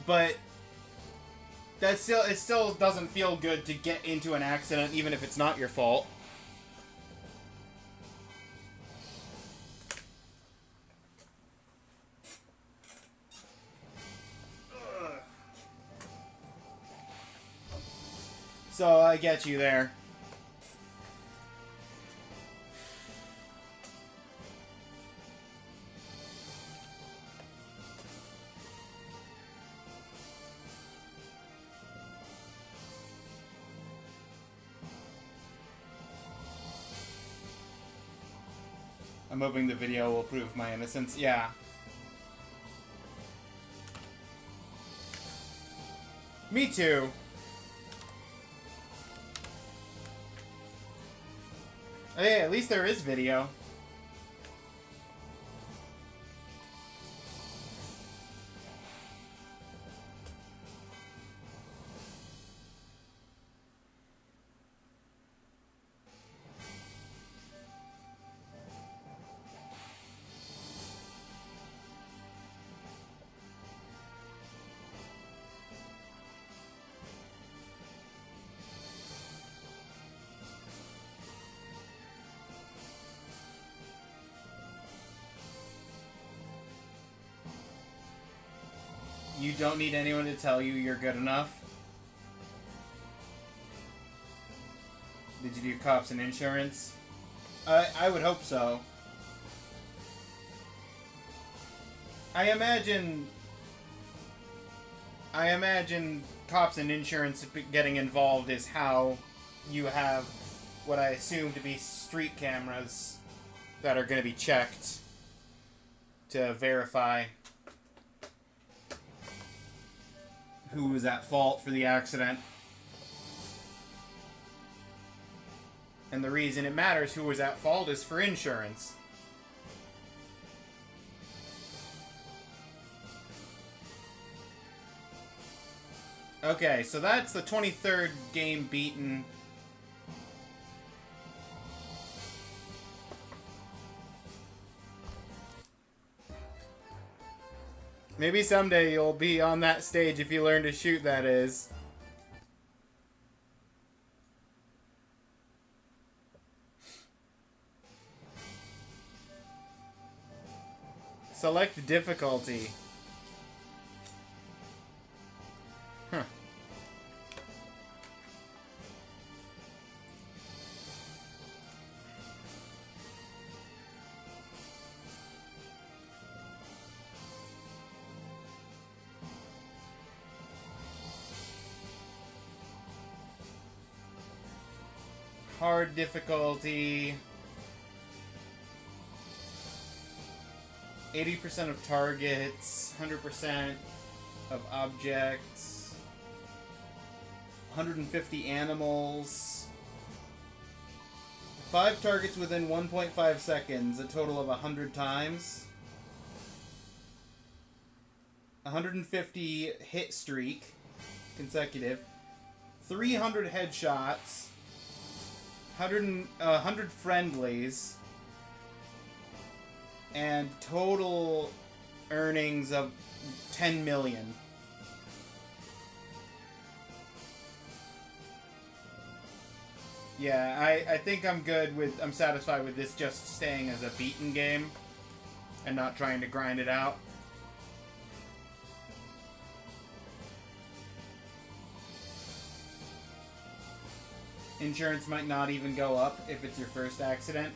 But it still doesn't feel good to get into an accident, even if it's not your fault. So I get you there. I'm hoping the video will prove my innocence. Yeah. Me too. Hey, at least there is video. You don't need anyone to tell you you're good enough. Did you do cops and insurance? I would hope so. I imagine cops and insurance getting involved is how you have what I assume to be street cameras that are going to be checked to verify who was at fault for the accident. And the reason it matters who was at fault is for insurance. Okay, so that's the 23rd game beaten. Maybe someday you'll be on that stage if you learn to shoot, that is. Select difficulty. Huh. Hard difficulty. 80% of targets, 100% of objects, 150 animals, 5 targets within 1.5 seconds, a total of 100 times, 150 hit streak, consecutive, 300 headshots, 100 friendlies, and total earnings of 10 million. Yeah, I think I'm satisfied with this just staying as a beaten game and not trying to grind it out. Insurance might not even go up if it's your first accident.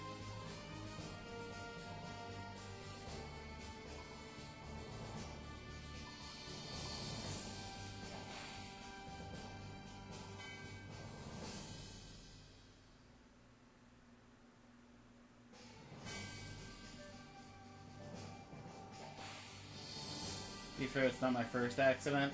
Be fair, it's not my first accident.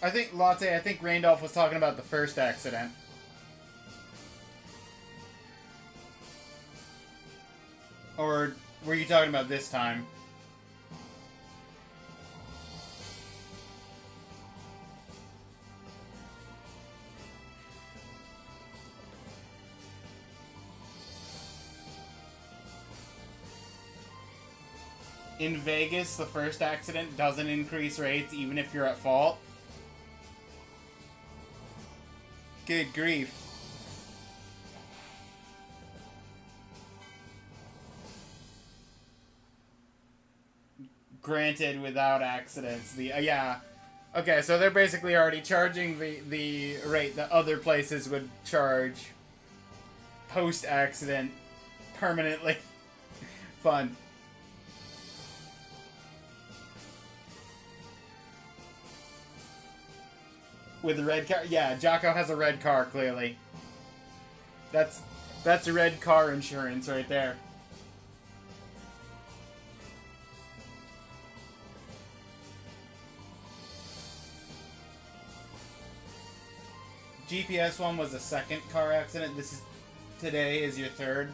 I think Randolph was talking about the first accident. Or were you talking about this time? In Vegas, the first accident doesn't increase rates even if you're at fault. Good grief. Granted, without accidents. Yeah. Okay, so they're basically already charging the rate that other places would charge post-accident permanently. Fun. With a red car? Yeah, Jocko has a red car, clearly. That's a red car insurance right there. GPS one was a second car accident. Today is your third.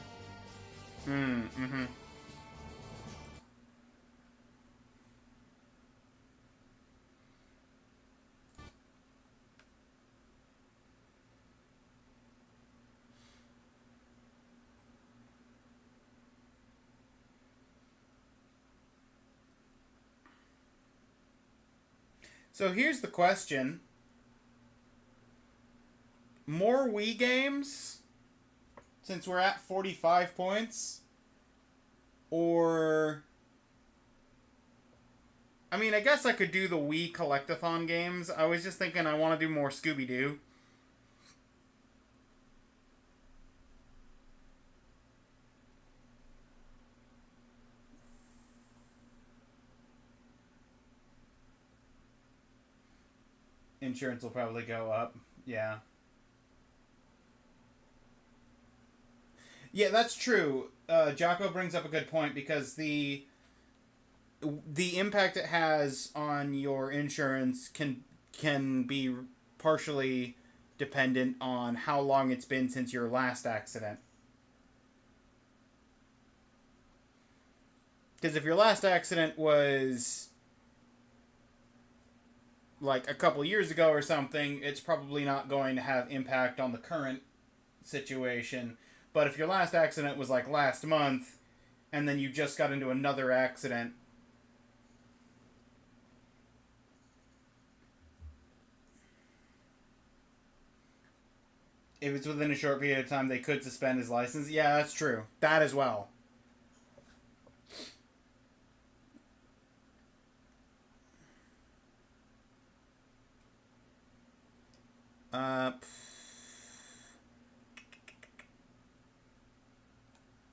Mm-hmm. So here's the question. More Wii games? Since we're at 45 points? Or... I mean, I guess I could do the Wii Collectathon games. I was just thinking I want to do more Scooby-Doo. Insurance will probably go up. Yeah. Yeah, that's true. Jocko brings up a good point because the impact it has on your insurance can be partially dependent on how long it's been since your last accident. Because if your last accident was like a couple years ago or something, it's probably not going to have impact on the current situation. But if your last accident was like last month, and then you just got into another accident, if it's within a short period of time, they could suspend his license. Yeah, that's true. That as well.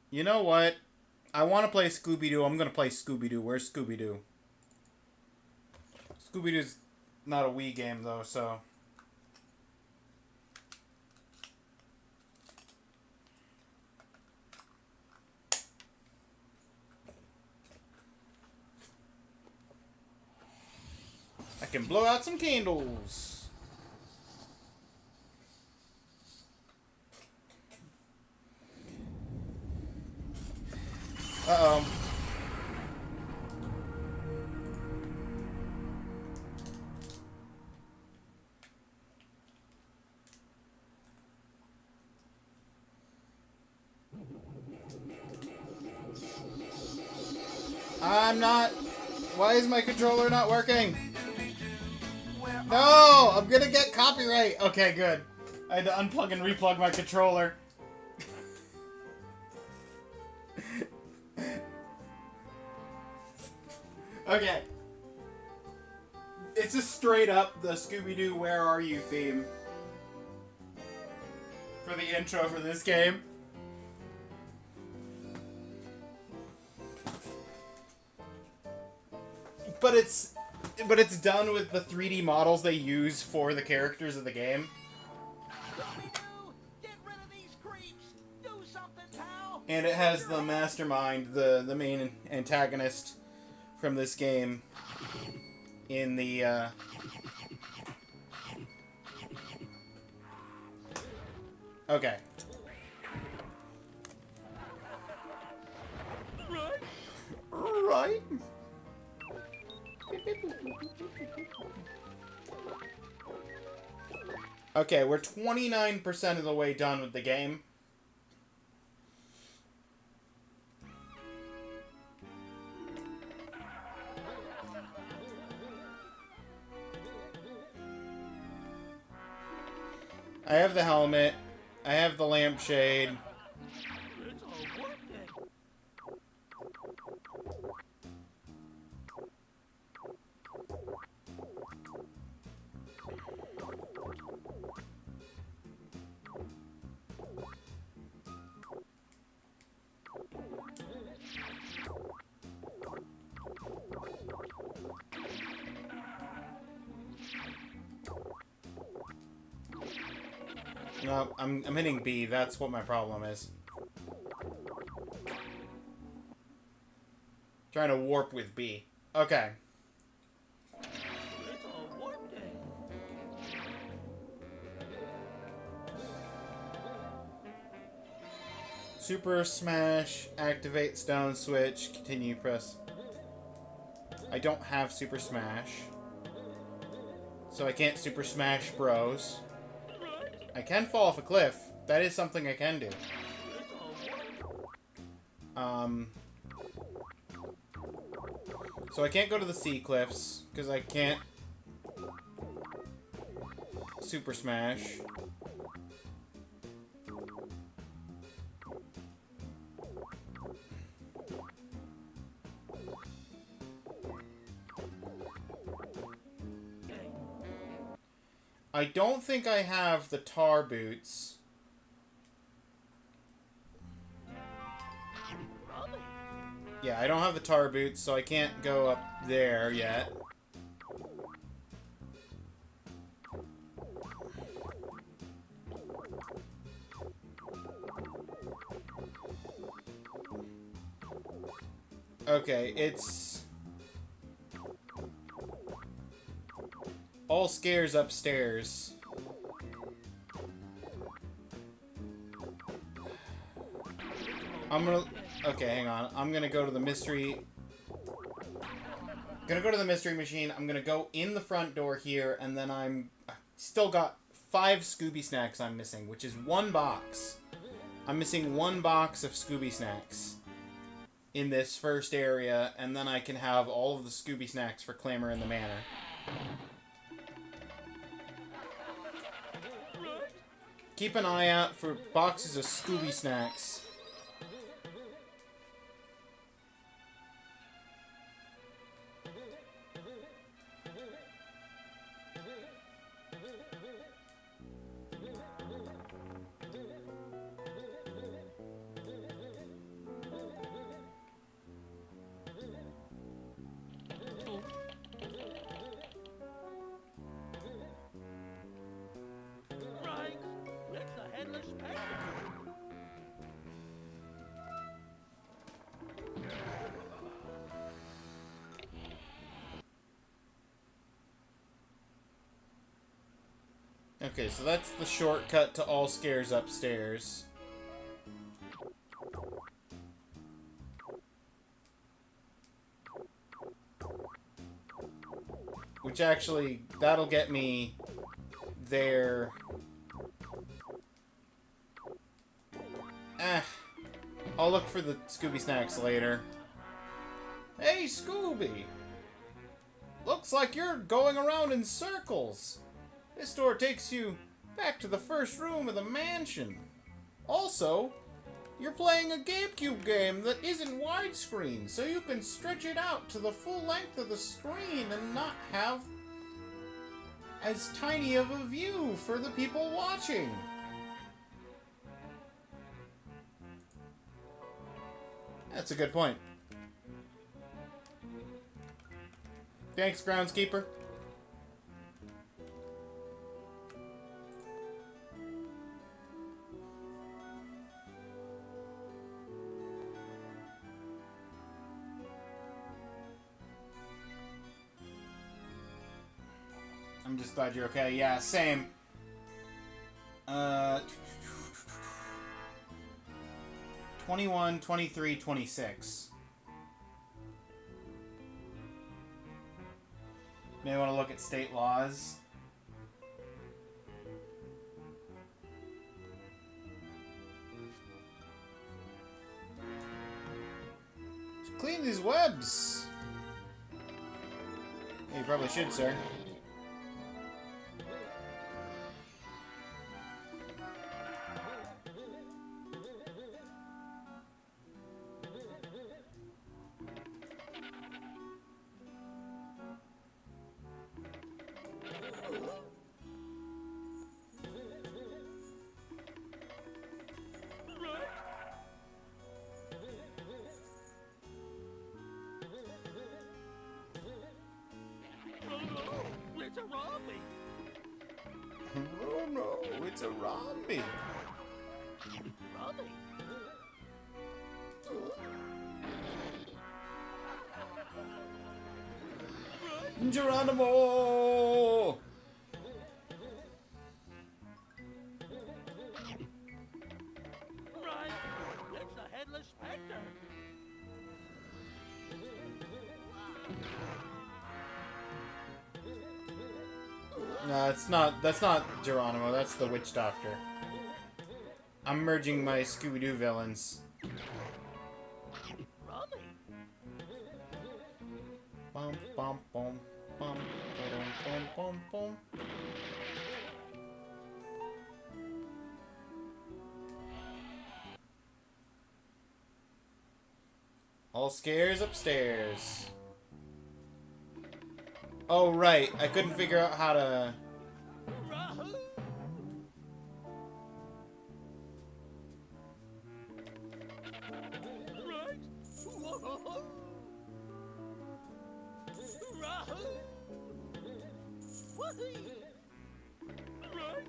You know what? I want to play Scooby-Doo. I'm going to play Scooby-Doo. Where's Scooby-Doo? Scooby-Doo's not a Wii game, though, so... I can blow out some candles. Uh-oh. I'm not... Why is my controller not working? No! I'm gonna get copyright! Okay, good. I had to unplug and replug my controller. Okay. It's just straight up the Scooby-Doo Where Are You theme. For the intro for this game. But it's done with the 3D models they use for the characters of the game. Get rid of these creeps. Do something, pal. And it has the mastermind, the main antagonist from this game in the okay. Right. Okay, we're 29% of the way done with the game. I have the helmet. I have the lampshade. It's all working. No, I'm hitting B. That's what my problem is. Trying to warp with B. Okay. It's a warp day. Super Smash, activate stone switch, continue press. I don't have Super Smash. So I can't Super Smash Bros. I can fall off a cliff. That is something I can do. So I can't go to the sea cliffs, because I can't Super Smash. I don't think I have the tar boots. Yeah, I don't have the tar boots, so I can't go up there yet. Okay, it's... all scares upstairs. I'm gonna... okay, hang on. I'm gonna go to the mystery... gonna go to the mystery machine. I'm gonna go in the front door here, and then I'm... still got 5 Scooby Snacks I'm missing, which is 1 box. I'm missing 1 box of Scooby Snacks in this first area, and then I can have all of the Scooby Snacks for Clamor in the Manor. Keep an eye out for boxes of Scooby Snacks. Right. It's a headless panda. Okay, so that's the shortcut to all scares upstairs. Which actually, that'll get me there. I'll look for the Scooby Snacks later. Hey, Scooby! Looks like you're going around in circles. This door takes you back to the first room of the mansion. Also, you're playing a GameCube game that isn't widescreen, so you can stretch it out to the full length of the screen and not have as tiny of a view for the people watching. That's a good point. Thanks, groundskeeper. I'm just glad you're okay. Yeah, same. 21, 23, 26. May want to look at state laws. Clean these webs. Yeah, you probably should, sir. It's a Robbie. Oh no, it's a Romney. Rummy. Geronimo! Right. It's the headless specter. No, it's not. That's not Geronimo. That's the Witch Doctor. I'm merging my Scooby-Doo villains. Rummy. Bum bum bum bum bum bum bum. All scares upstairs. Oh right, I couldn't figure out how to. Rahoo. Right. Whoa. Rahoo. Whee. Right.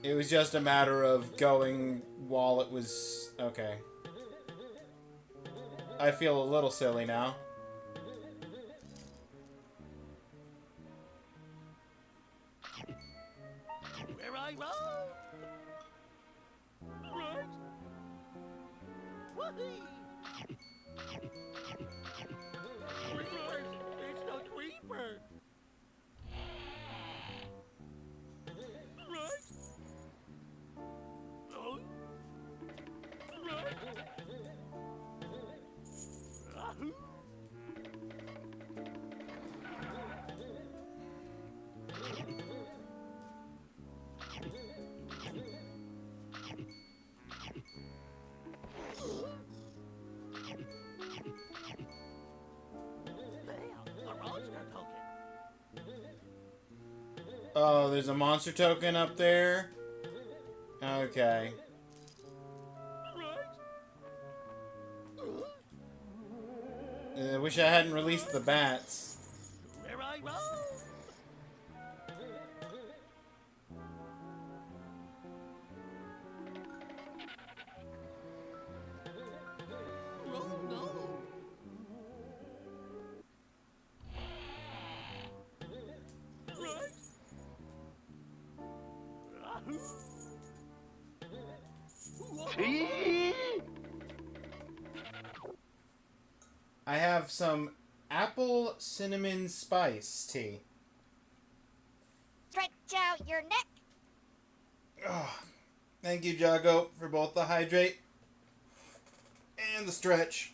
It was just a matter of going while it was okay. I feel a little silly now. Where I roam. Right. Whee. Right. It's the creeper. Right. Oh. Right. Ahoo. Bam, a monster token. Oh, there's a monster token up there? Okay. Right. I wish I hadn't released the bats. Where I roam. Oh no. Right. Ahoo. I have some apple cinnamon spice tea. Stretch out your neck. Oh, thank you, Jago, for both the hydrate and the stretch.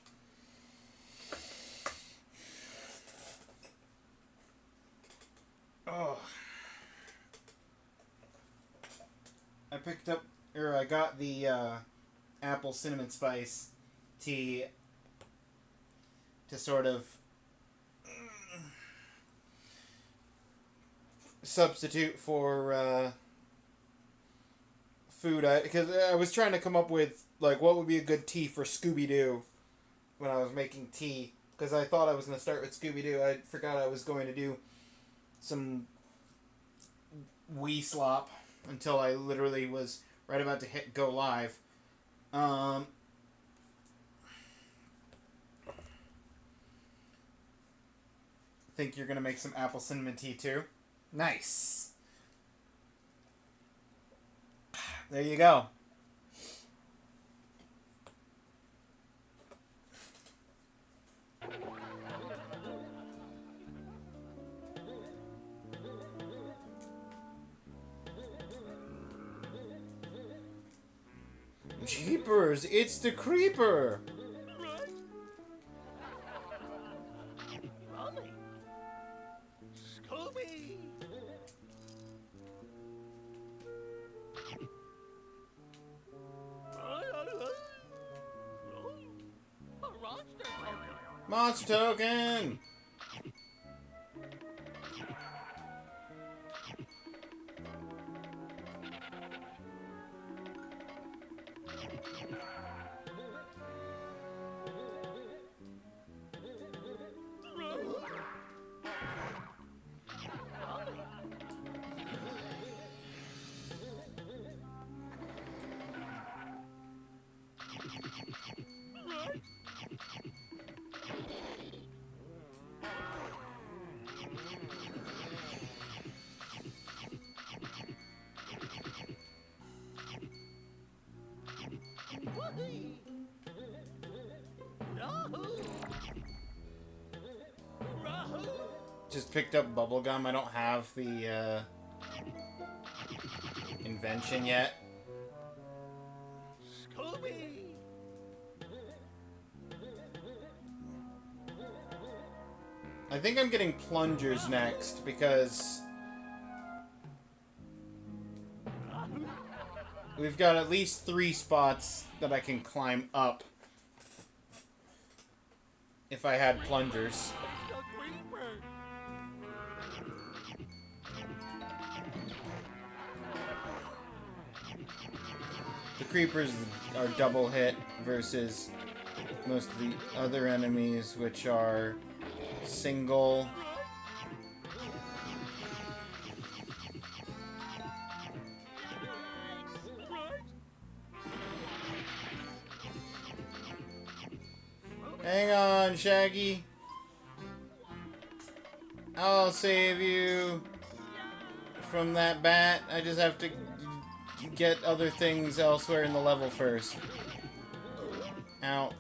Oh. I got the apple cinnamon spice tea to sort of substitute for food. Because I was trying to come up with like what would be a good tea for Scooby-Doo when I was making tea. Because I thought I was going to start with Scooby-Doo. I forgot I was going to do some Wii slop until I literally was right about to hit go live. Think you're gonna make some apple cinnamon tea too? Nice. There you go. Jeepers, it's the creeper! Right. Rummy. Scooby. A monster token. Monster token! Just picked up bubblegum. I don't have the invention yet. Scooby! I think I'm getting plungers next because we've got at least 3 spots that I can climb up if I had plungers. The creepers are double hit versus most of the other enemies, which are single. Hang on, Shaggy. I'll save you from that bat. I just have to get other things elsewhere in the level first. Ow.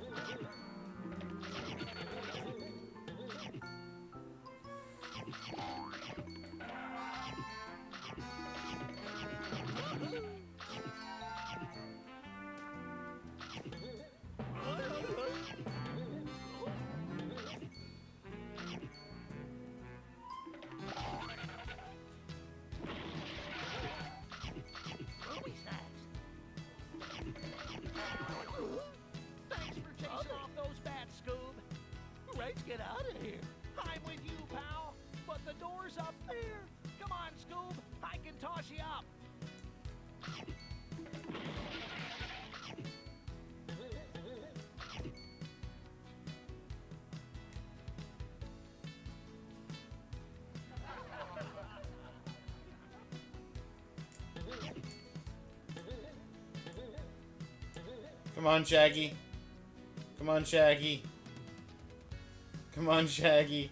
Thanks for chasing off those bats, Scoob. Let's get out of here. I'm with you, pal. But the door's up there. Come on, Scoob. I can toss you up. Come on, Shaggy. Come on, Shaggy. Come on, Shaggy.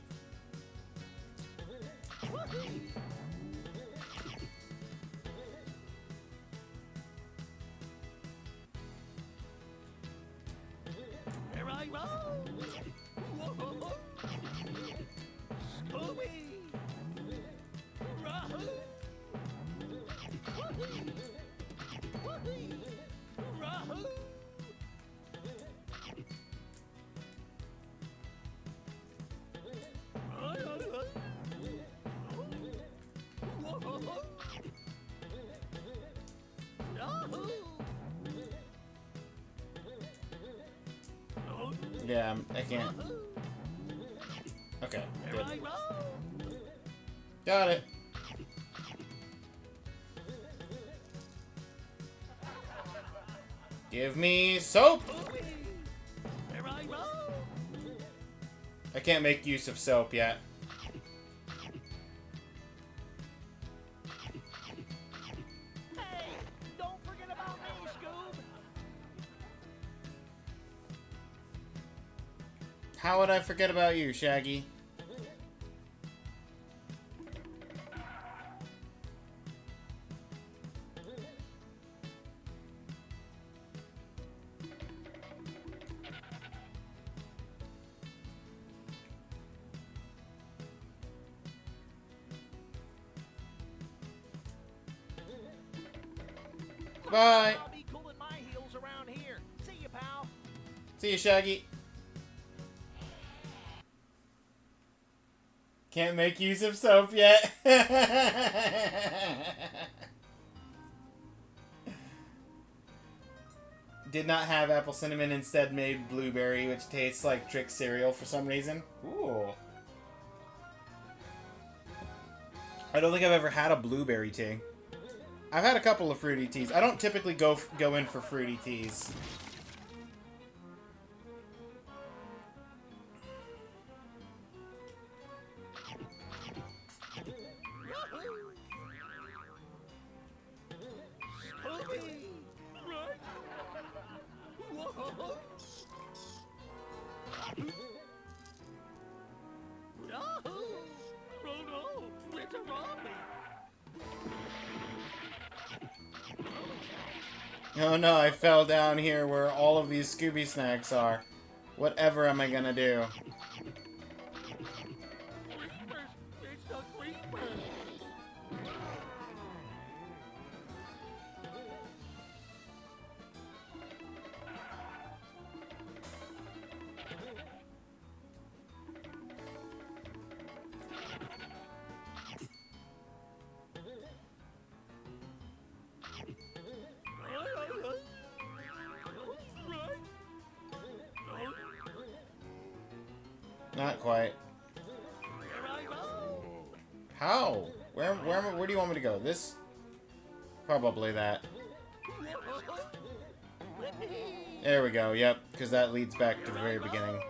Here I roll. Whoa. Scooby. Rahoo. Rahoo. Yeah, I can't. Okay, good. Got it. Give me soap! I can't make use of soap yet. Hey, don't forget about me, Scoob. How would I forget about you, Shaggy? Bye! I'll be cooling my heels around here. See you, pal. See you, Shaggy. Can't make use of soap yet. Did not have apple cinnamon, instead made blueberry, which tastes like Trick cereal for some reason. Ooh. I don't think I've ever had a blueberry tea. I've had a couple of fruity teas. I don't typically go in for fruity teas. Oh no, I fell down here where all of these Scooby snacks are. Whatever am I gonna do? Creepers! It's the creepers! Not quite. Here I go! How? Where do you want me to go? This? Probably that. There we go, yep, because that leads back to the very beginning.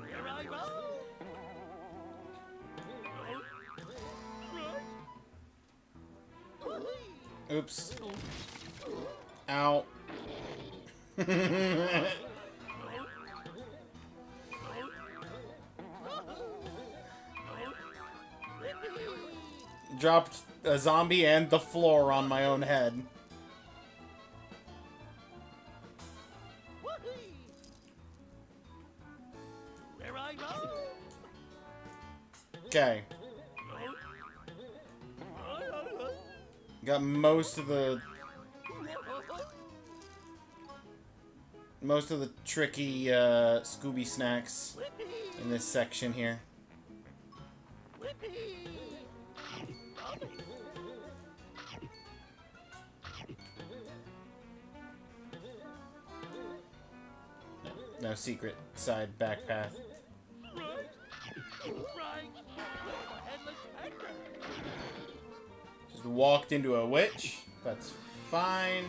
Here I go! Oops. Ow. Dropped a zombie and the floor on my own head. Here I go! Okay. Got most of the tricky Scooby snacks in this section here. No secret side back path. Just walked into a witch. That's fine.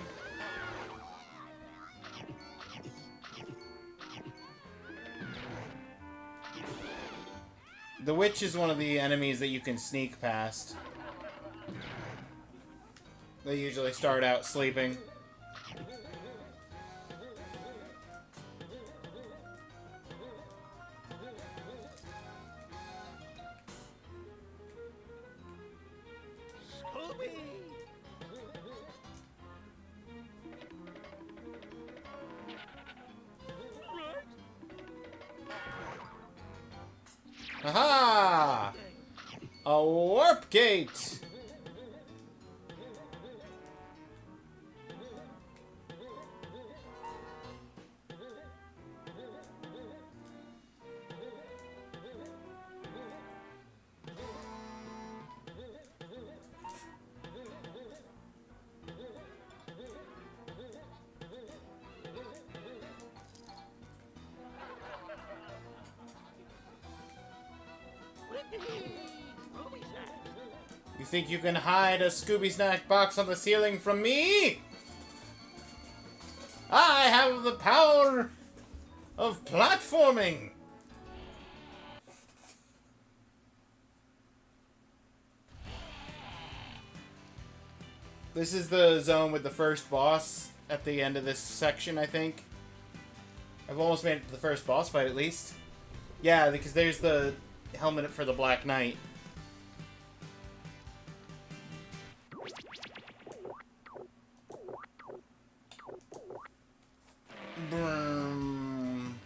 The witch is one of the enemies that you can sneak past. They usually start out sleeping. Aha! A warp gate! You think you can hide a Scooby Snack box on the ceiling from me? I have the power of platforming! This is the zone with the first boss at the end of this section, I think. I've almost made it to the first boss fight, at least. Yeah, because there's the helmet for the Black Knight. Broom.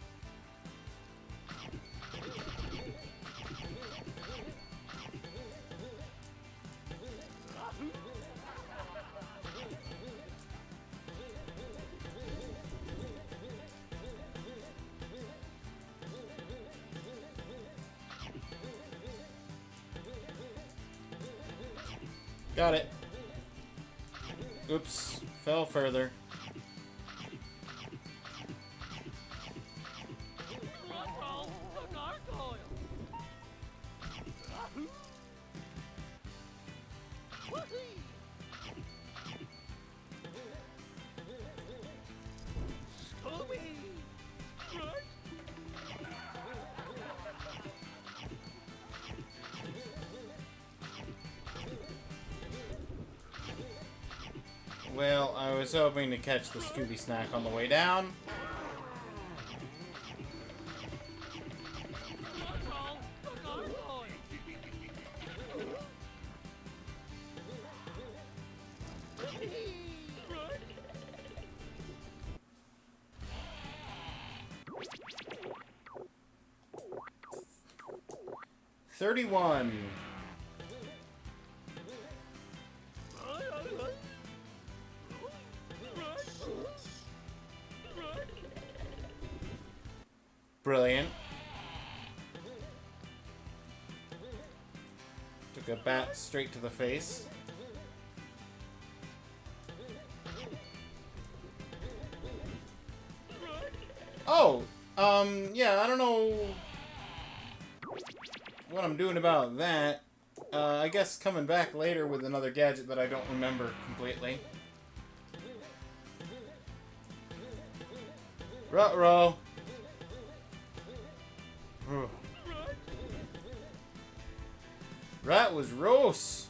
Got it. Oops. Fell further. Control the gargoyle. Whoopee! Scooby! Right? Well, I was hoping to catch the Scooby snack on the way down. Control the gargoyle. Whoopee! Right? 31. Brilliant. Took a bat straight to the face. Oh, yeah, I don't know what I'm doing about that. I guess coming back later with another gadget that I don't remember completely. Ruh-roh. That was roast.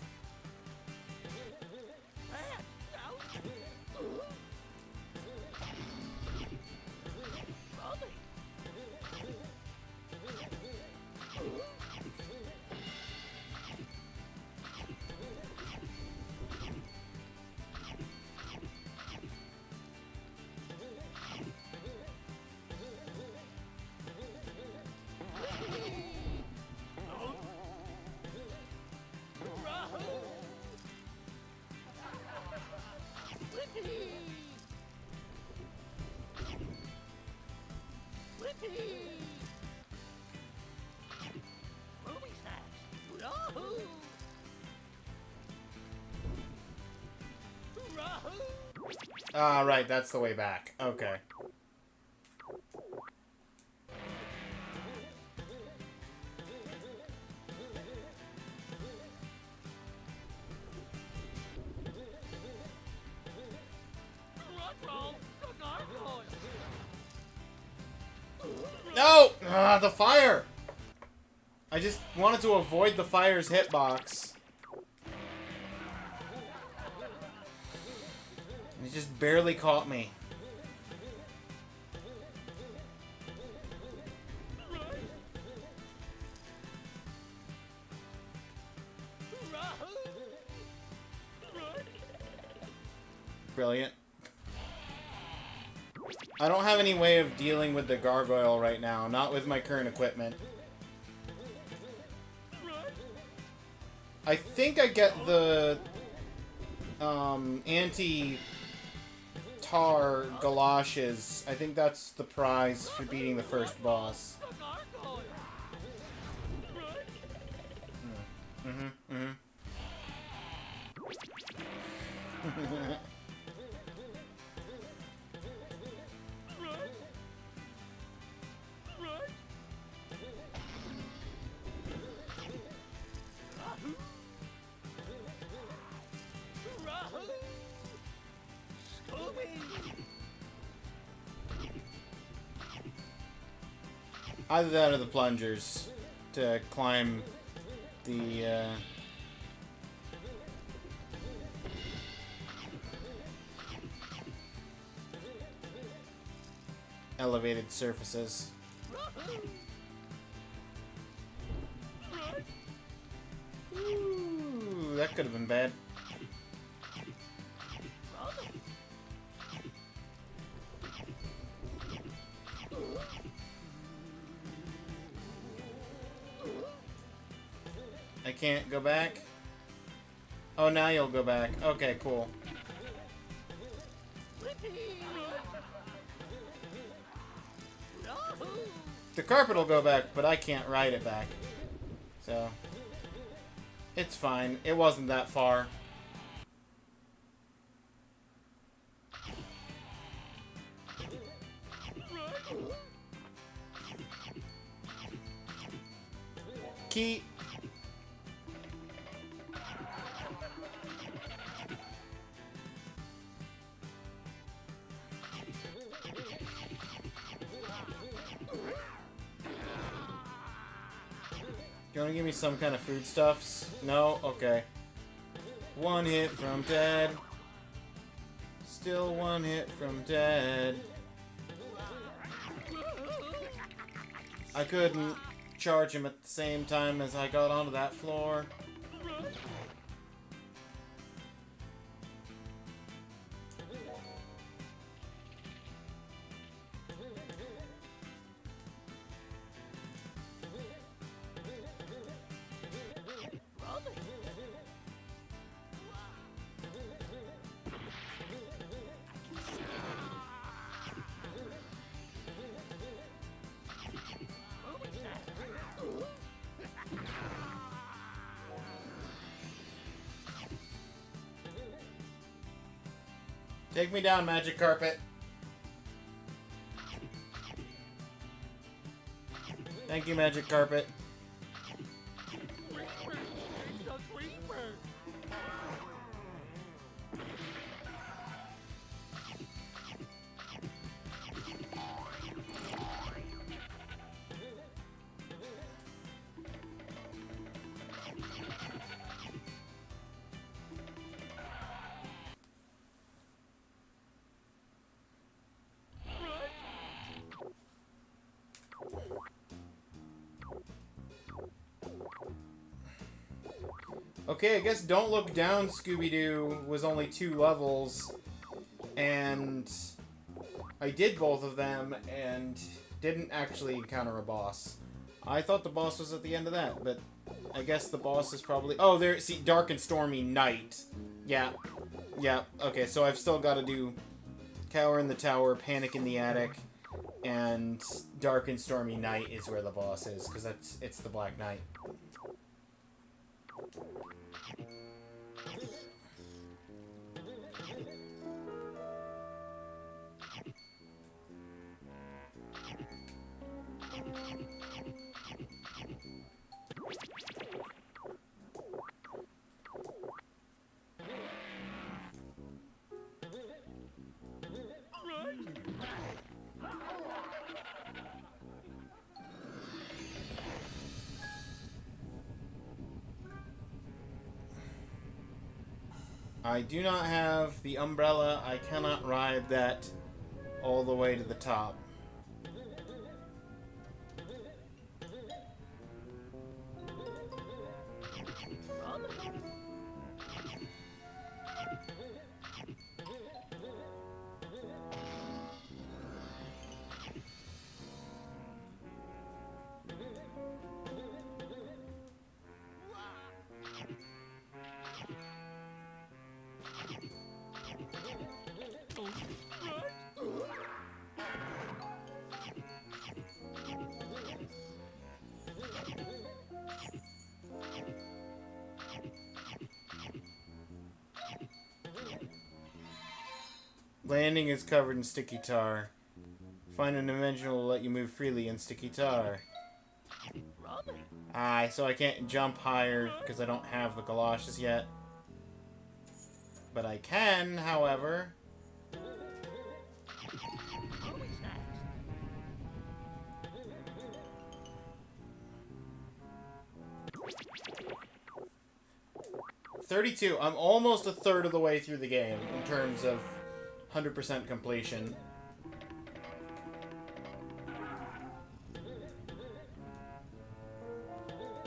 Ah, right, that's the way back. Okay. No! Ah, the fire! I just wanted to avoid the fire's hitbox. It just barely caught me. Brilliant. I don't have any way of dealing with the gargoyle right now, not with my current equipment. I think I get the anti-tar galoshes. I think that's the prize for beating the first boss. Either that or the plungers to climb the elevated surfaces. Ooh, that could have been bad. I can't go back? Oh, now you'll go back. Okay, cool. The carpet will go back, but I can't ride it back. So, it's fine. It wasn't that far. Key. You wanna give me some kind of foodstuffs? No? Okay. One hit from dead. Still one hit from dead. I couldn't charge him at the same time as I got onto that floor. Take me down, magic carpet. Thank you, magic carpet. Okay, I guess Don't Look Down, Scooby-Doo was only 2 levels, and I did both of them and didn't actually encounter a boss. I thought the boss was at the end of that, but I guess the boss is probably... Oh, there, see, Dark and Stormy Night. Yeah, okay, so I've still got to do Cower in the Tower, Panic in the Attic, and Dark and Stormy Night is where the boss is, because it's the Black Knight. I do not have the umbrella. I cannot ride that all the way to the top. Landing is covered in sticky tar. Find an invention that will let you move freely in sticky tar. So I can't jump higher because I don't have the galoshes yet. But I can, however. $32. I'm almost a third of the way through the game in terms of 100% completion.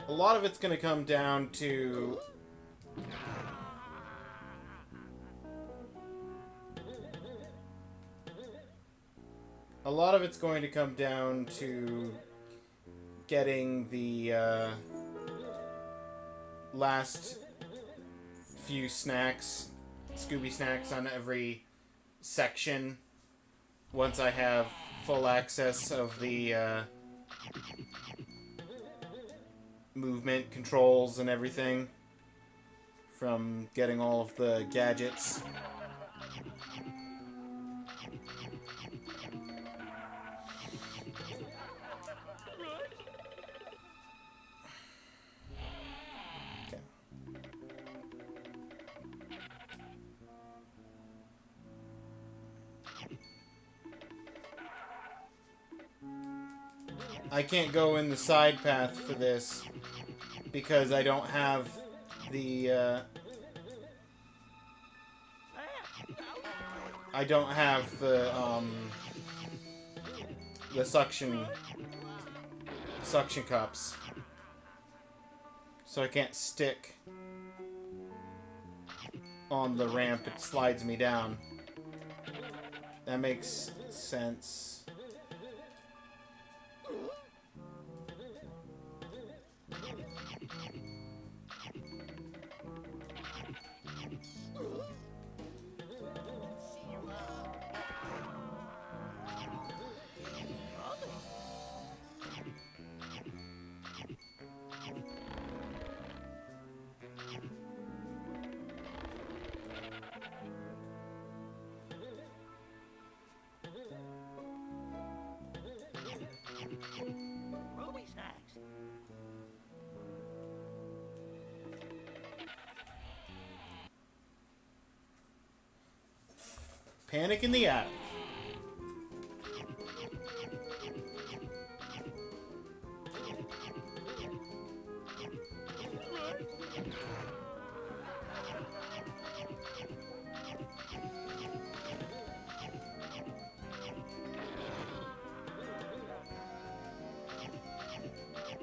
A lot of it's going to come down to... A lot of it's going to come down to getting the last few snacks, Scooby snacks on every section once I have full access of the movement controls and everything from getting all of the gadgets. I can't go in the side path for this because I don't have the, I don't have the suction cups. So I can't stick on the ramp, it slides me down. That makes sense. Ruby snacks. Panic in the attic.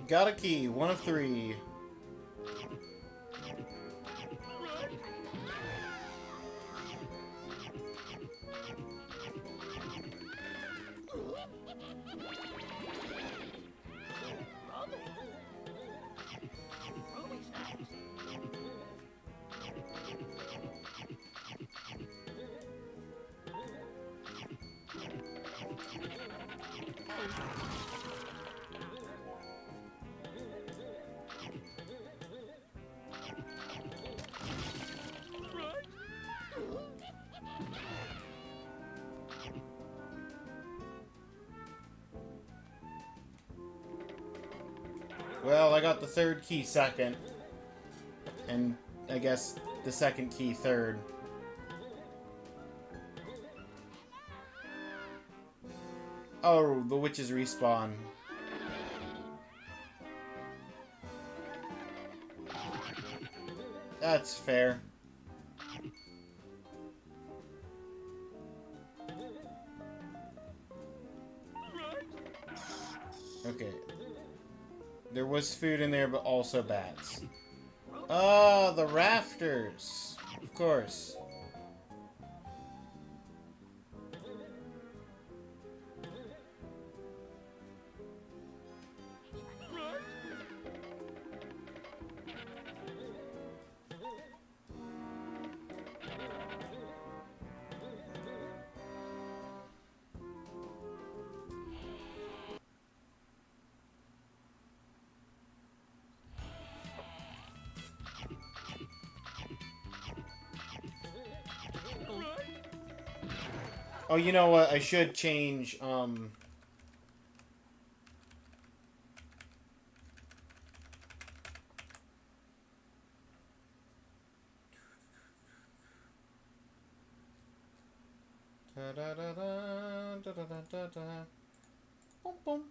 Got a key, 1 of 3. Ruby snacks. Well, I got the third key second. And I guess the second key third. Oh, the witches respawn. That's fair. Okay. There was food in there, but also bats. Oh, the rafters. Of course. Oh, you know what? I should change, Da-da-da-da, Boom, boom.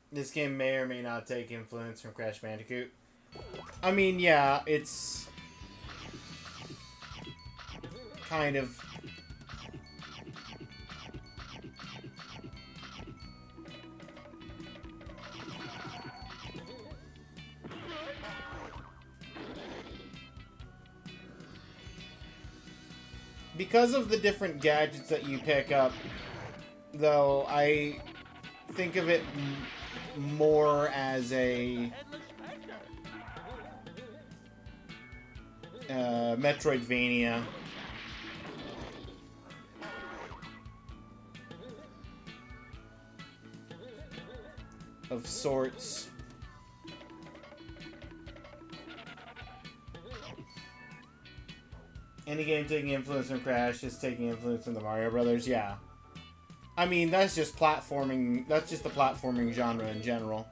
This game may or may not take influence from Crash Bandicoot. I mean, yeah, it's kind of because of the different gadgets that you pick up, though. I think of it more as a Metroidvania. Of sorts. Any game taking influence from Crash is taking influence from the Mario Brothers, yeah. I mean, that's just platforming. That's just the platforming genre in general.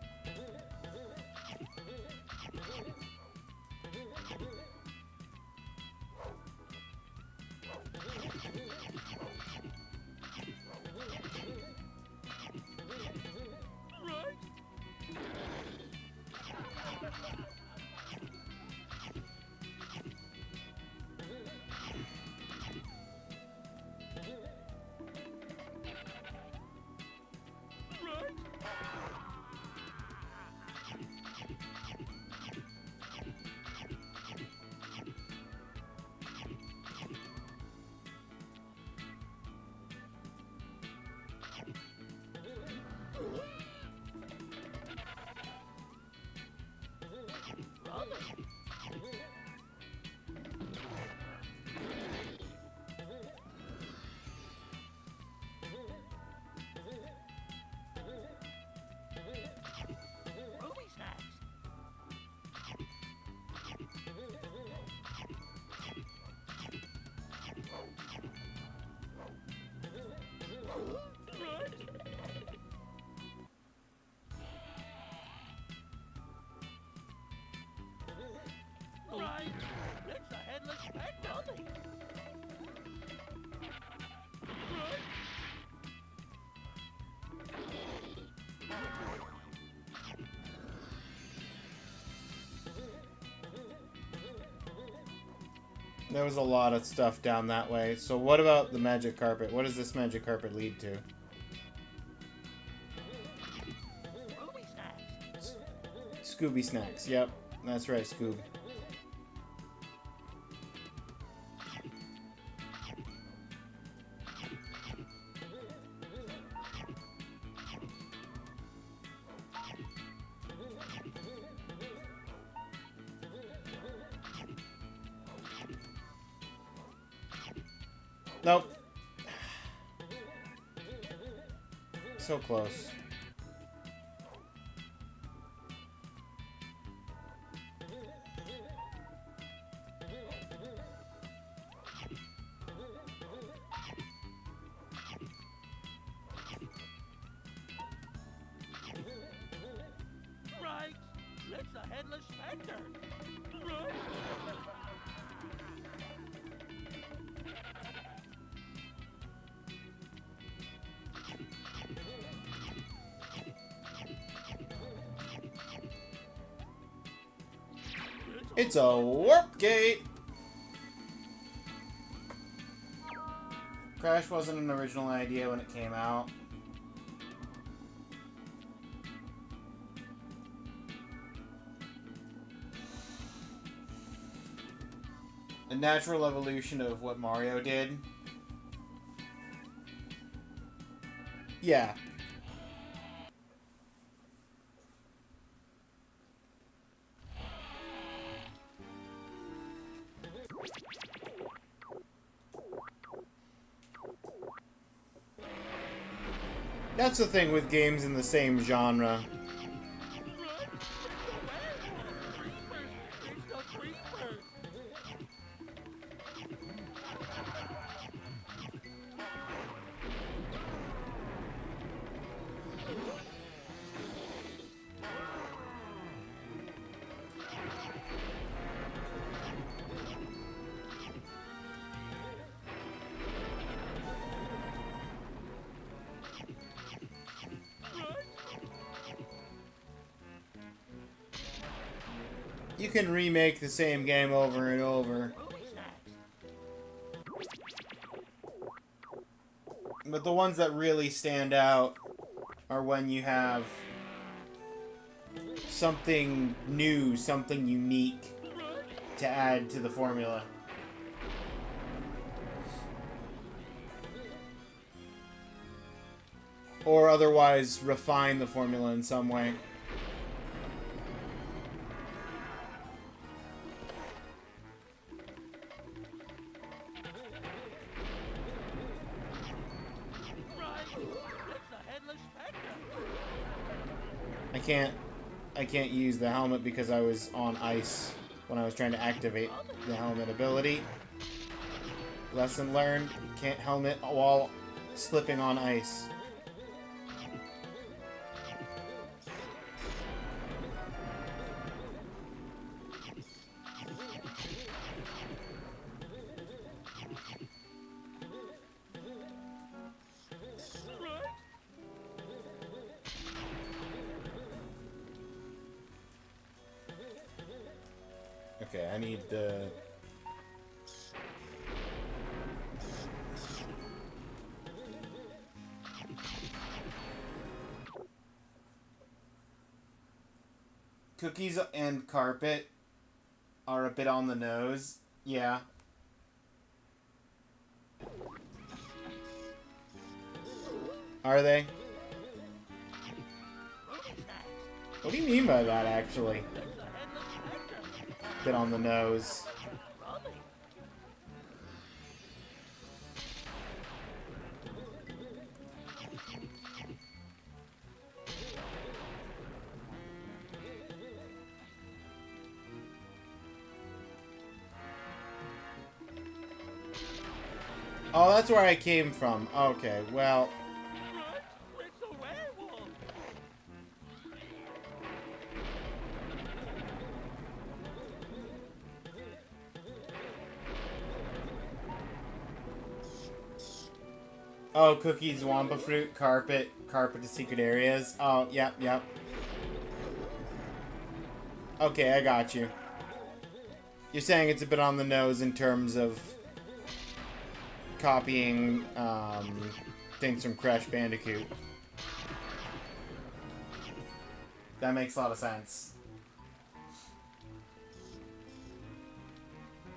Ruby snacks. Right. It's the headless pet dummy. Right. There was a lot of stuff down that way. So what about the magic carpet? What does this magic carpet lead to? Ruby snacks. Scooby snacks. Yep, that's right, Scoob. Nope. So close. Right. It's the headless specter. Right. It's a warp gate! Crash wasn't an original idea when it came out. A natural evolution of what Mario did. Yeah. That's the thing with games in the same genre. You can remake the same game over and over. But the ones that really stand out are when you have something new, something unique to add to the formula. Or otherwise refine the formula in some way. I can't use the helmet because I was on ice when I was trying to activate the helmet ability. Lesson learned. Can't helmet while slipping on ice. Okay, I need the... Cookies and carpet are a bit on the nose. Yeah. Are they? What do you mean by that, actually? Bit on the nose. Oh, that's where I came from. Okay, well... It's a werewolf. Oh, cookies, wampa fruit, carpet to secret areas. Oh, yep, yep. Okay, I got you. You're saying it's a bit on the nose in terms of copying things from Crash Bandicoot. That makes a lot of sense.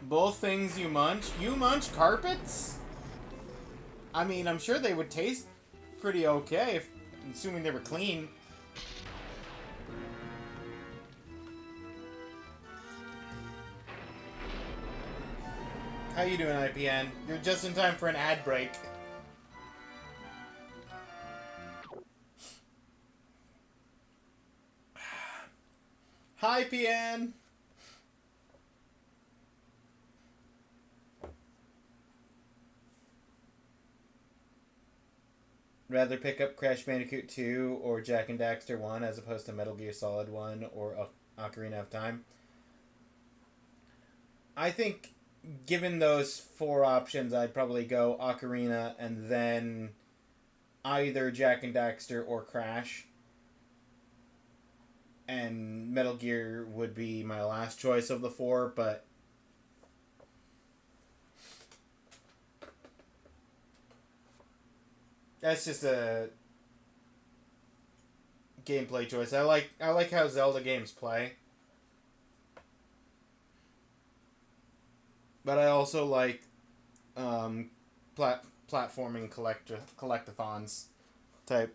Both things you munch? You munch carpets? I mean, I'm sure they would taste pretty okay, if, assuming they were clean. How you doing, IPN? You're just in time for an ad break. Hi, PN! Rather pick up Crash Bandicoot 2 or Jak and Daxter 1 as opposed to Metal Gear Solid 1 or Ocarina of Time? I think, given those 4 options, I'd probably go Ocarina and then either Jak and Daxter or Crash. And Metal Gear would be my last choice of the 4, but... that's just a gameplay choice. I like how Zelda games play. But I also like platforming collectathons type.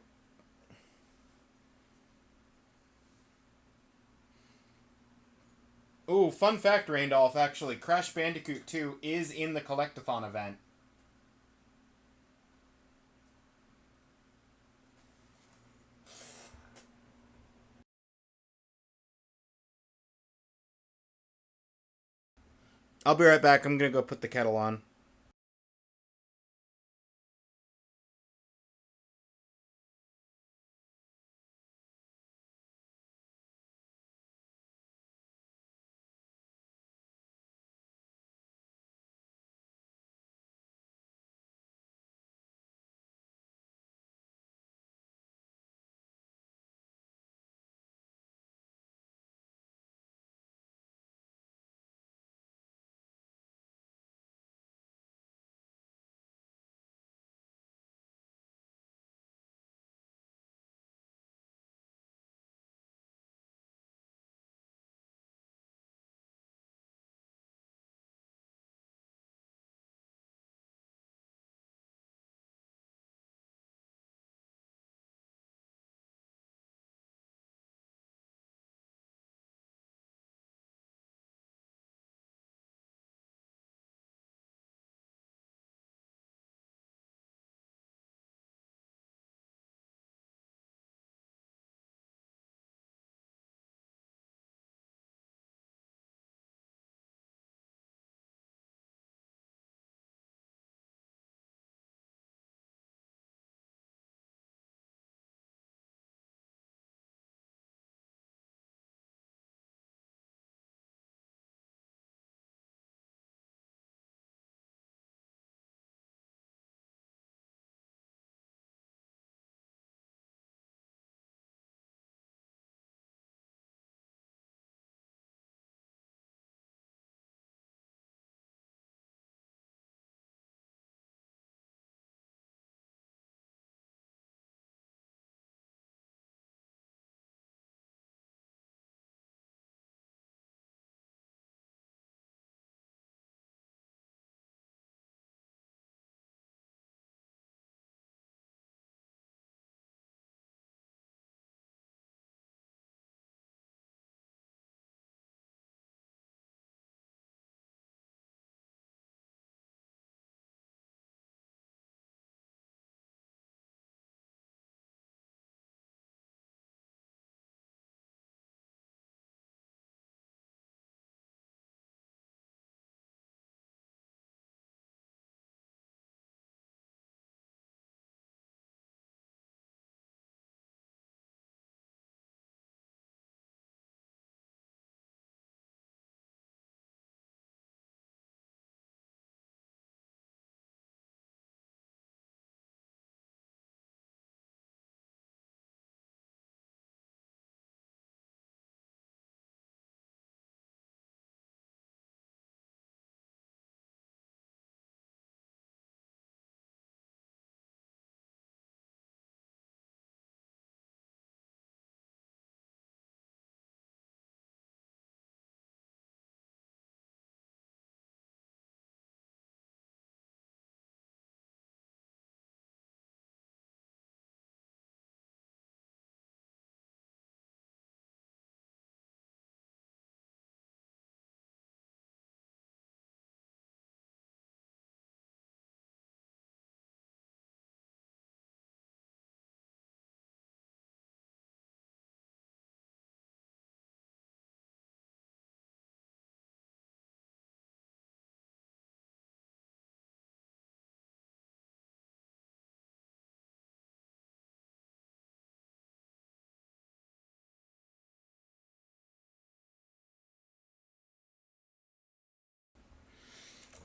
Ooh, fun fact, Raindolph, actually, Crash Bandicoot 2 is in the Collectathon event. I'll be right back. I'm gonna go put the kettle on.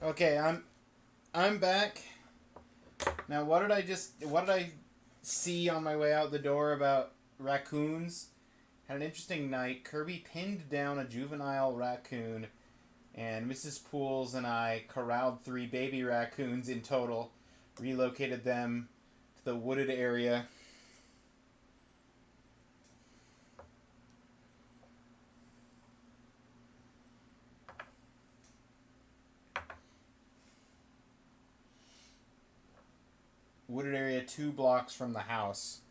Okay, I'm back. Now, what did I see on my way out the door about raccoons? Had an interesting night. Kirby pinned down a juvenile raccoon, and Mrs. Pools and I corralled 3 baby raccoons in total, relocated them to the wooded area. Wooded area 2 blocks from the house.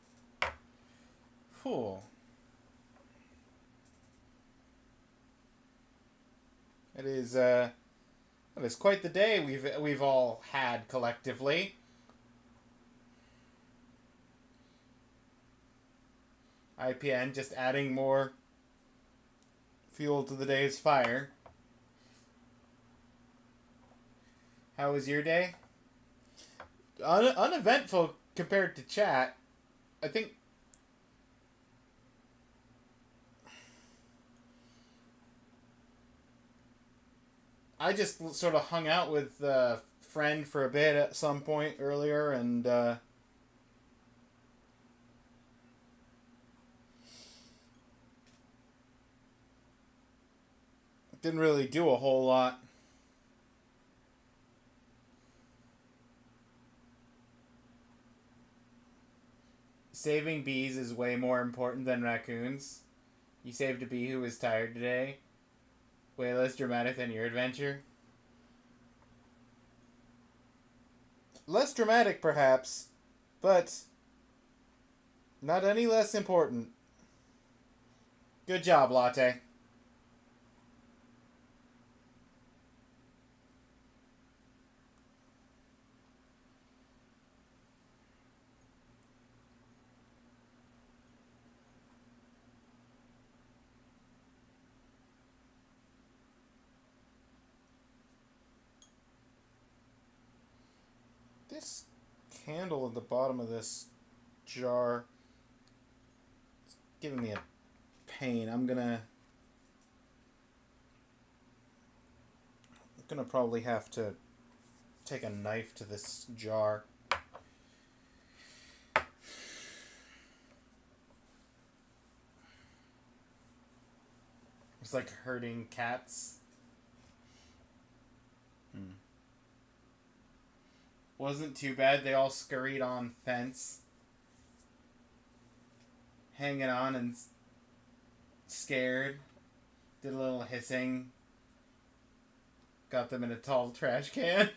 Cool. It is quite the day we've all had collectively. IPN just adding more fuel to the day's fire. How was your day? Uneventful compared to chat. I think I just sort of hung out with a friend for a bit at some point earlier, and didn't really do a whole lot. Saving bees is way more important than raccoons. You saved a bee who was tired today. Way less dramatic than your adventure. Less dramatic, perhaps, but not any less important. Good job, Latte. This candle at the bottom of this jar is giving me a pain. I'm gonna probably have to take a knife to this jar. It's like herding cats. Wasn't too bad. They all scurried on fence, hanging on and scared. Did a little hissing. Got them in a tall trash can.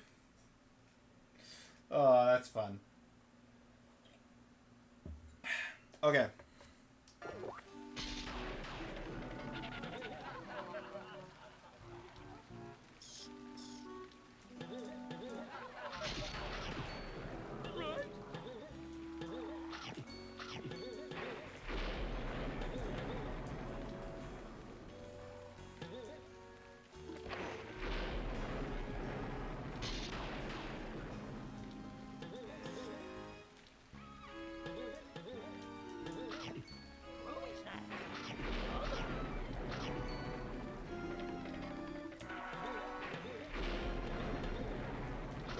Oh, that's fun. Okay.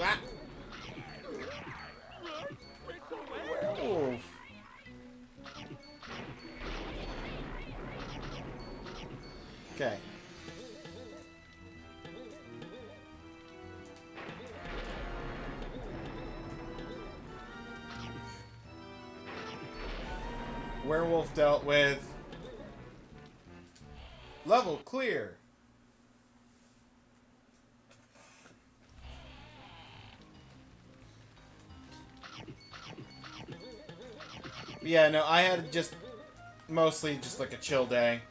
Ah. Werewolf. Okay. Werewolf dealt with. Level clear. Yeah, no, I had just mostly just like a chill day.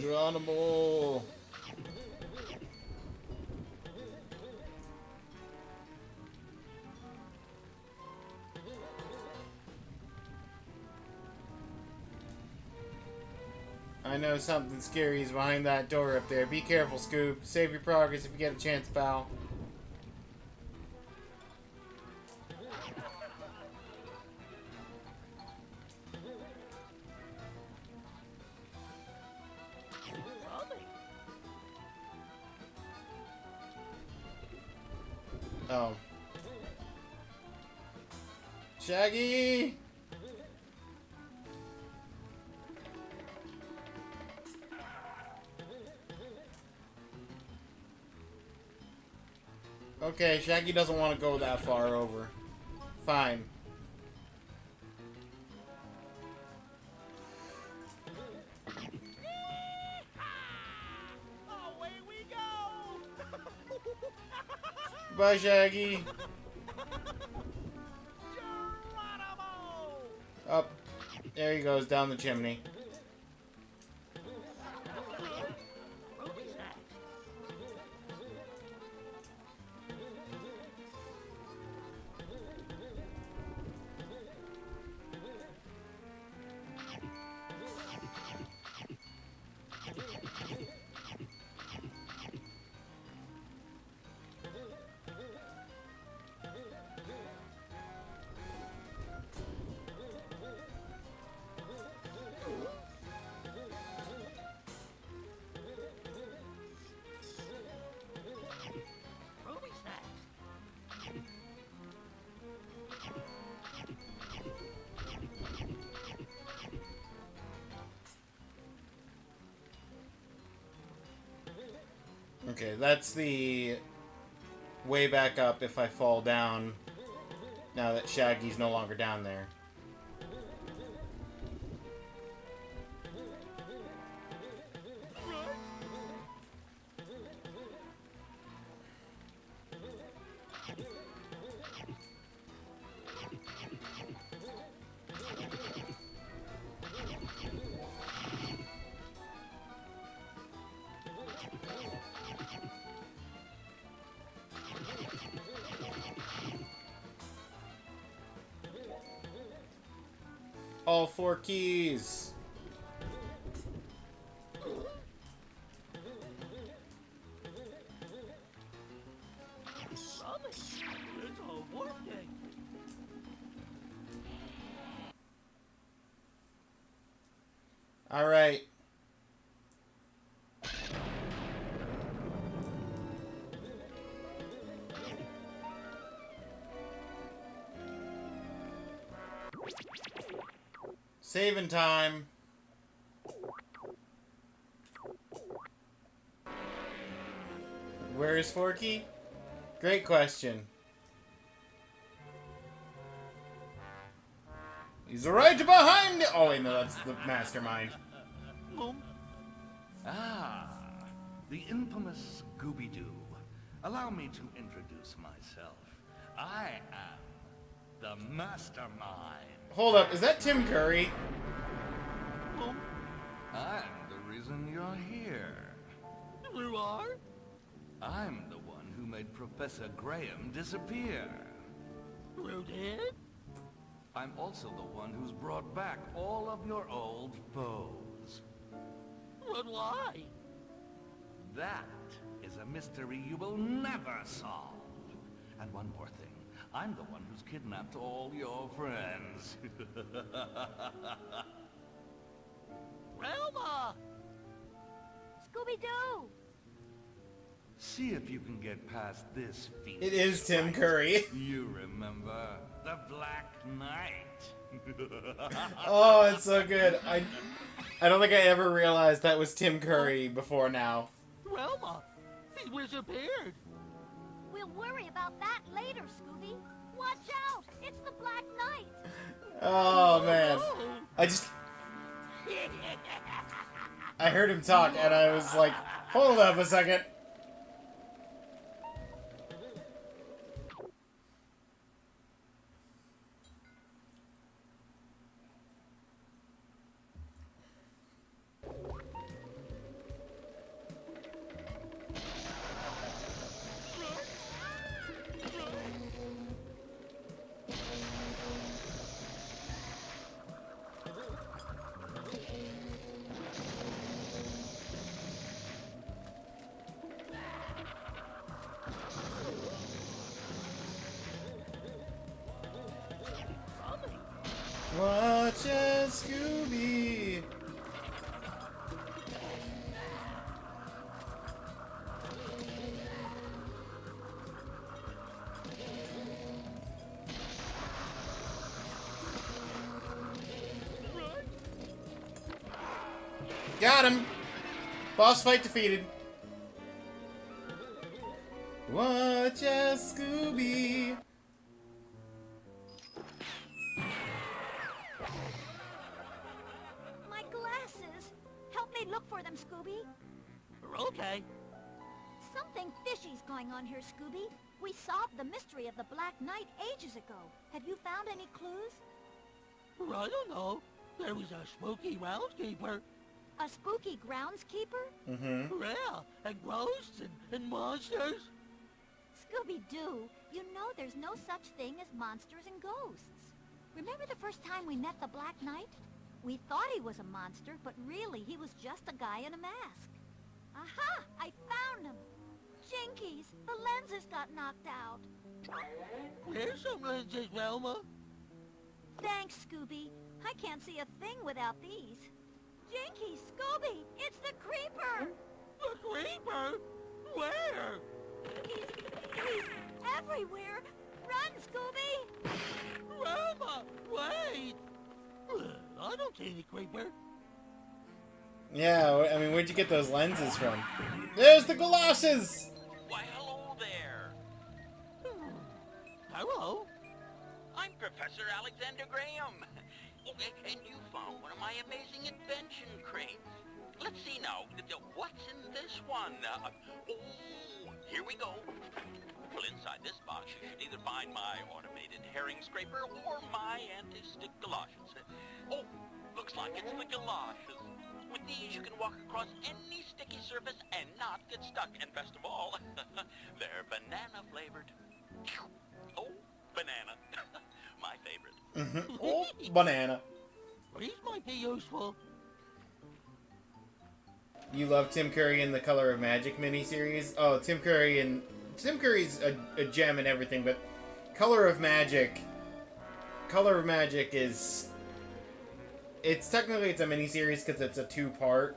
Geronimo. I know something scary is behind that door up there. Be careful, Scoob. Save your progress if you get a chance, pal. Oh. Shaggy! Okay, Shaggy doesn't want to go that far over. Fine. Away we go! Bye, Shaggy. Geronimo! Up. There he goes, down the chimney. Ruby's next. Ruby's next. Okay, that's the way back up if I fall down now that Shaggy's no longer down there. All 4 keys. Ruby, it's a working. All right. Saving time. Where is Forky? Great question. He's right behind. Oh wait, no, that's the mastermind. Ah, the infamous Scooby-Doo. Allow me to introduce myself. I am the mastermind. Hold up, is that Tim Curry? I'm the reason you're here. You are? I'm the one who made Professor Graham disappear. You did? I'm also the one who's brought back all of your old foes. But why? That is a mystery you will never solve. And one more thing. I'm the one who's kidnapped all your friends. Relma! Scooby-Doo! See if you can get past this feat. It is Tim Curry. You remember the Black Knight. Oh, it's so good. I don't think I ever realized that was Tim Curry before now. Relma! He disappeared! We'll worry about that later, Scooby. Watch out! It's the Black Knight! Oh man. I heard him talk and I was like, hold up a second. Watch out, Scooby! Got him! Boss fight defeated. Watch out, Scooby! My glasses! Help me look for them, Scooby. Okay. Something fishy's going on here, Scooby. We solved the mystery of the Black Knight ages ago. Have you found any clues? I don't know. There was a spooky groundskeeper. A spooky groundskeeper? Mm-hmm. Yeah, and ghosts and monsters. Scooby-Doo, you know there's no such thing as monsters and ghosts. Remember the first time we met the Black Knight? We thought he was a monster, but really he was just a guy in a mask. Aha! I found him! Jinkies, the lenses got knocked out. Here's some lenses, Velma. Thanks, Scooby. I can't see a thing without these. Jinkies, Scooby, it's the Creeper! The creeper? Where? He's everywhere! Run, Scooby! Velma, wait! I don't see any creeper. Yeah, I mean, where'd you get those lenses from? There's the galoshes! Why, hello there. Hello? I'm Professor Alexander Graham. Oh, and you found one of my amazing invention crates. Let's see now. What's in this one? Oh, here we go. Well, inside this box, you should either find my automated herring scraper or my anti-stick galoshes. Oh, looks like it's the galoshes. With these, you can walk across any sticky surface and not get stuck. And best of all, they're banana-flavored. Oh, banana. My favorite. Oh, banana. These might be useful. You love Tim Curry in the Color of Magic miniseries? Oh, Tim Curry's a gem and everything, but Color of Magic is... It's technically a miniseries because it's a 2-part.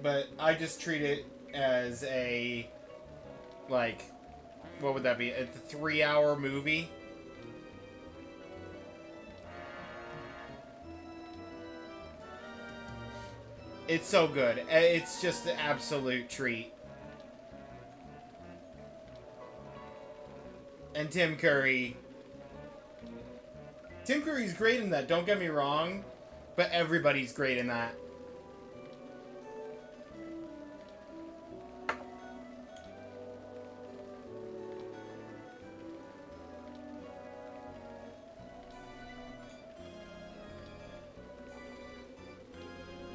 But I just treat it as a, like, what would that be? A 3-hour movie? It's so good. It's just an absolute treat. And Tim Curry's great in that, don't get me wrong, but everybody's great in that.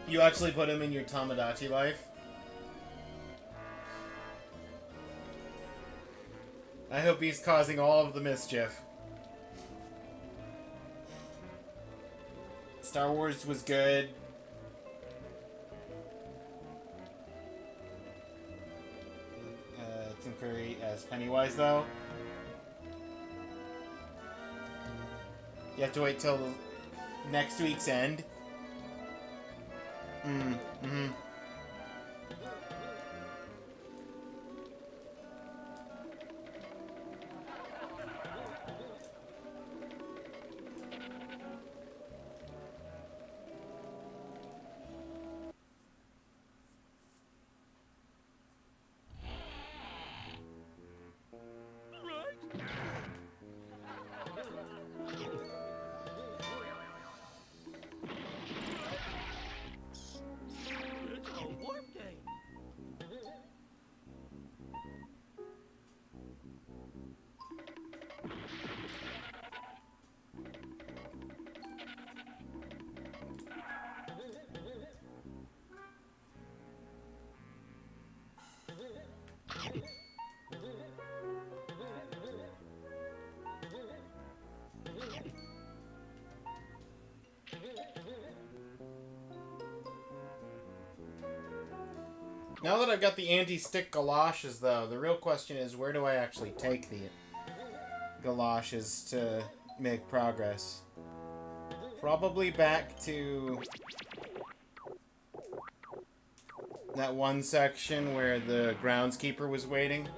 You actually put him in your Tamagotchi life? I hope he's causing all of the mischief. Star Wars was good. Tim Curry as Pennywise, though. You have to wait till next week's end. Mm-hmm. It's a warp game. Now that I've got the anti-stick galoshes, though, the real question is, where do I actually take the galoshes to make progress. Probably back to that one section where the groundskeeper was waiting.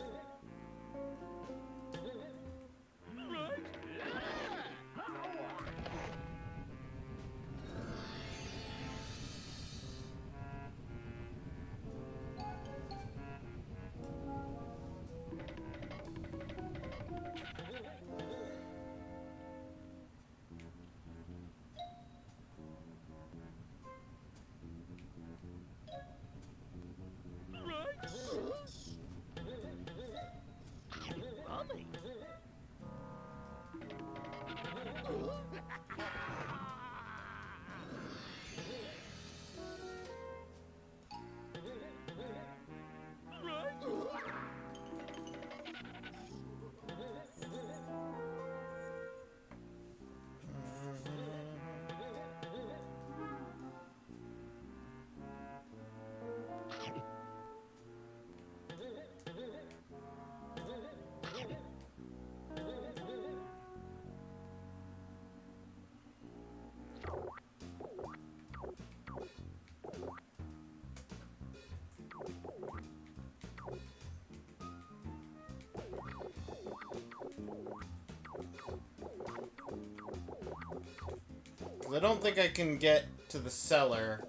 I don't think I can get to the cellar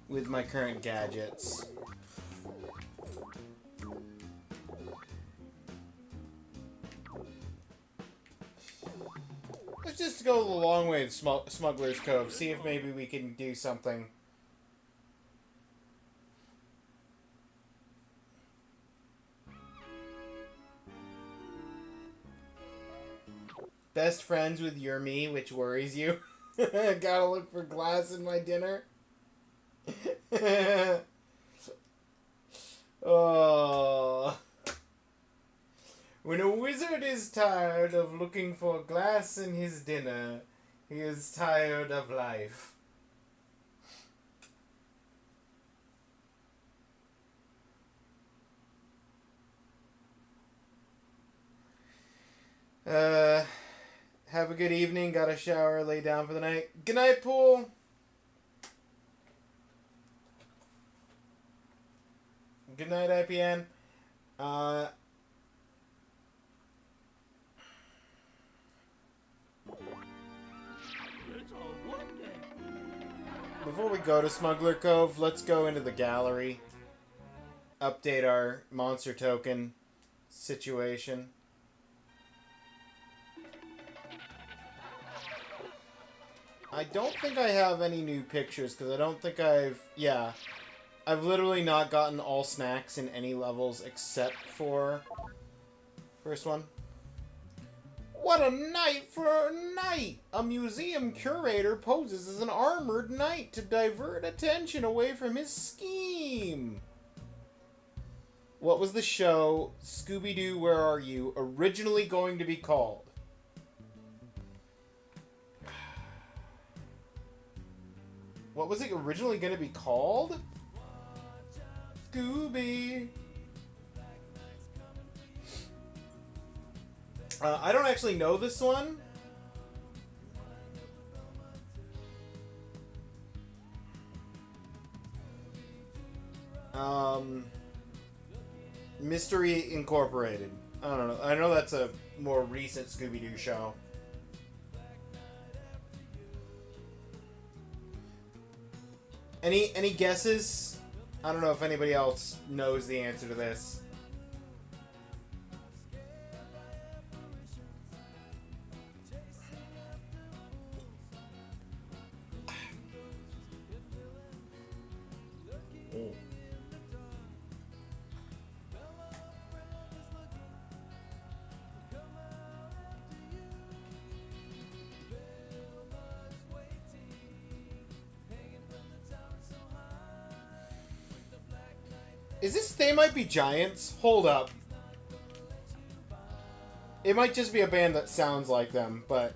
with my current gadgets. Let's just go the long way to Smuggler's Cove, see if maybe we can do something. Best friends with your me, which worries you. Gotta look for glass in my dinner. Oh. When a wizard is tired of looking for glass in his dinner, he is tired of life. Have a good evening. Got a shower, lay down for the night. Good night, Pool. Good night, IPN. Before we go to Smuggler Cove, let's go into the gallery. Update our monster token situation. I don't think I have any new pictures, because I don't think I've... Yeah. I've literally not gotten all snacks in any levels except for... First one. What a night for a knight! A museum curator poses as an armored knight to divert attention away from his scheme. What was the show, Scooby-Doo, Where Are You, originally going to be called? What was it originally going to be called? Scooby. I don't actually know this one. Mystery Incorporated. I don't know. I know that's a more recent Scooby-Doo show. Any guesses? I don't know if anybody else knows the answer to this. Oh. Is this They Might Be Giants? Hold up. It might just be a band that sounds like them, but...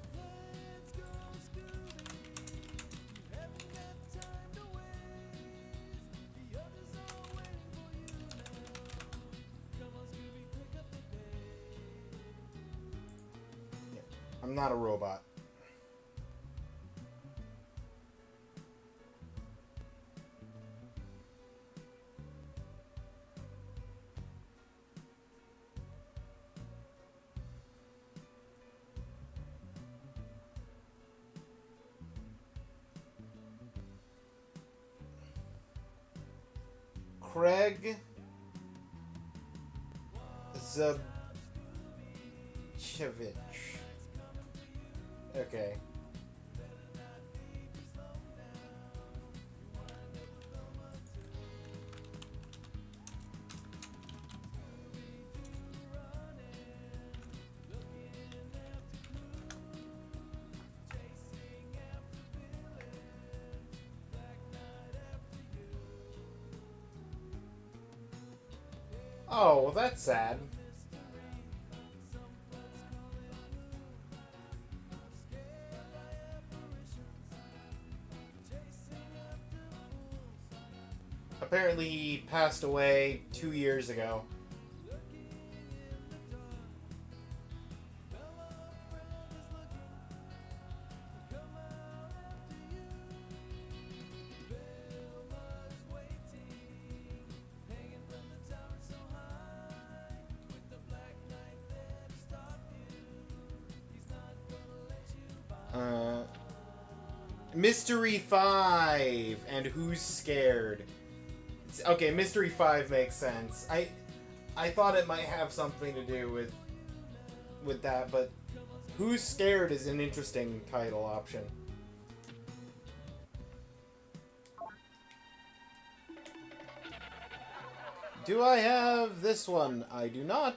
I'm I'm not a robot. Craig Zabchevich. Okay. Oh, well, that's sad. Apparently, he passed away 2 years ago. Mystery 5 and Who's Scared. Okay, Mystery 5 makes sense. I thought it might have something to do with that, but Who's Scared is an interesting title option. Do I have this one? I do not.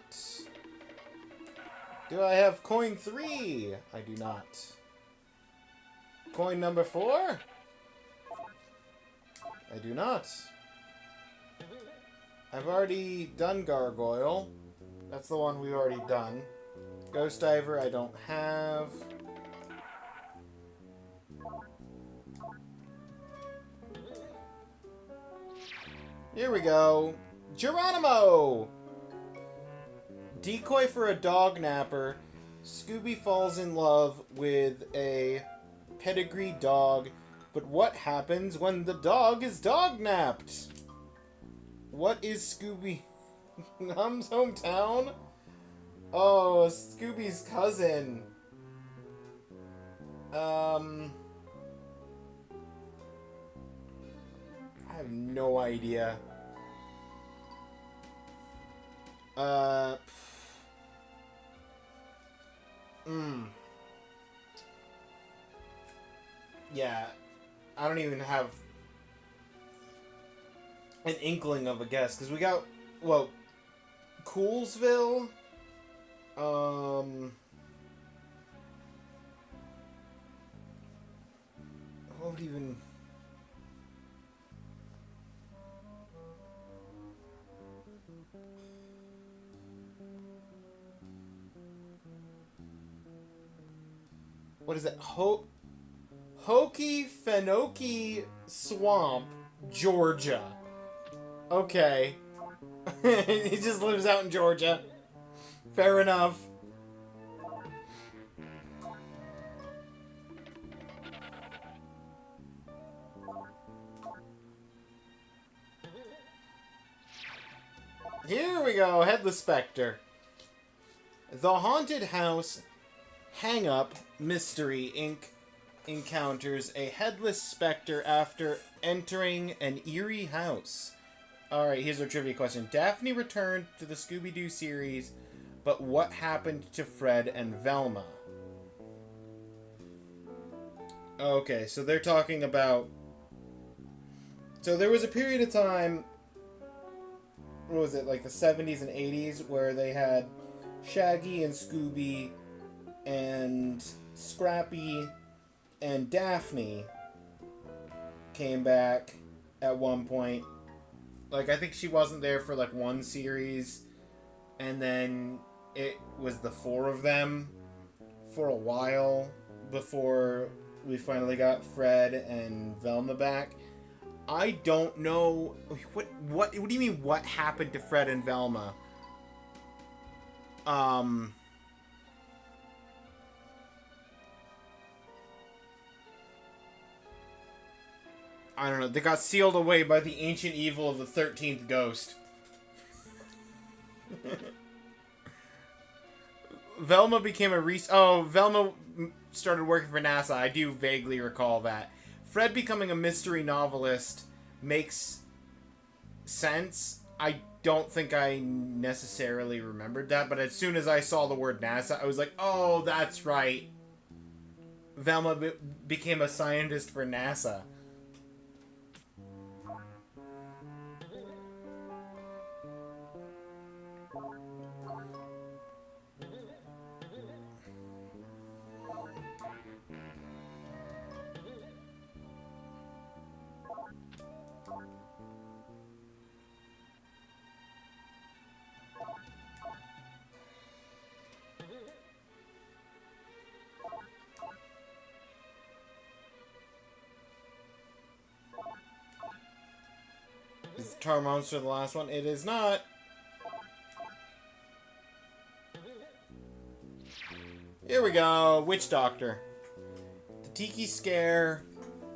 Do I have coin 3? I do not. Coin number 4? I do not. I've already done Gargoyle. That's the one we've already done. Ghost Diver I don't have. Here we go. Geronimo! Decoy for a dog napper. Scooby falls in love with a pedigree dog, but what happens when the dog is dog-napped? What is Scooby Num's hometown? Oh, Scooby's cousin. I have no idea. Yeah, I don't even have an inkling of a guess, because we got, well, Coolsville, what would even... What is it? Hokey Fenoki Swamp, Georgia. Okay. He just lives out in Georgia. Fair enough. Here we go, Headless Spectre. The Haunted House Hang-Up Mystery Inc. encounters a headless specter after entering an eerie house. Alright, here's our trivia question. Daphne returned to the Scooby-Doo series, but what happened to Fred and Velma? Okay, so they're talking about... So there was a period of time, what was it, like the 70s and 80s, where they had Shaggy and Scooby and Scrappy and Daphne came back at one point. Like, I think she wasn't there for like one series, and then it was the 4 of them for a while before we finally got Fred and Velma back. I don't know what do you mean what happened to Fred and Velma? I don't know. They got sealed away by the ancient evil of the 13th ghost. Velma became a Velma started working for NASA. I do vaguely recall that. Fred becoming a mystery novelist makes sense. I don't think I necessarily remembered that, but as soon as I saw the word NASA, I was like, oh, that's right. Velma became a scientist for NASA. Is the tar monster the last one? It is not. Here we go. Witch Doctor. The Tiki Scare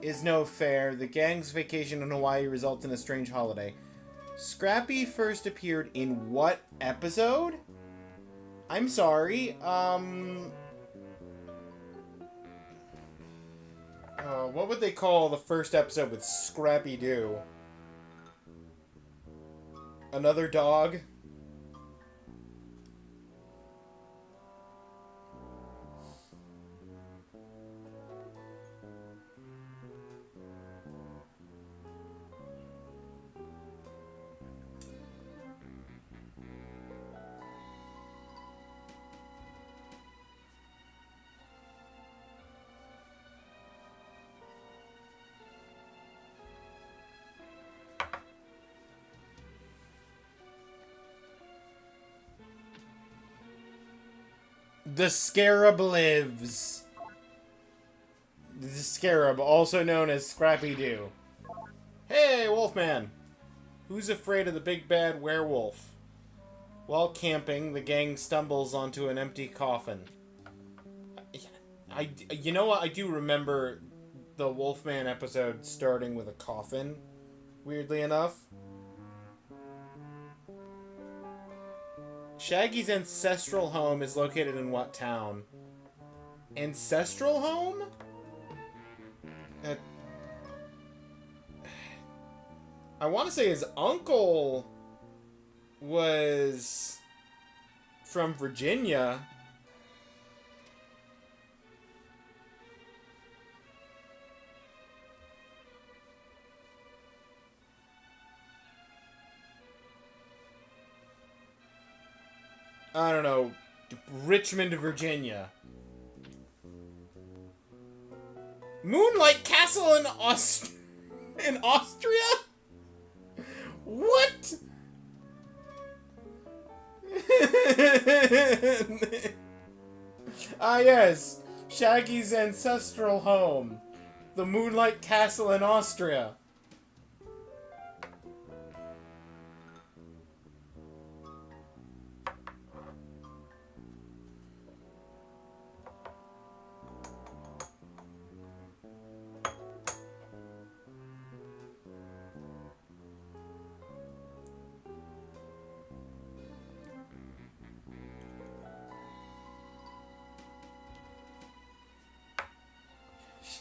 is no fair. The gang's vacation in Hawaii results in a strange holiday. Scrappy first appeared in what episode? I'm sorry. What would they call the first episode with Scrappy Doo? Another dog? The Scarab lives. The Scarab, also known as Scrappy Doo. Hey, Wolfman! Who's afraid of the big bad werewolf? While camping, the gang stumbles onto an empty coffin. You know what? I do remember the Wolfman episode starting with a coffin, weirdly enough. Shaggy's ancestral home is located in what town? Ancestral home? I want to say his uncle was from Virginia. I don't know, Richmond, Virginia. Moonlight Castle in in Austria? What? Ah, yes. Shaggy's ancestral home. The Moonlight Castle in Austria.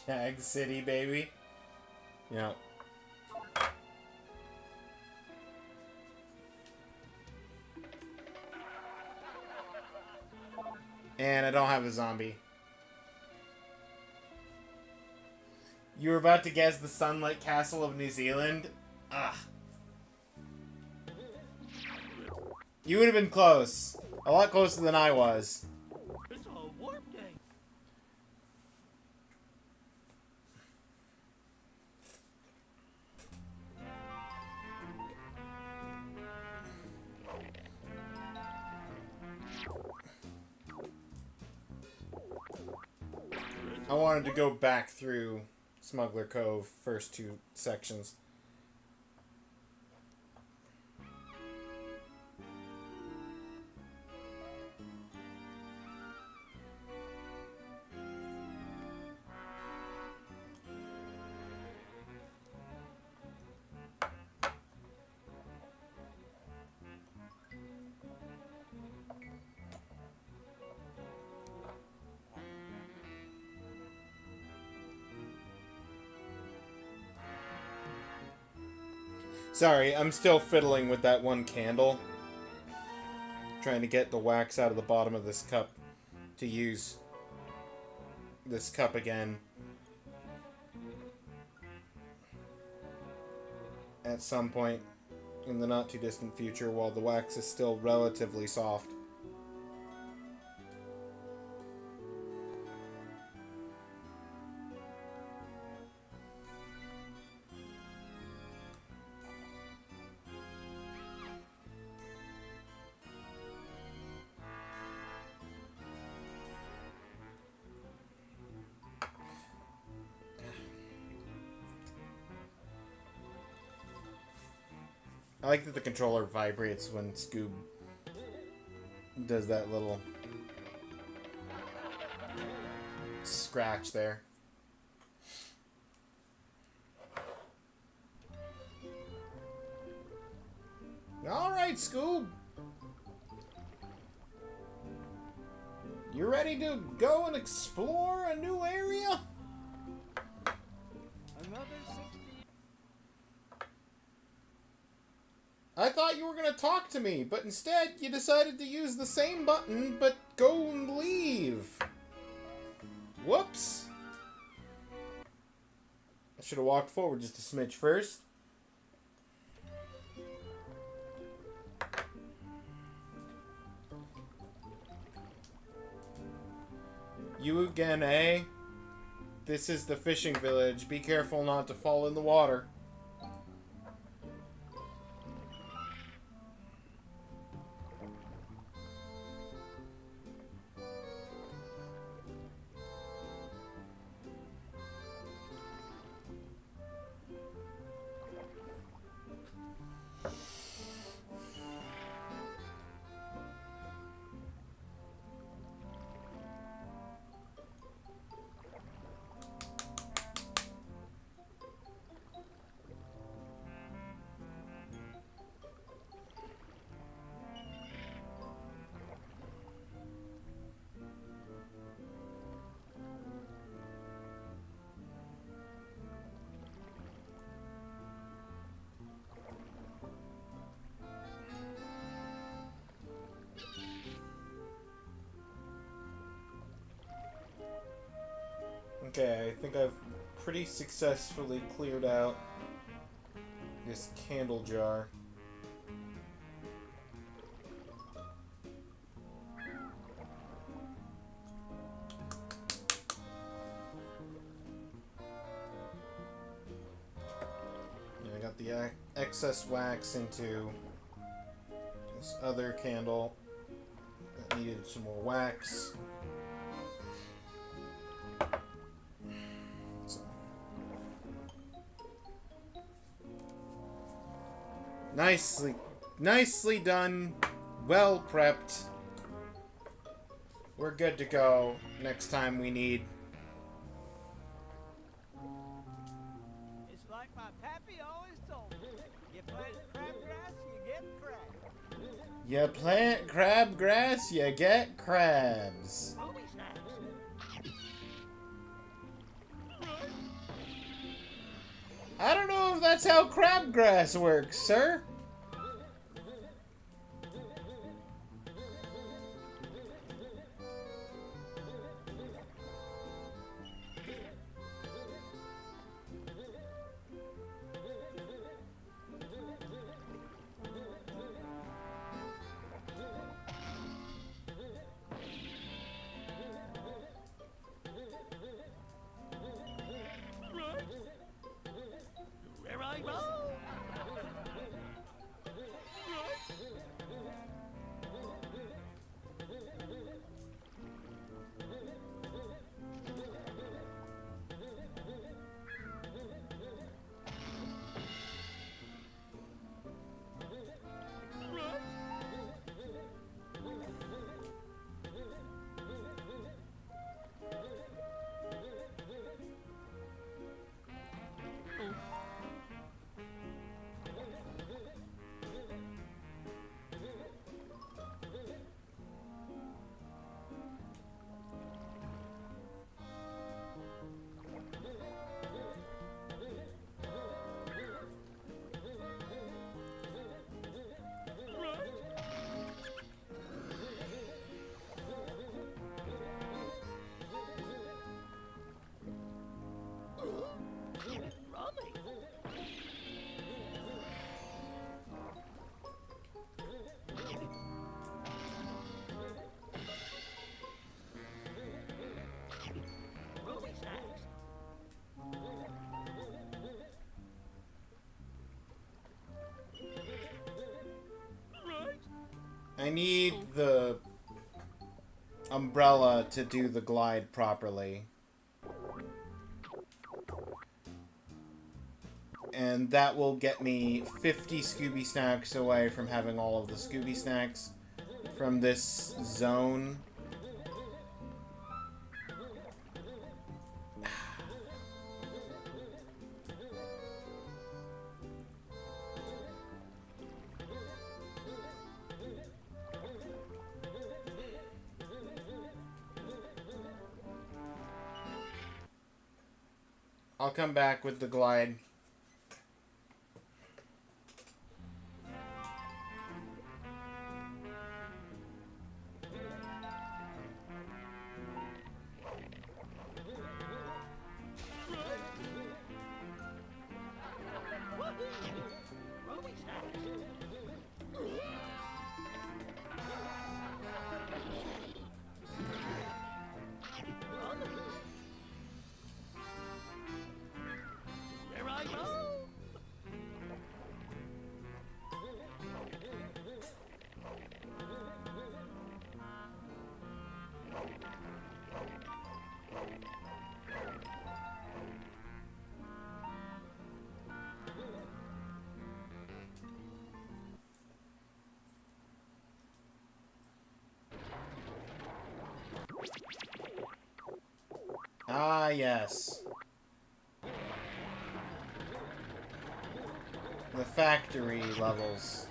Shag City, baby. Yeah. And I don't have a zombie. You were about to guess the Sunlight Castle of New Zealand? Ugh. You would have been close. A lot closer than I was. It's a warp day. I wanted to go back through Smuggler Cove, first two sections. Sorry, I'm still fiddling with that one candle. Trying to get the wax out of the bottom of this cup to use this cup again at some point in the not too distant future while the wax is still relatively soft. I like that the controller vibrates when Scoob does that little scratch there. Alright, Scoob! You ready to go and explore a new area? Another 60. I thought you were gonna talk to me, but instead you decided to use the same button, but go and leave. Whoops. I should have walked forward just a smidge first. You again, eh? This is the fishing village. Be careful not to fall in the water. Okay, I think I've pretty successfully cleared out this candle jar. And I got the excess wax into this other candle that needed some more wax. Nicely done. Well prepped. We're good to go next time we need. It's like my pappy always told me. You plant crabgrass, you get crabs. You plant crabgrass, you get crabs. Booby snaps. I don't know if that's how crabgrass works, sir. Where I go? I need the umbrella to do the glide properly. And that will get me 50 Scooby Snacks away from having all of the Scooby Snacks from this zone. I'll come back with the glide. Here I go. Ah, yes. The factory levels.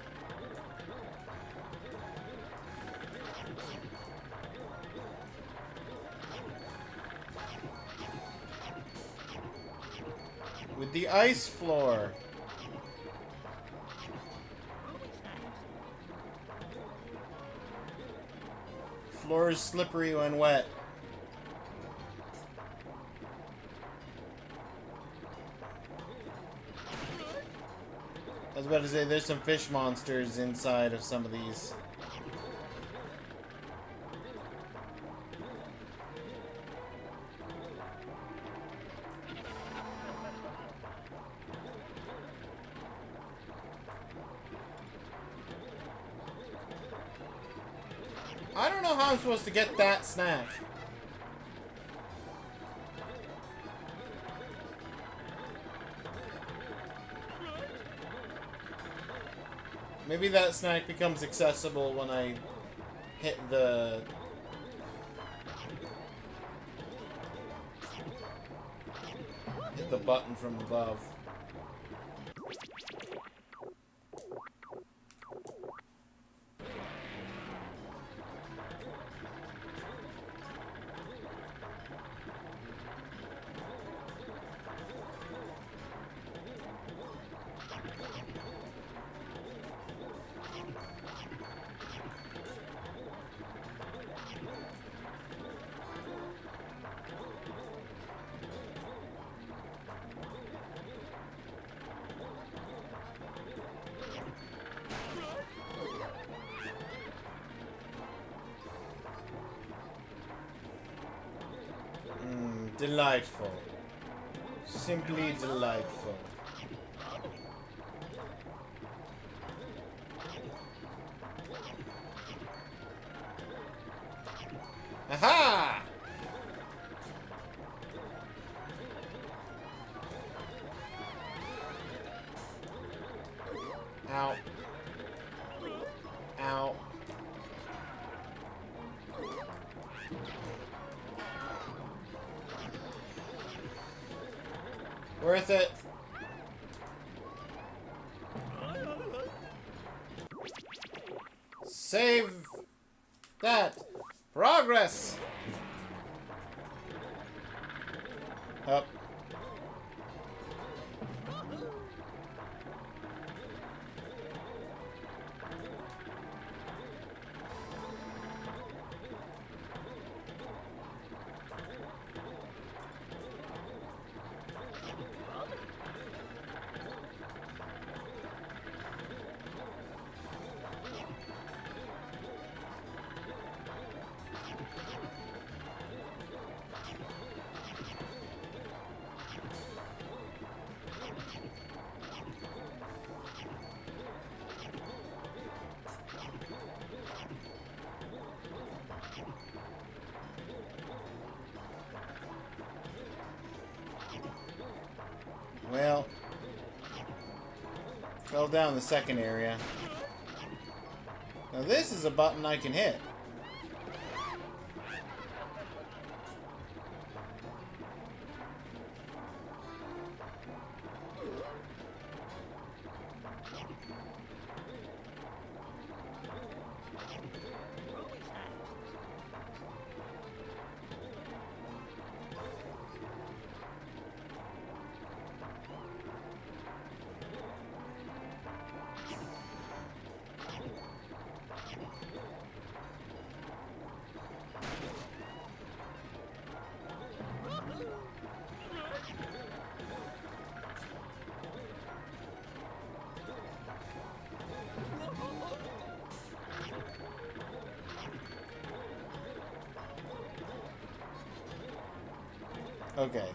With the ice floor. Floor is slippery when wet. I was about to say, there's some fish monsters inside of some of these. I don't know how I'm supposed to get that snack. Maybe that snack becomes accessible when I hit the button from above. Delightful. Simply delightful. Aha! Ow. Ow. Worth it. Save that. Progress. Up. Well, fell down the second area. Now this is a button I can hit. Okay.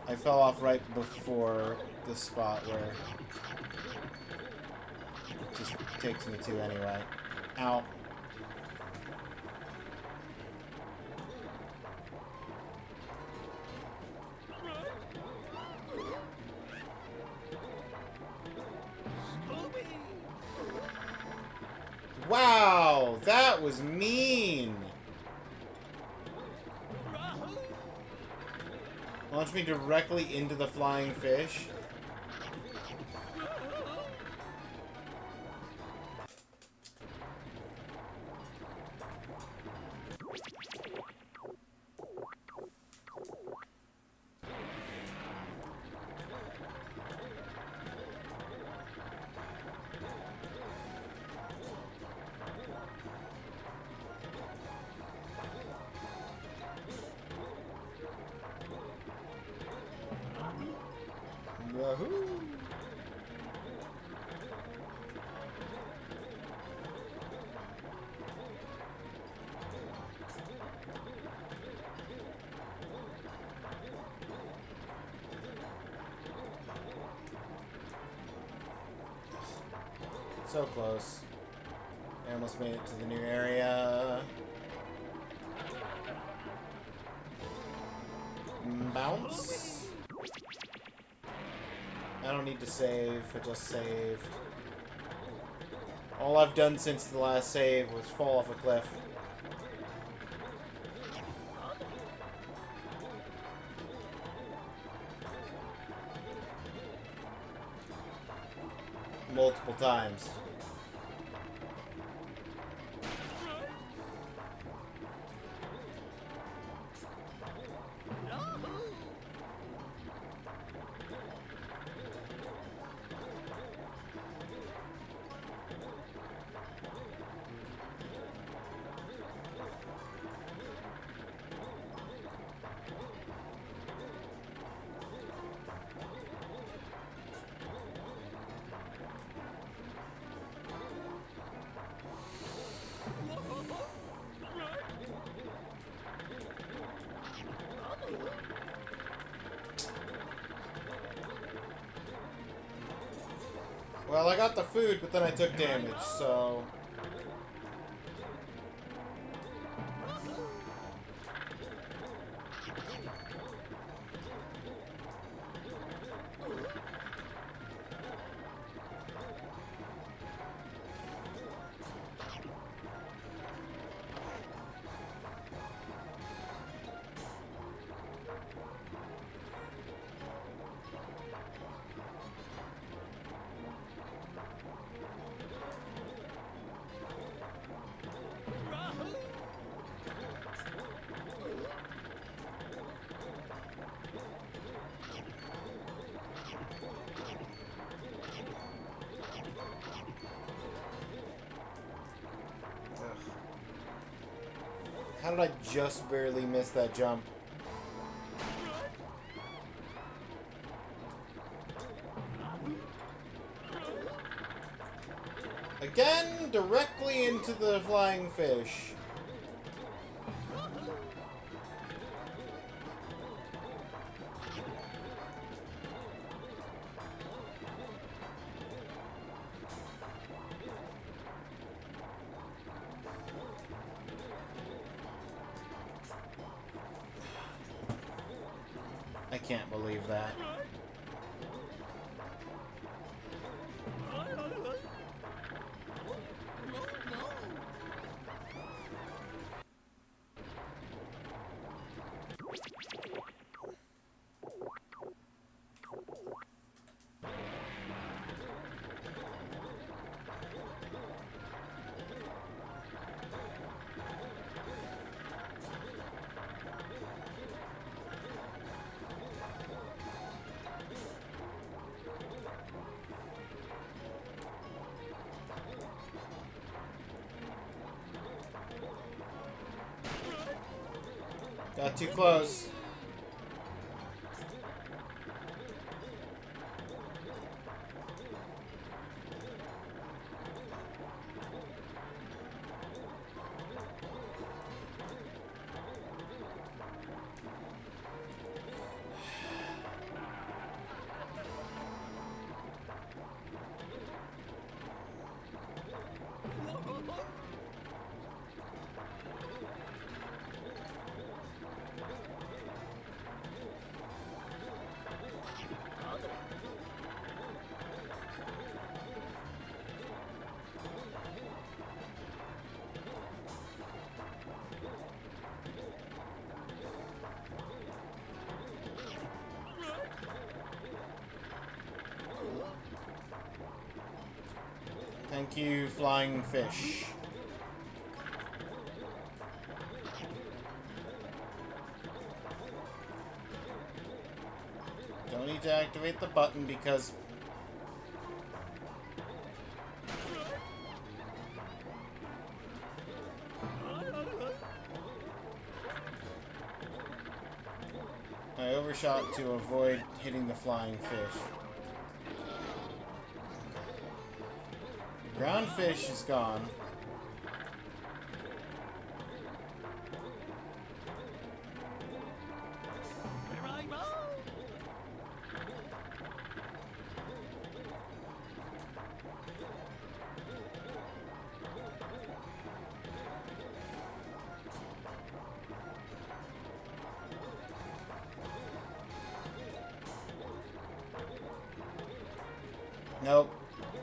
I fell off right before the spot where it just takes me to anyway. Ow. Wow, that was mean. Launch me directly into the flying fish. Wahoo! So close. I almost made it to the new area. Bounce. I don't need to save, I just saved. All I've done since the last save was fall off a cliff. Multiple times. Well, I got the food, but then I took damage, so... How did I just barely miss that jump? Again, directly into the flying fish. I can't believe that. Got too close. Thank you, flying fish. Don't need to activate the button because... I overshot to avoid hitting the flying fish. Ground fish is gone. Nope.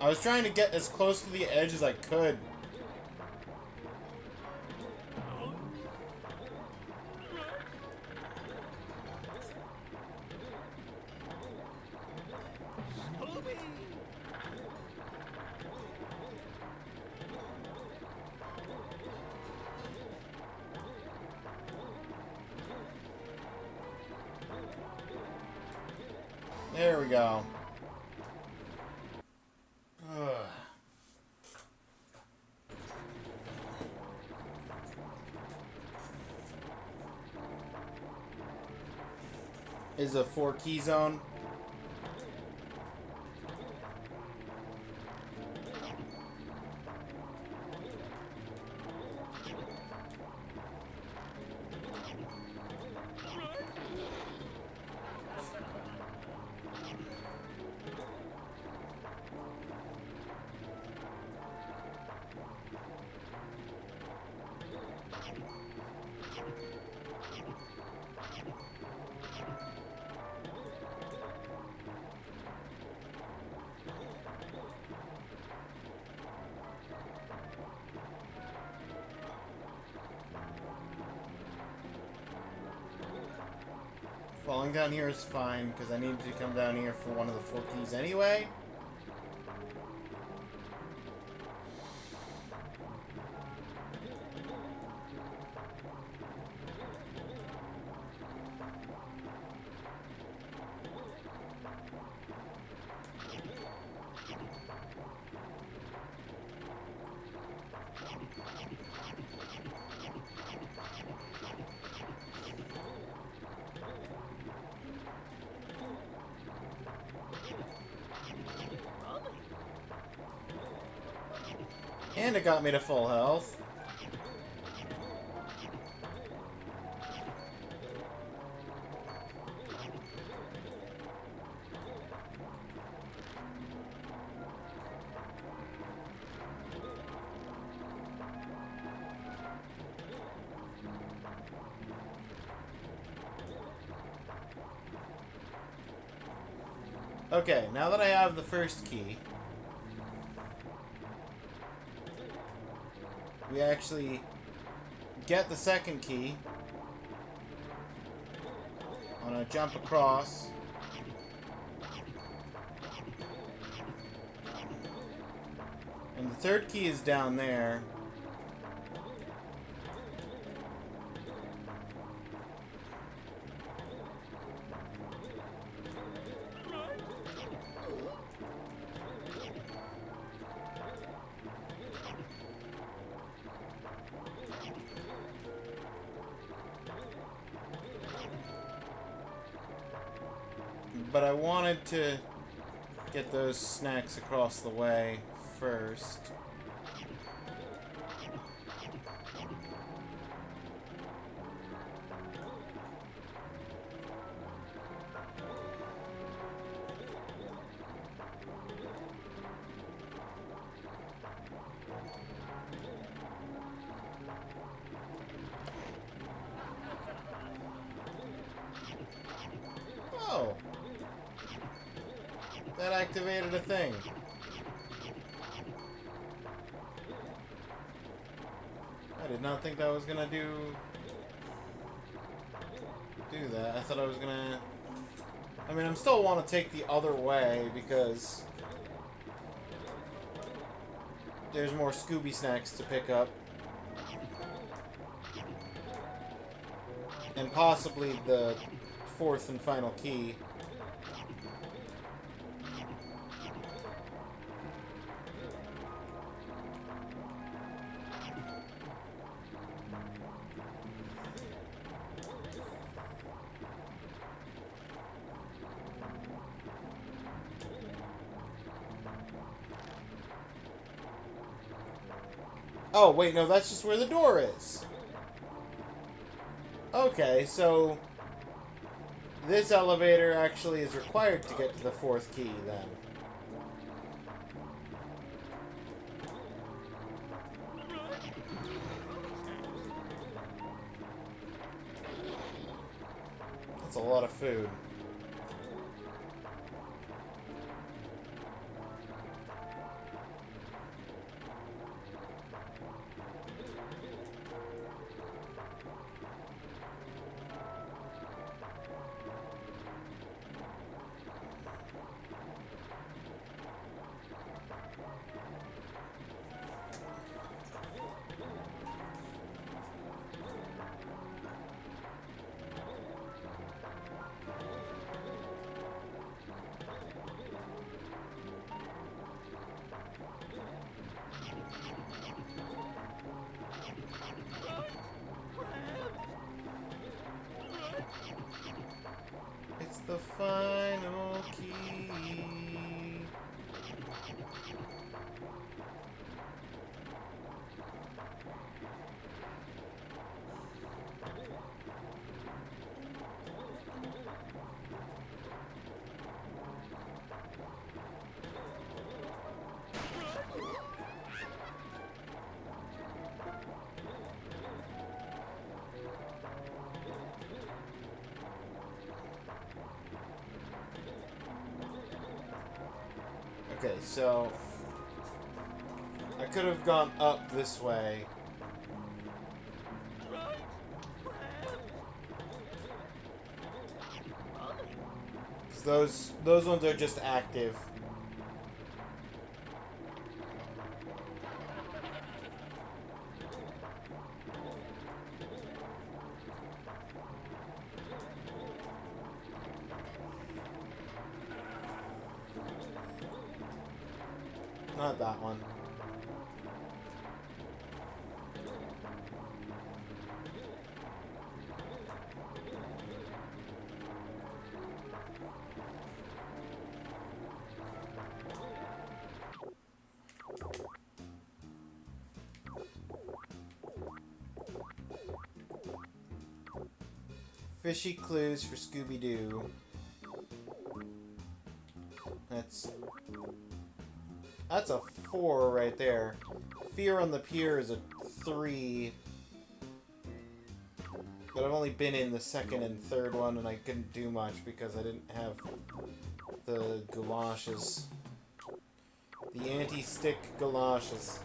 I was trying to get as close to the edge as I could. There we go. Is a 4-key zone. Falling down here is fine, because I need to come down here for one of the 4 keys anyway. And it got me to full health. Okay, now that I have the first key, we actually get the second key. I'm gonna jump across. And the third key is down there. But I wanted to get those snacks across the way first. Oh! That activated a thing. I did not think that was gonna do that. I thought I was gonna... I mean, I still want to take the other way because there's more Scooby snacks to pick up. And possibly the fourth and final key. Oh, wait, no, that's just where the door is. Okay, so this elevator actually is required to get to the fourth key, then. That's a lot of food. It's the final key. Okay, so I could have gone up this way. Those ones are just active. Not that one. Fishy clues for Scooby-Doo. That's a 4 right there. Fear on the Pier is a 3. But I've only been in the second and third one, and I couldn't do much because I didn't have the galoshes. The anti-stick galoshes.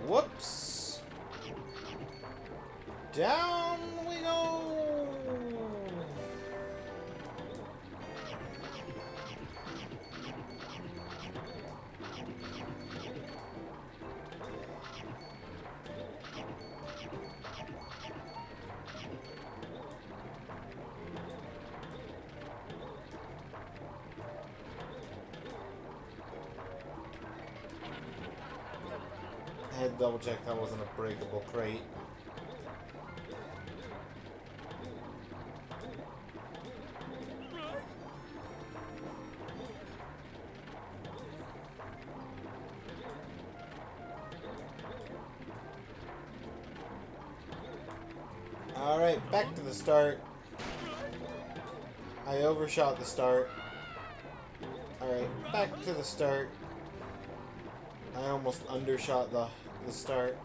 Whoops! Down we go! I had to double check that wasn't a breakable crate. Alright, back to the start. I overshot the start. Alright, back to the start. I almost undershot the start.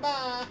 Ba.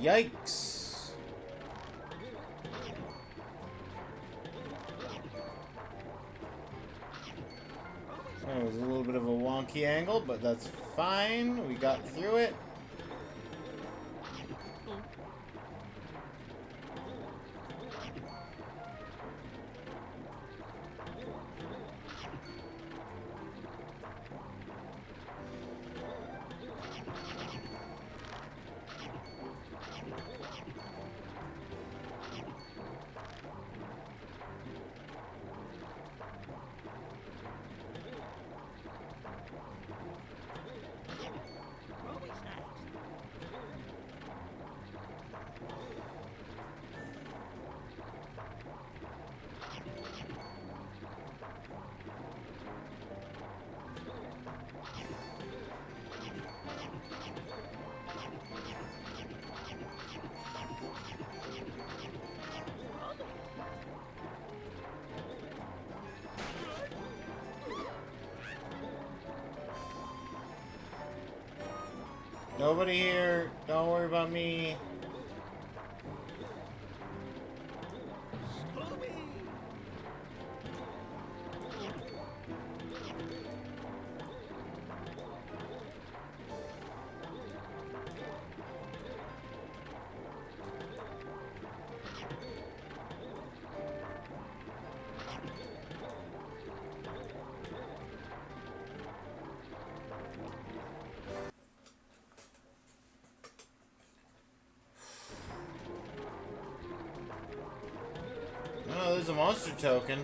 Yikes. That was a little bit of a wonky angle, but that's fine. We got through it. Nobody here. Don't worry about me. Oh, there's a monster token.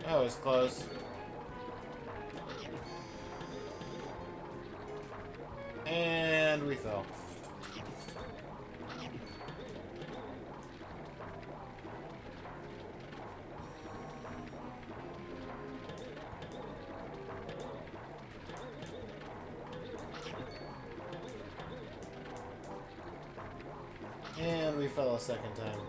That was close. And we fell. And we fell a second time.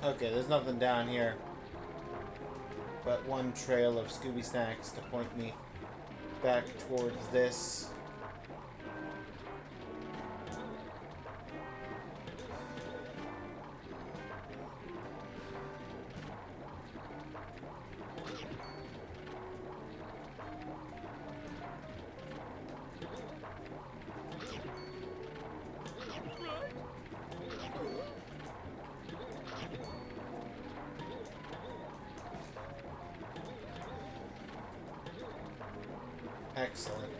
Okay, there's nothing down here but one trail of Scooby Snacks to point me back towards this. Excellent.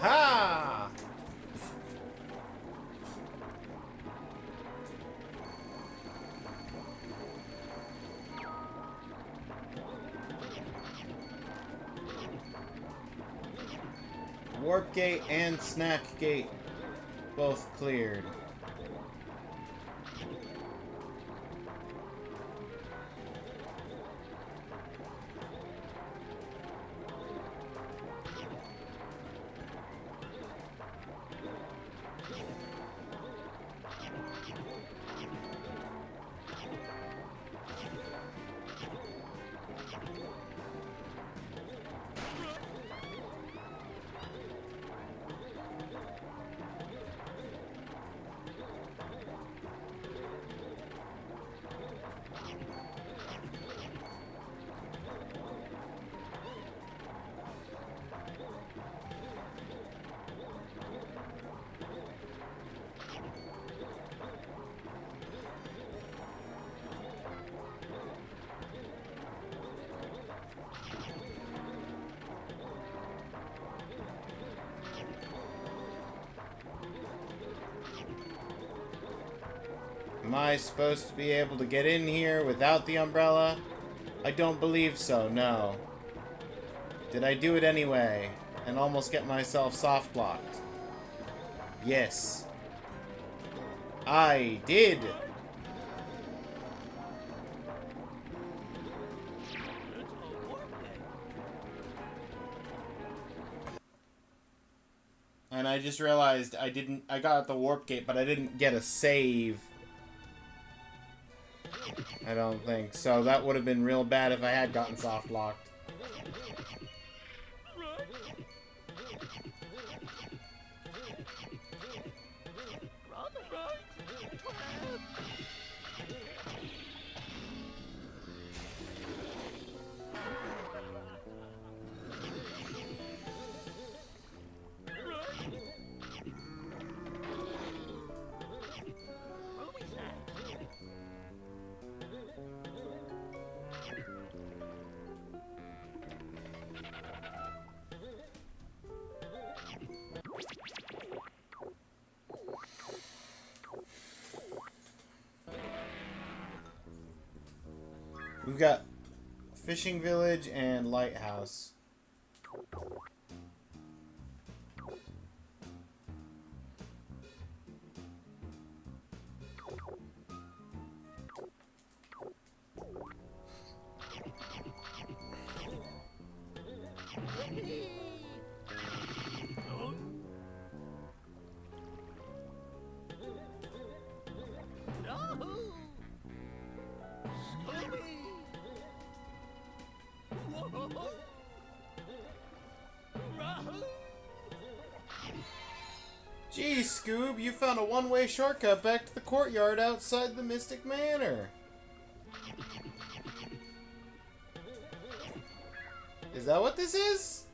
Aha! Warp gate and snack gate both cleared. Am I supposed to be able to get in here without the umbrella? I don't believe so, no. Did I do it anyway and almost get myself soft locked? Yes. I did. And I just realized I got the warp gate, but I didn't get a save. I don't think. So that would have been real bad if I had gotten soft locked. We've got Fishing Village and Lighthouse. Yahoo! Scooby! Whoa! Rahoo! Gee, Scoob, you found a one-way shortcut back to the courtyard outside the Mystic Manor. Is that what this is?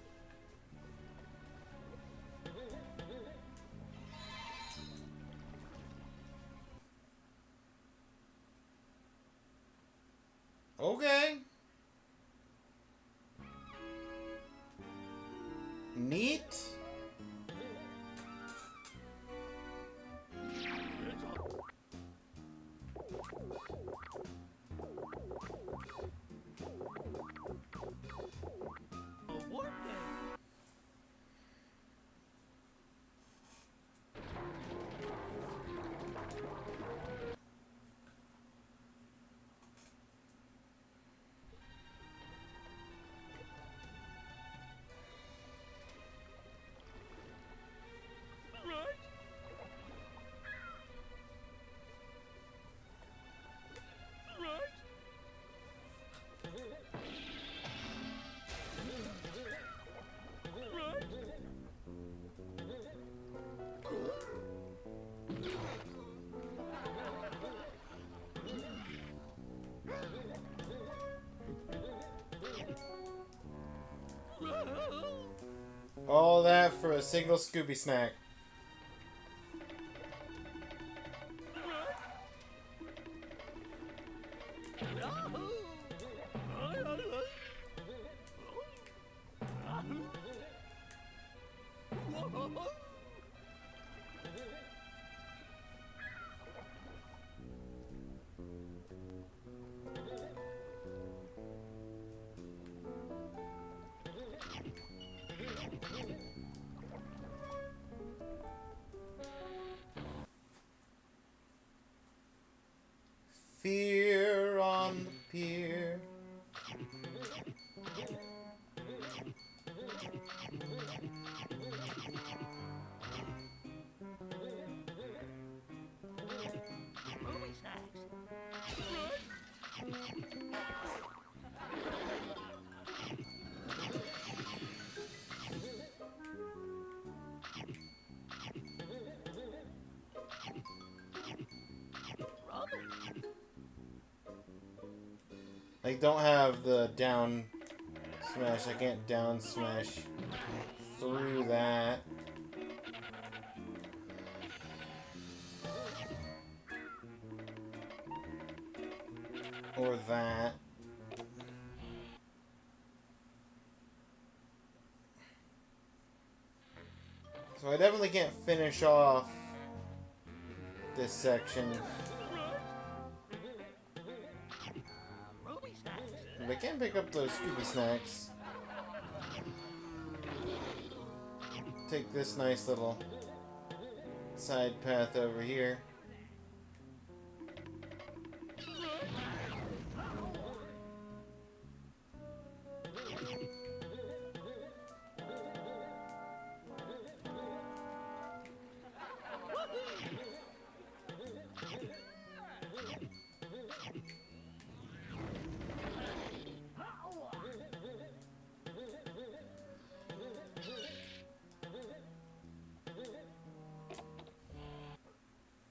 Okay. Neat. All that for a single Scooby snack. Fear on the pier. Movie snacks. I don't have the down smash. I can't down smash through that. Or that. So I definitely can't finish off this section. But I can pick up those Scooby snacks. Take this nice little side path over here.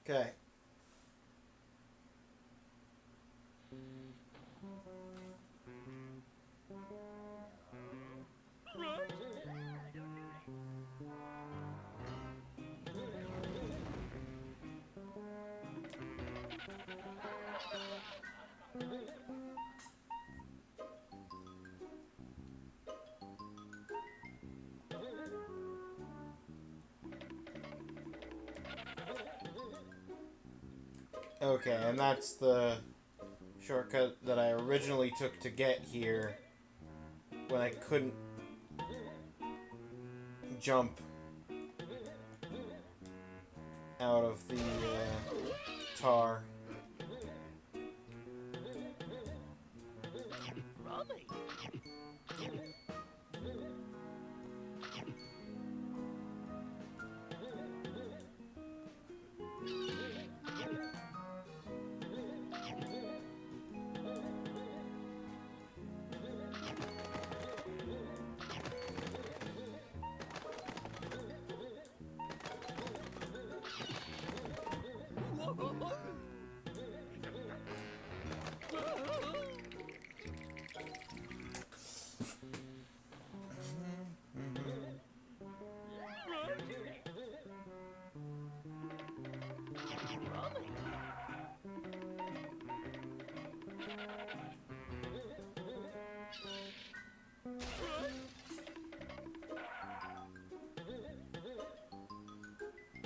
Okay. Okay, and that's the shortcut that I originally took to get here when I couldn't jump out of the tar.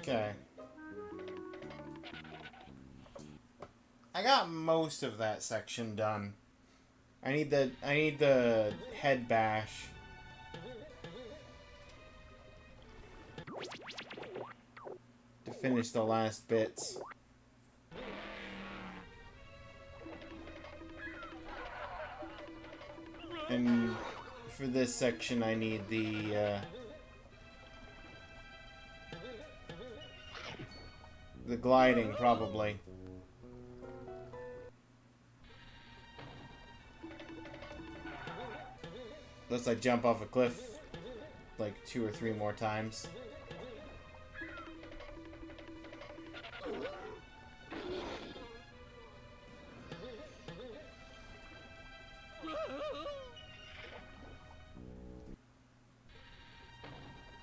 Okay. I got most of that section done. I need the head bash. To finish the last bits. And for this section I need the gliding, probably. Unless I jump off a cliff like 2 or 3 more times.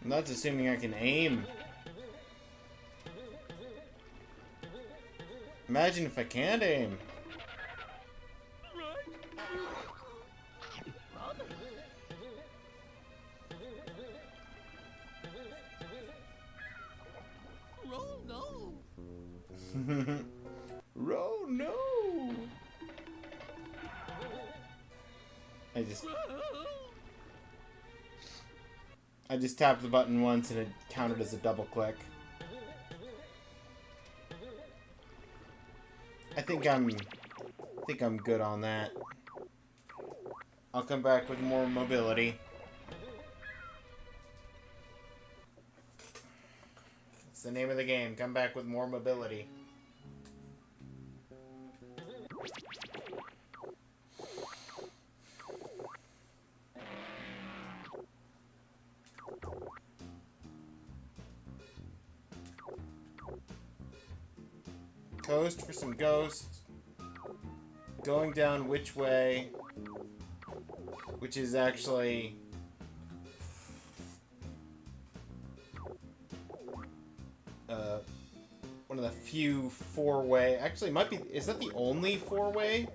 And that's assuming I can aim. Imagine if I can't aim. Ro, no! I just tapped the button once and it counted as a double click. I think I'm good on that. I'll come back with more mobility. It's the name of the game. Come back with more mobility. Coast for some ghosts. Going down which way? Which is actually one of the few 4-way. Actually, it might be. Is that the only 4-way?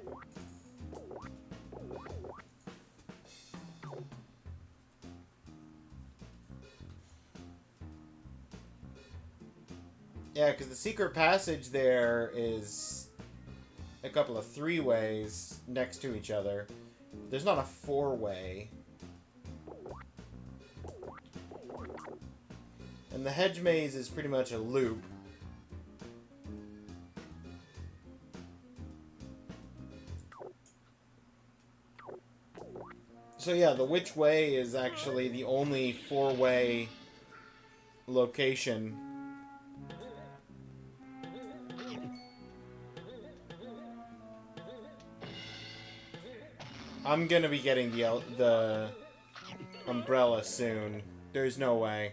Yeah, because the secret passage there is a couple of 3-ways next to each other. There's not a 4-way. And the hedge maze is pretty much a loop. So yeah, the which way is actually the only 4-way location. I'm gonna be getting the umbrella soon. There's no way.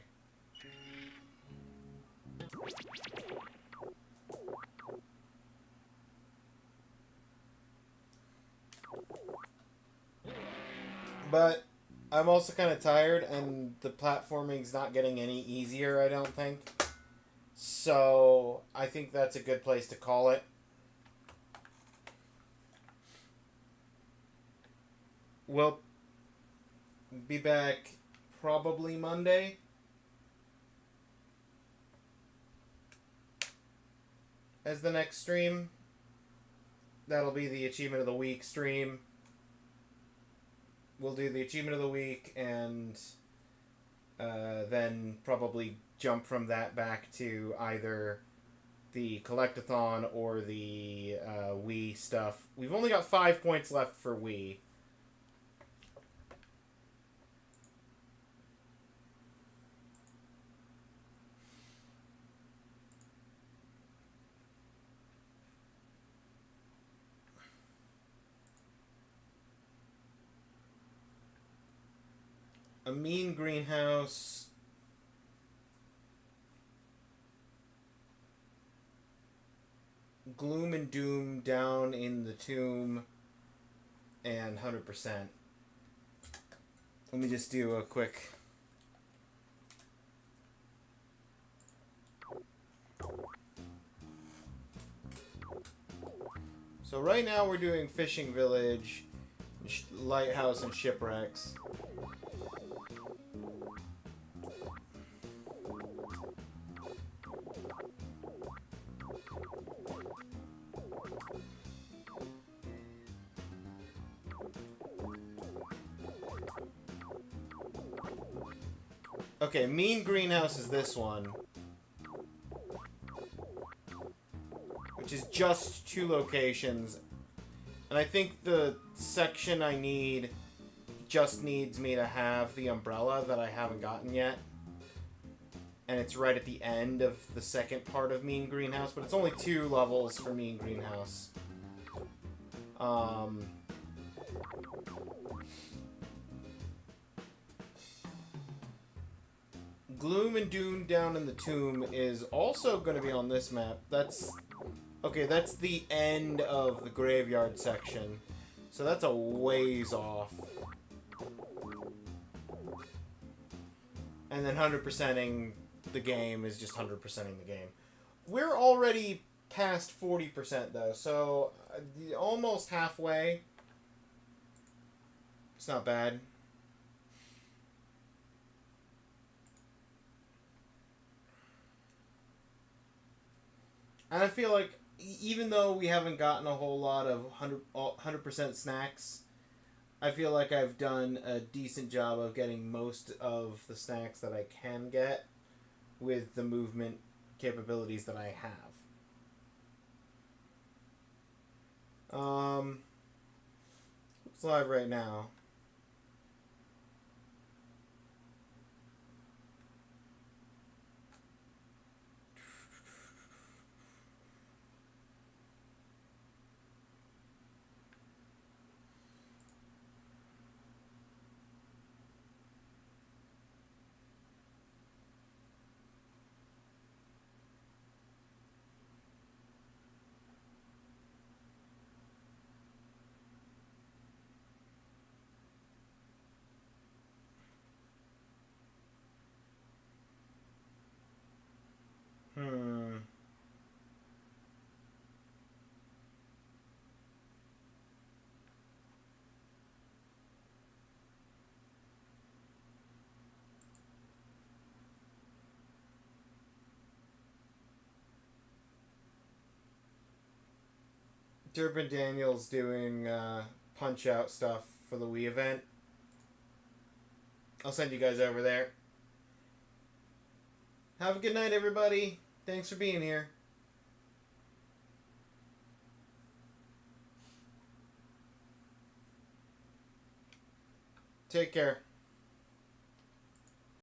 But I'm also kind of tired, and the platforming's not getting any easier, I don't think. So I think that's a good place to call it. We'll be back probably Monday. As the next stream. That'll be the Achievement of the Week stream. We'll do the Achievement of the Week and then probably jump from that back to either the Collectathon or the Wii stuff. We've only got 5 points left for Wii. A mean greenhouse. Gloom and doom down in the tomb. And 100%. Let me just do a quick. So right now we're doing Fishing Village, Lighthouse, and Shipwrecks. Okay, Mean Greenhouse is this one. Which is just 2 locations. And I think the section I need just needs me to have the umbrella that I haven't gotten yet. And it's right at the end of the second part of Mean Greenhouse, but it's only 2 levels for Mean Greenhouse. Gloom and Doom Down in the Tomb is also going to be on this map. That's... Okay, that's the end of the graveyard section. So that's a ways off. And then 100%ing the game is just 100%ing the game. We're already past 40% though, so almost halfway. It's not bad. And I feel like even though we haven't gotten a whole lot of 100% snacks, I feel like I've done a decent job of getting most of the snacks that I can get with the movement capabilities that I have. It's live right now. Durbin Daniels doing Punch-Out stuff for the Wii event. I'll send you guys over there. Have a good night, everybody. Thanks for being here. Take care.